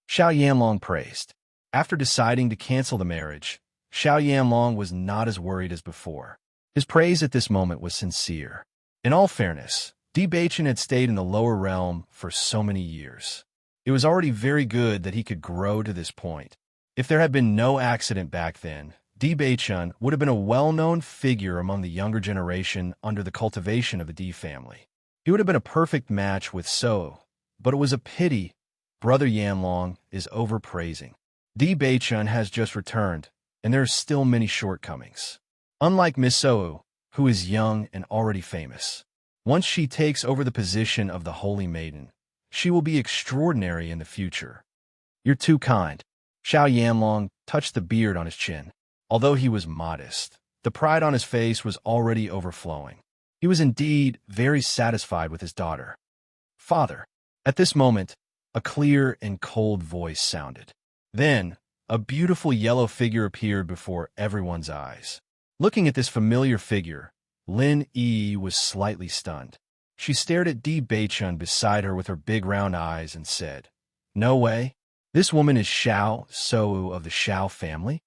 Xiao Yanlong praised. After deciding to cancel the marriage, Xiao Yanlong was not as worried as before. His praise at this moment was sincere. In all fairness, Di Beichun had stayed in the lower realm for so many years. It was already very good that he could grow to this point. If there had been no accident back then, Di Beichun would have been a well-known figure among the younger generation under the cultivation of the Di family. He would have been a perfect match with So, but it was a pity Brother Yanlong is overpraising. Di Beichun has just returned, and there are still many shortcomings. Unlike Miss So, who is young and already famous, once she takes over the position of the Holy Maiden, she will be extraordinary in the future. You're too kind. Xiao Yanlong touched the beard on his chin. Although he was modest, the pride on his face was already overflowing. He was indeed very satisfied with his daughter. Father. At this moment, a clear and cold voice sounded. Then, a beautiful yellow figure appeared before everyone's eyes. Looking at this familiar figure, Lin Yi was slightly stunned. She stared at Di Beichun beside her with her big round eyes and said, "No way. This woman is Xiao Sou of the Xiao family?"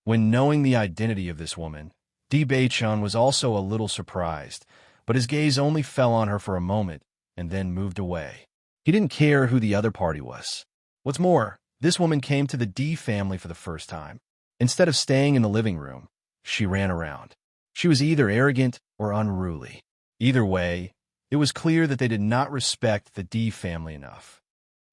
When knowing the identity of this woman, Di Beichun was also a little surprised, but his gaze only fell on her for a moment and then moved away. He didn't care who the other party was. What's more, this woman came to the Di family for the first time. Instead of staying in the living room, she ran around. She was either arrogant or unruly. Either way, it was clear that they did not respect the Di family enough.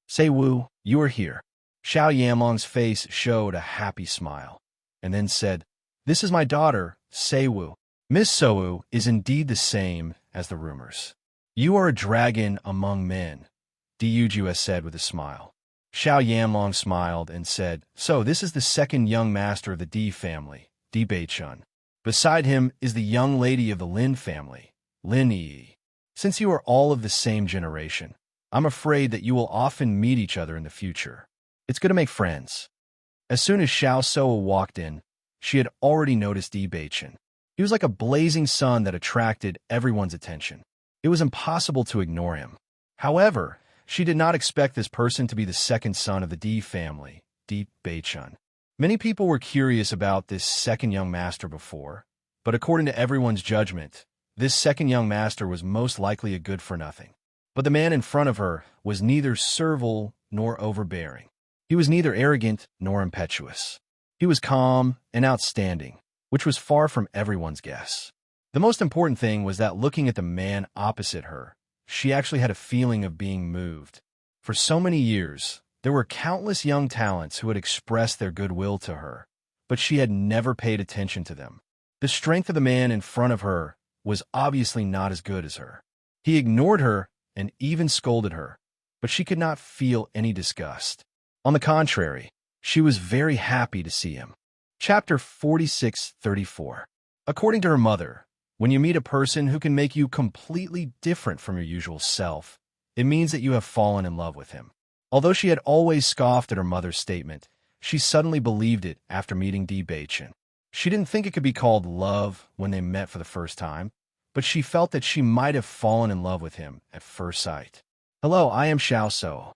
"Sei Wu, you are here." Xiao Yanlong's face showed a happy smile, and then said, "This is my daughter, Sei Wu. Miss Sou is indeed the same as the rumors. You are a dragon among men," Di Yuju said with a smile. Xiao Yanlong smiled and said, "So this is the second young master of the Di family, Di Beichun. Beside him is the young lady of the Lin family, Lin Yi. Since you are all of the same generation, I'm afraid that you will often meet each other in the future. It's good to make friends." As soon as Xiao Sou walked in, she had already noticed Di Beichun. He was like a blazing sun that attracted everyone's attention. It was impossible to ignore him. However, she did not expect this person to be the second son of the Di family, Di Beichun. Many people were curious about this second young master before, but according to everyone's judgment, this second young master was most likely a good-for-nothing. But the man in front of her was neither servile nor overbearing. He was neither arrogant nor impetuous. He was calm and outstanding, which was far from everyone's guess. The most important thing was that looking at the man opposite her, she actually had a feeling of being moved. For so many years, there were countless young talents who had expressed their goodwill to her, but she had never paid attention to them. The strength of the man in front of her was obviously not as good as her. He ignored her and even scolded her, but she could not feel any disgust. On the contrary, she was very happy to see him. Chapter 46-34. According to her mother, when you meet a person who can make you completely different from your usual self, it means that you have fallen in love with him. Although she had always scoffed at her mother's statement, she suddenly believed it after meeting Di Beichun. She didn't think it could be called love when they met for the first time, but she felt that she might have fallen in love with him at first sight. "Hello, I am Xiao Sou."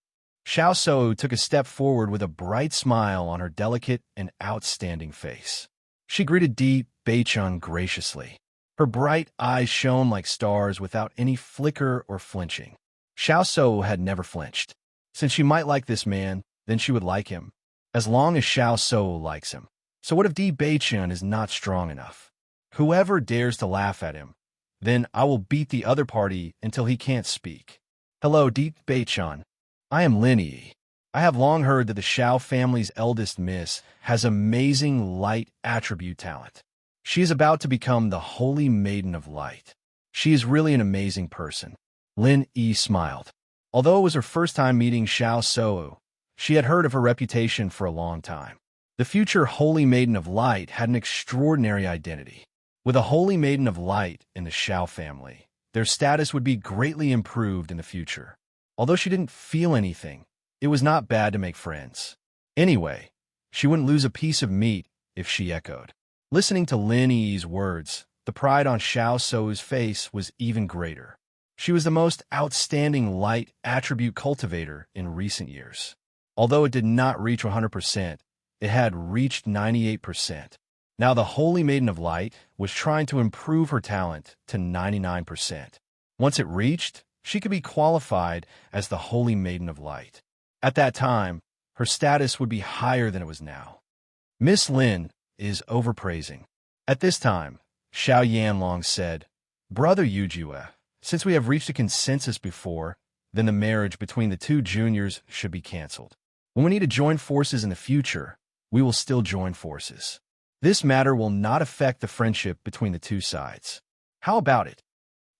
Xiao Sou took a step forward with a bright smile on her delicate and outstanding face. She greeted Di Beichun graciously. Her bright eyes shone like stars without any flicker or flinching. Xiao Sou had never flinched. Since she might like this man, then she would like him, as long as Xiao Sou likes him. So what if Di Beichun is not strong enough? Whoever dares to laugh at him, then I will beat the other party until he can't speak. "Hello, Di Beichun. I am Lin Yi. I have long heard that the Xiao family's eldest miss has amazing light attribute talent. She is about to become the Holy Maiden of Light. She is really an amazing person." Lin Yi smiled. Although it was her first time meeting Xiao Sou, she had heard of her reputation for a long time. The future Holy Maiden of Light had an extraordinary identity. With a Holy Maiden of Light in the Xiao family, their status would be greatly improved in the future. Although she didn't feel anything, it was not bad to make friends. Anyway, she wouldn't lose a piece of meat if she echoed. Listening to Lin Yi's words, the pride on Xiao Sou's face was even greater. She was the most outstanding light attribute cultivator in recent years. Although it did not reach 100%, it had reached 98%. Now the Holy Maiden of Light was trying to improve her talent to 99%. Once it reached, she could be qualified as the Holy Maiden of Light. At that time, her status would be higher than it was now. Miss Lin is overpraising. At this time, Xiao Yanlong said, "Brother Yujue, since we have reached a consensus before, then the marriage between the two juniors should be cancelled. When we need to join forces in the future, we will still join forces. This matter will not affect the friendship between the two sides. How about it?"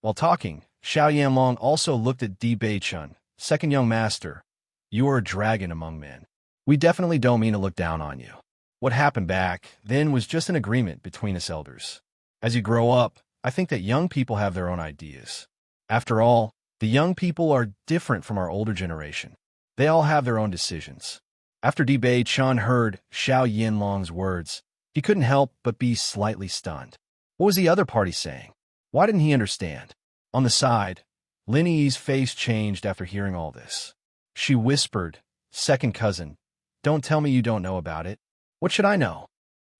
While talking, Xiao Yanlong also looked at Di Beichun. "Second young master, you are a dragon among men. We definitely don't mean to look down on you. What happened back then was just an agreement between us elders. As you grow up, I think that young people have their own ideas. After all, the young people are different from our older generation. They all have their own decisions. After Bei Chun heard Xiao Yanlong's words, he couldn't help but be slightly stunned. What was the other party saying? Why didn't he understand? On the side, Lin Yi's face changed after hearing all this. She whispered, "Second cousin, don't tell me you don't know about it. What should I know?"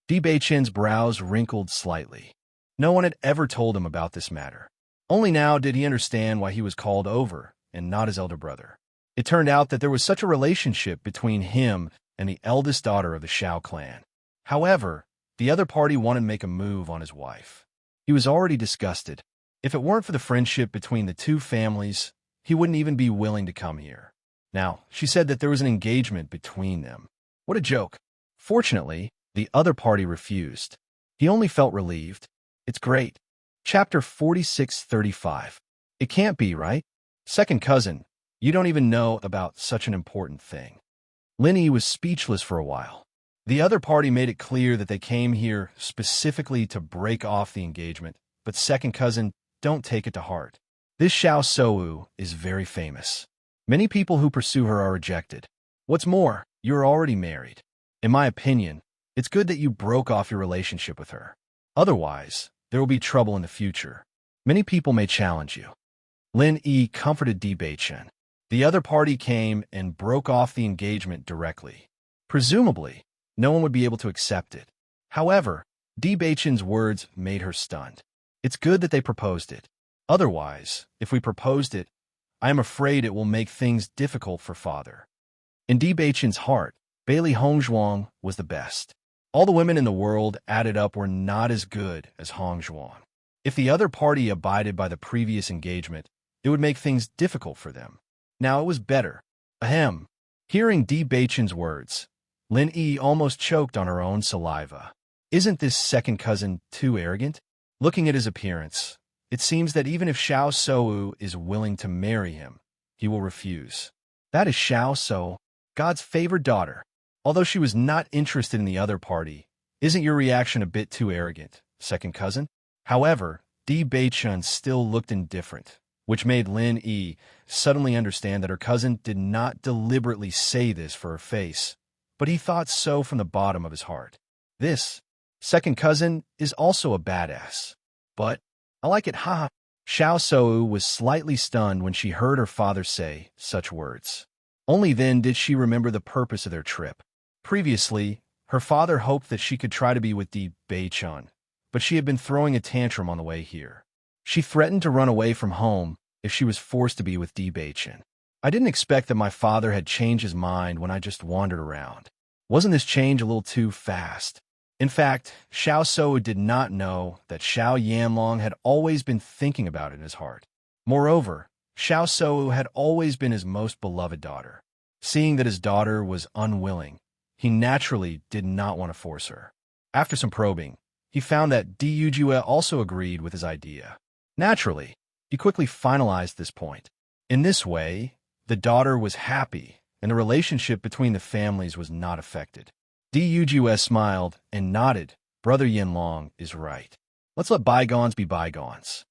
Bei Chen's brows wrinkled slightly. No one had ever told him about this matter. Only now did he understand why he was called over and not his elder brother. It turned out that there was such a relationship between him and the eldest daughter of the Xiao clan. However, the other party wanted to make a move on his wife. He was already disgusted. If it weren't for the friendship between the two families, he wouldn't even be willing to come here. Now, she said that there was an engagement between them. What a joke. Fortunately, the other party refused. He only felt relieved. It's great. Chapter 46:35. It can't be, right? Second cousin, you don't even know about such an important thing. Lin Yi was speechless for a while. The other party made it clear that they came here specifically to break off the engagement, but second cousin, don't take it to heart. This Xiao Sou is very famous. Many people who pursue her are rejected. What's more, you're already married. In my opinion, it's good that you broke off your relationship with her. Otherwise, there will be trouble in the future. Many people may challenge you. Lin Yi comforted Bei Chen. The other party came and broke off the engagement directly. Presumably, no one would be able to accept it. However, Bei Chen's words made her stunned. It's good that they proposed it. Otherwise, if we proposed it, I am afraid it will make things difficult for father. In Bei Chen's heart, Bailey Hongzhuang was the best. All the women in the world added up were not as good as Hongzhuang. If the other party abided by the previous engagement, it would make things difficult for them. Now it was better. Ahem. Hearing Bei Chen's words, Lin Yi almost choked on her own saliva. Isn't this second cousin too arrogant? Looking at his appearance, it seems that even if Xiao Sou is willing to marry him, he will refuse. That is Xiao Sou, God's favored daughter. Although she was not interested in the other party, isn't your reaction a bit too arrogant, second cousin? However, Bei Chun still looked indifferent, which made Lin Yi suddenly understand that her cousin did not deliberately say this for her face, but he thought so from the bottom of his heart. This second cousin is also a badass. But I like it, haha. Xiao Sou was slightly stunned when she heard her father say such words. Only then did she remember the purpose of their trip. Previously, her father hoped that she could try to be with Bei Chun, but she had been throwing a tantrum on the way here. She threatened to run away from home if she was forced to be with Bei Chun. I didn't expect that my father had changed his mind when I just wandered around. Wasn't this change a little too fast? In fact, Xiao Sou did not know that Xiao Yanlong had always been thinking about it in his heart. Moreover, Xiao Sou had always been his most beloved daughter. Seeing that his daughter was unwilling, he naturally did not want to force her. After some probing, he found that Yujue also agreed with his idea. Naturally, he quickly finalized this point. In this way, the daughter was happy, and the relationship between the families was not affected. Yujue smiled and nodded. Brother Yanlong is right. Let's let bygones be bygones.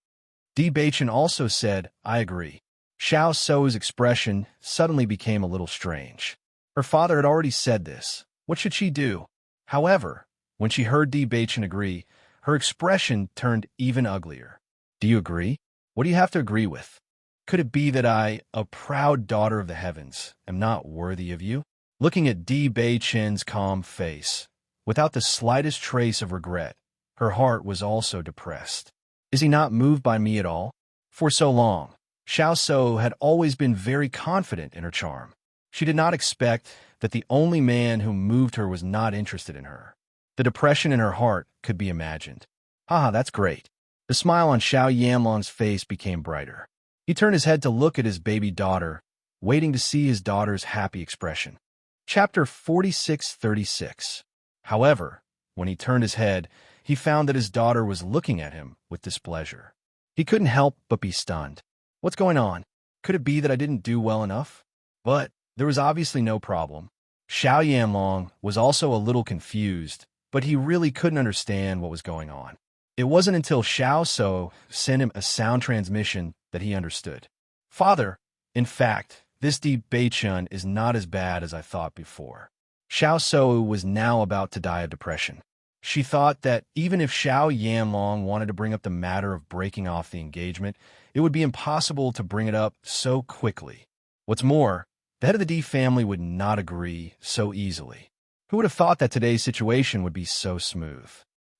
Bei Chen also said, I agree. Xiao Sou's expression suddenly became a little strange. Her father had already said this. What should she do? However, when she heard Bei Chen agree, her expression turned even uglier. Do you agree? What do you have to agree with? Could it be that I, a proud daughter of the heavens, am not worthy of you? Looking at Bei Chen's calm face, without the slightest trace of regret, her heart was also depressed. Is he not moved by me at all? For so long, Xiao Sou had always been very confident in her charm. She did not expect that the only man who moved her was not interested in her. The depression in her heart could be imagined. Haha, that's great. The smile on Xiao Yanlong's face became brighter. He turned his head to look at his baby daughter, waiting to see his daughter's happy expression. Chapter 46:36. However, when he turned his head, he found that his daughter was looking at him with displeasure. He couldn't help but be stunned. What's going on? Could it be that I didn't do well enough? But there was obviously no problem. Xiao Yanlong was also a little confused, but he really couldn't understand what was going on. It wasn't until Xiao So sent him a sound transmission that he understood. Father, in fact, this deep Beichun is not as bad as I thought before. Xiao So was now about to die of depression. She thought that even if Xiao Yanlong wanted to bring up the matter of breaking off the engagement, it would be impossible to bring it up so quickly. What's more, the head of the D family would not agree so easily. Who would have thought that today's situation would be so smooth?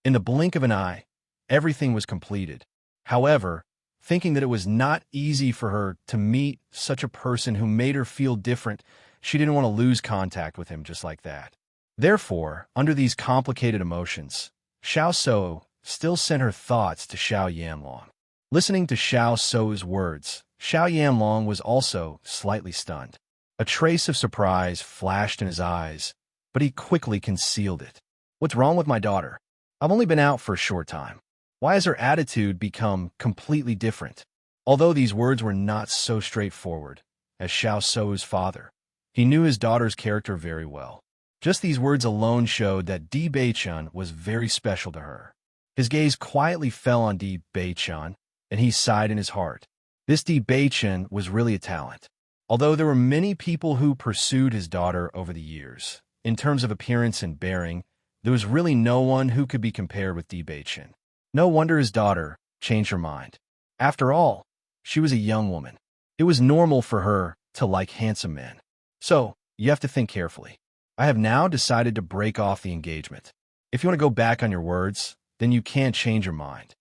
In the blink of an eye, everything was completed. However, thinking that it was not easy for her to meet such a person who made her feel different, she didn't want to lose contact with him just like that. Therefore, under these complicated emotions, Xiao So still sent her thoughts to Xiao Yanlong. Listening to Xiao So's words, Xiao Yanlong was also slightly stunned. A trace of surprise flashed in his eyes, but he quickly concealed it. What's wrong with my daughter? I've only been out for a short time. Why has her attitude become completely different? Although these words were not so straightforward, as Xiao So's father, he knew his daughter's character very well. Just these words alone showed that Di Beichun was very special to her. His gaze quietly fell on Di Beichun, and he sighed in his heart. This Di Beichun was really a talent. Although there were many people who pursued his daughter over the years, in terms of appearance and bearing, there was really no one who could be compared with Di Beichun. No wonder his daughter changed her mind. After all, she was a young woman. It was normal for her to like handsome men. So, you have to think carefully. I have now decided to break off the engagement. If you want to go back on your words, then you can't change your mind.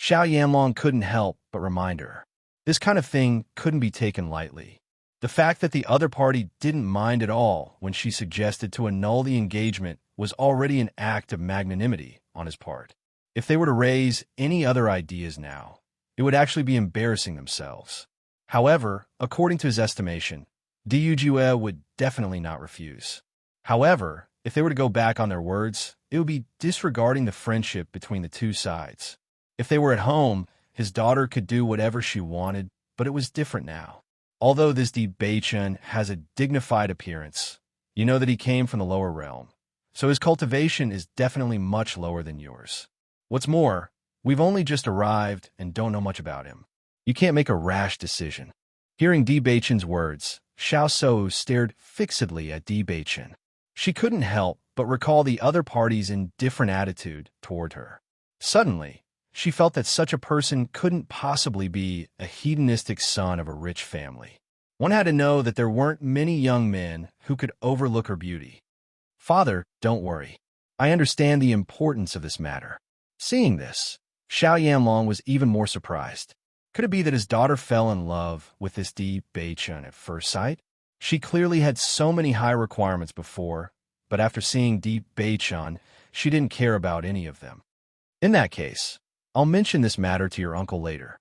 Xiao Yanlong couldn't help but remind her. This kind of thing couldn't be taken lightly. The fact that the other party didn't mind at all when she suggested to annul the engagement was already an act of magnanimity on his part. If they were to raise any other ideas now, it would actually be embarrassing themselves. However, according to his estimation, Diu Jue would definitely not refuse. However, if they were to go back on their words, it would be disregarding the friendship between the two sides. If they were at home, his daughter could do whatever she wanted, but it was different now. Although this Di Beichun has a dignified appearance, you know that he came from the lower realm, so his cultivation is definitely much lower than yours. What's more, we've only just arrived and don't know much about him. You can't make a rash decision. Hearing Di Beichun's words, Xiao So stared fixedly at Di Beichun. She couldn't help but recall the other party's indifferent attitude toward her. Suddenly, she felt that such a person couldn't possibly be a hedonistic son of a rich family. One had to know that there weren't many young men who could overlook her beauty. Father, don't worry. I understand the importance of this matter. Seeing this, Xiao Yanlong was even more surprised. Could it be that his daughter fell in love with this Di Beichun at first sight? She clearly had so many high requirements before, but after seeing Di Beichun, she didn't care about any of them. In that case, I'll mention this matter to your uncle later.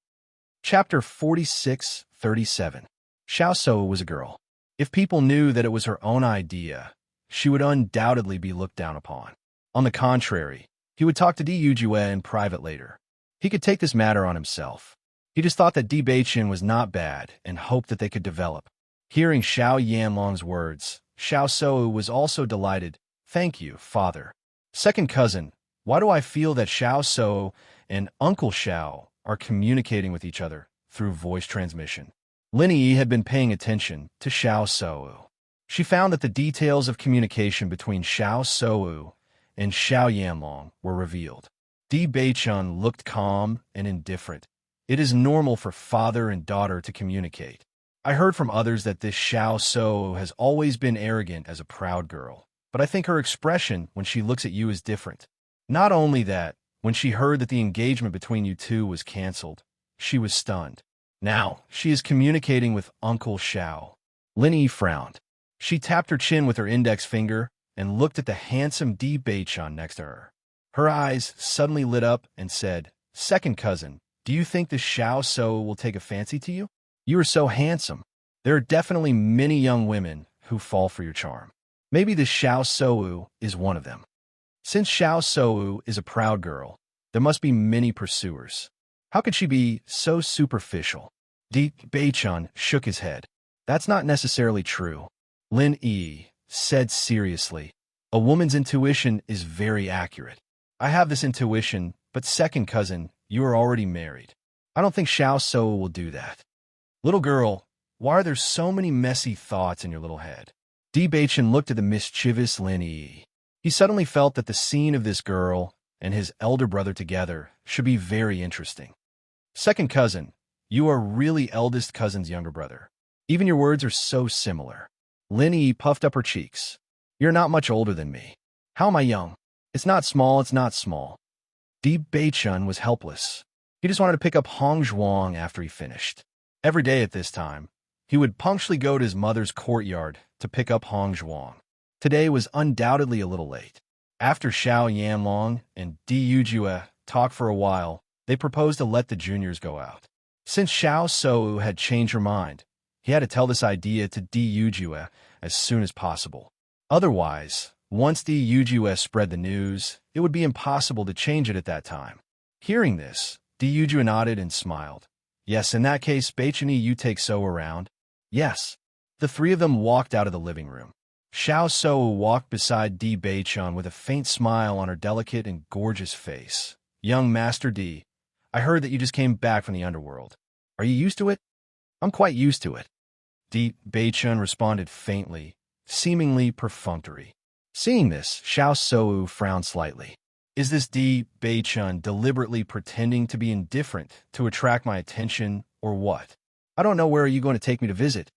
Chapter 46-37. Xiao So was a girl. If people knew that it was her own idea, she would undoubtedly be looked down upon. On the contrary, he would talk to Di Yujue in private later. He could take this matter on himself. He just thought that Di Beichun was not bad and hoped that they could develop. Hearing Xiao Yanlong's words, Xiao So was also delighted. Thank you, father. Second cousin, why do I feel that Xiao So and Uncle Xiao are communicating with each other through voice transmission? Lin Yi had been paying attention to Xiao So. She found that the details of communication between Xiao So and Xiao Yanlong were revealed. Di Beichun looked calm and indifferent. It is normal for father and daughter to communicate. I heard from others that this Xiao So has always been arrogant as a proud girl, but I think her expression when she looks at you is different. Not only that, when she heard that the engagement between you two was canceled, she was stunned. Now, she is communicating with Uncle Xiao. Lin Yi frowned. She tapped her chin with her index finger and looked at the handsome Di Beichun next to her. Her eyes suddenly lit up and said, Second cousin, do you think this Xiao So will take a fancy to you? You are so handsome. There are definitely many young women who fall for your charm. Maybe this Xiao So is one of them. Since Xiao So is a proud girl, there must be many pursuers. How could she be so superficial? Di Beichun shook his head. That's not necessarily true. Lin Yi said seriously, a woman's intuition is very accurate. I have this intuition But second cousin, you are already married. I don't think Xiao So will do that. Little girl, why are there so many messy thoughts in your little head? Di Beichen looked at the mischievous Lin Yi. He suddenly felt that the scene of this girl and his elder brother together should be very interesting. Second cousin, you are really eldest cousin's younger brother. Even your words are so similar. Lin Yi puffed up her cheeks. You're not much older than me. How am I young? It's not small, it's not small. Di Beichun was helpless. He just wanted to pick up Hong Zhuang after he finished. Every day at this time, he would punctually go to his mother's courtyard to pick up Hong Zhuang. Today was undoubtedly a little late. After Xiao Yanlong and Di Yujue talked for a while, they proposed to let the juniors go out. Since Xiao So had changed her mind, he had to tell this idea to Di Yujue as soon as possible. Otherwise, once Di Yujue spread the news, it would be impossible to change it at that time. Hearing this, Di Yujue nodded and smiled. Yes, in that case, Beicheni, you take So around. Yes. The three of them walked out of the living room. Xiao So walked beside Di Beichun with a faint smile on her delicate and gorgeous face. Young Master Di, I heard that you just came back from the underworld. Are you used to it? I'm quite used to it. Di Beichun responded faintly, seemingly perfunctory. Seeing this, Xiao So frowned slightly. Is this Di Beichun deliberately pretending to be indifferent to attract my attention, or what? I don't know, where are you going to take me to visit?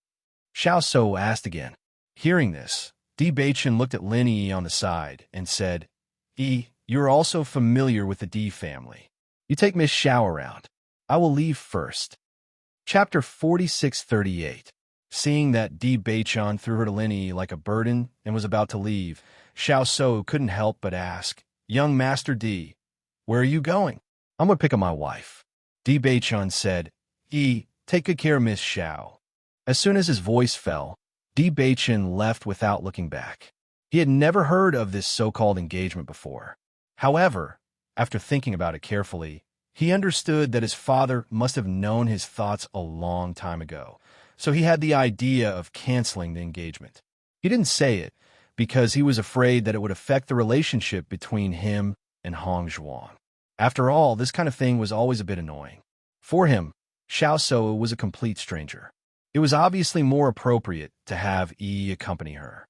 Xiao So asked again. Hearing this, Di Beichun looked at Lin Yi on the side and said, Yi, you're also familiar with the Di family. You take Miss Xiao around. I will leave first. Chapter 4638. Seeing that Di Beichun threw her to Lin Yi like a burden and was about to leave, Xiao So couldn't help but ask, Young Master Di, where are you going? I'm going to pick up my wife. Di Beichun said, Yi, take good care of Miss Xiao. As soon as his voice fell, Di Beichun left without looking back. He had never heard of this so-called engagement before. However, after thinking about it carefully, he understood that his father must have known his thoughts a long time ago, so he had the idea of canceling the engagement. He didn't say it because he was afraid that it would affect the relationship between him and Hong Zhuang. After all, this kind of thing was always a bit annoying. For him, Xiao So was a complete stranger. It was obviously more appropriate to have Yi accompany her.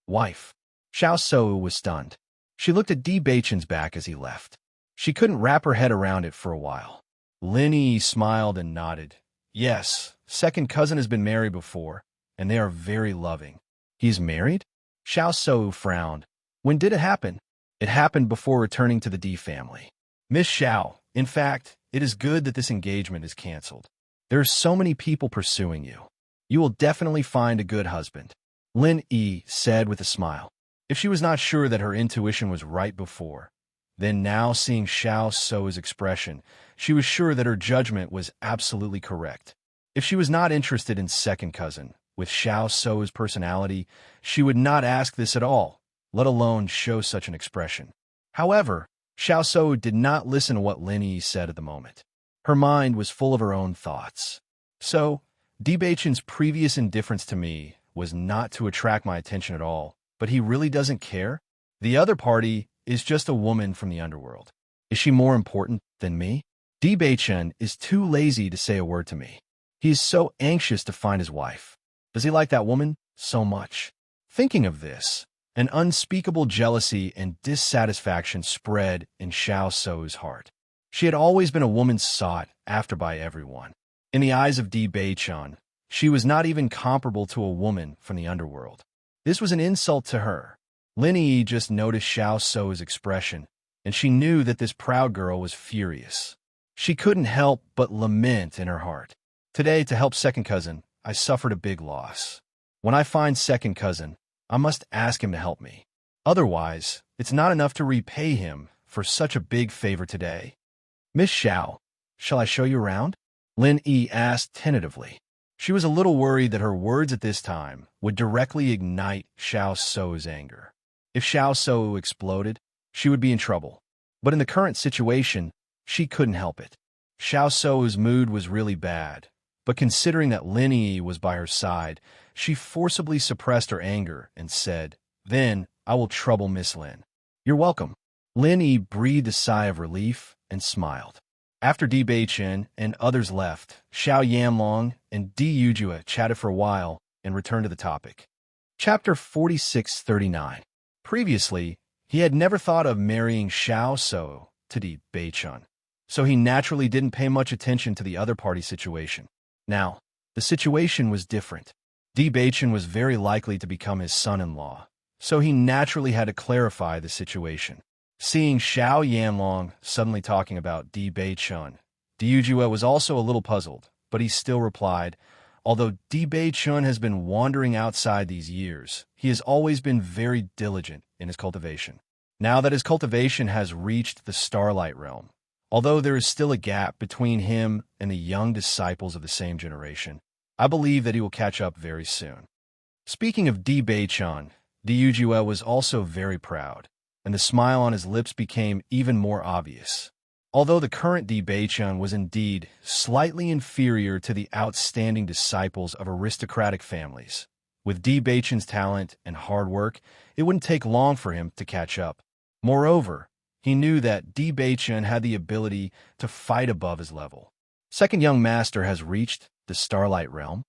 Wife. Xiao So was stunned. She looked at Di Beichun's back as he left. She couldn't wrap her head around it for a while. Lin Yi smiled and nodded. Yes, second cousin has been married before, and they are very loving. He's married? Xiao So frowned. When did it happen? It happened before returning to the Di family. Miss Xiao, in fact, it is good that this engagement is canceled. There are so many people pursuing you. You will definitely find a good husband. Lin Yi said with a smile. If she was not sure that her intuition was right before, then now seeing Xiao So's expression, she was sure that her judgment was absolutely correct. If she was not interested in second cousin, with Xiao So's personality, she would not ask this at all, let alone show such an expression. However, Xiao So did not listen to what Lin Yi said at the moment. Her mind was full of her own thoughts. So, Di Beichun's previous indifference to me was not to attract my attention at all, but he really doesn't care? The other party is just a woman from the underworld. Is she more important than me? Di Beichun is too lazy to say a word to me. He is so anxious to find his wife. Does he like that woman so much? Thinking of this, an unspeakable jealousy and dissatisfaction spread in Xiao So's heart. She had always been a woman sought after by everyone. In the eyes of Di Beichun, she was not even comparable to a woman from the underworld. This was an insult to her. Lin Yi just noticed Xiao So's expression, and she knew that this proud girl was furious. She couldn't help but lament in her heart. Today, to help second cousin, I suffered a big loss. When I find second cousin, I must ask him to help me. Otherwise, it's not enough to repay him for such a big favor today. Miss Xiao, shall I show you around? Lin Yi asked tentatively. She was a little worried that her words at this time would directly ignite Xiao So's anger. If Xiao So exploded, she would be in trouble. But in the current situation, she couldn't help it. Xiao So's mood was really bad, but considering that Lin Yi was by her side, she forcibly suppressed her anger and said, Then I will trouble Miss Lin. You're welcome. Lin Yi breathed a sigh of relief and smiled. After Di Beichen and others left, Xiao Yanlong and Di Yujue chatted for a while and returned to the topic. Chapter 4639. Previously, he had never thought of marrying Xiao So to Di Beichun, so he naturally didn't pay much attention to the other party's situation. Now, the situation was different. Di Beichun was very likely to become his son-in-law, so he naturally had to clarify the situation. Seeing Xiao Yanlong suddenly talking about Di Beichun, Di Yujue was also a little puzzled, but he still replied, although Di Beichun has been wandering outside these years, he has always been very diligent in his cultivation. Now that his cultivation has reached the Starlight Realm, although there is still a gap between him and the young disciples of the same generation, I believe that he will catch up very soon. Speaking of Di Beichun, Di Yujue was also very proud, and the smile on his lips became even more obvious. Although the current Di Beichun was indeed slightly inferior to the outstanding disciples of aristocratic families, with Di Beichun's talent and hard work, it wouldn't take long for him to catch up. Moreover, he knew that Di Beichun had the ability to fight above his level. Second young master has reached the Starlight Realm.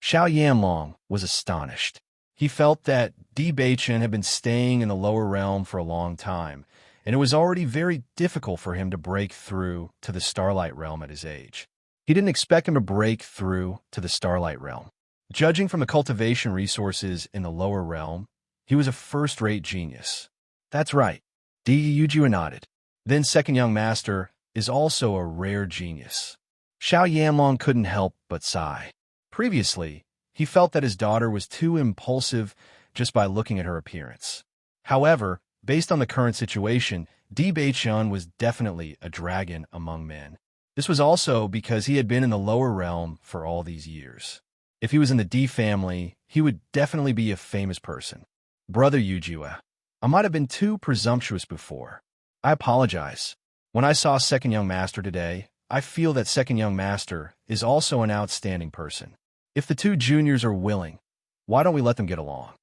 Xiao Yanlong was astonished. He felt that Di Beichun had been staying in the lower realm for a long time, and it was already very difficult for him to break through to the Starlight Realm at his age. He didn't expect him to break through to the Starlight Realm. Judging from the cultivation resources in the lower realm, he was a first-rate genius. That's right, Di Yujue nodded. Then second young master is also a rare genius. Xiao Yanlong couldn't help but sigh. Previously, he felt that his daughter was too impulsive just by looking at her appearance. However, based on the current situation, Di Beichun was definitely a dragon among men. This was also because he had been in the lower realm for all these years. If he was in the Di family, he would definitely be a famous person. Brother Yujue, I might have been too presumptuous before. I apologize. When I saw second young master today, I feel that second young master is also an outstanding person. If the two juniors are willing, why don't we let them get along?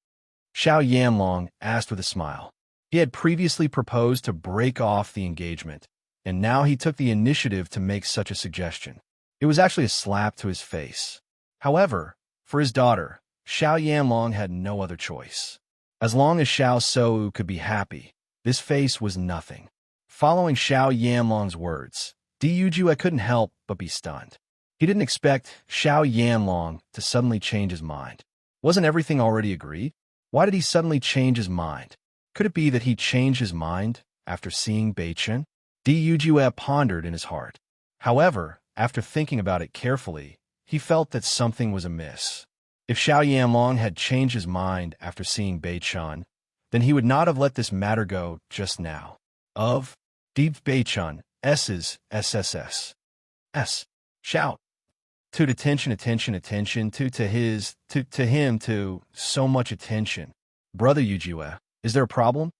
Xiao Yanlong asked with a smile. He had previously proposed to break off the engagement, and now he took the initiative to make such a suggestion. It was actually a slap to his face. However, for his daughter, Xiao Yanlong had no other choice. As long as Xiao Sou could be happy, this face was nothing. Following Xiao Yanlong's words, Di Yujue couldn't help but be stunned. He didn't expect Xiao Yanlong to suddenly change his mind. Wasn't everything already agreed? Why did he suddenly change his mind? Could it be that he changed his mind after seeing Beichun? Di Yujue pondered in his heart. However, after thinking about it carefully, he felt that something was amiss. If Xiao Yanlong had changed his mind after seeing Beichun, then he would not have let this matter go just now. Of Di Beichun, S's SSS. S. Shout. To attention, to him, so much attention. Brother Yujue, is there a problem?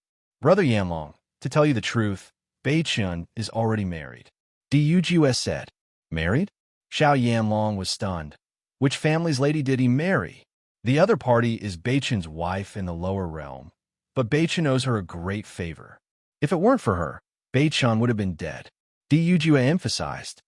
Brother Yanlong, to tell you the truth, Beichun is already married. Di Yujue said. Married? Xiao Yanlong was stunned. Which family's lady did he marry? The other party is Beichun's wife in the lower realm, but Beichun owes her a great favor. If it weren't for her, Beichun would have been dead. Di Yujue emphasized.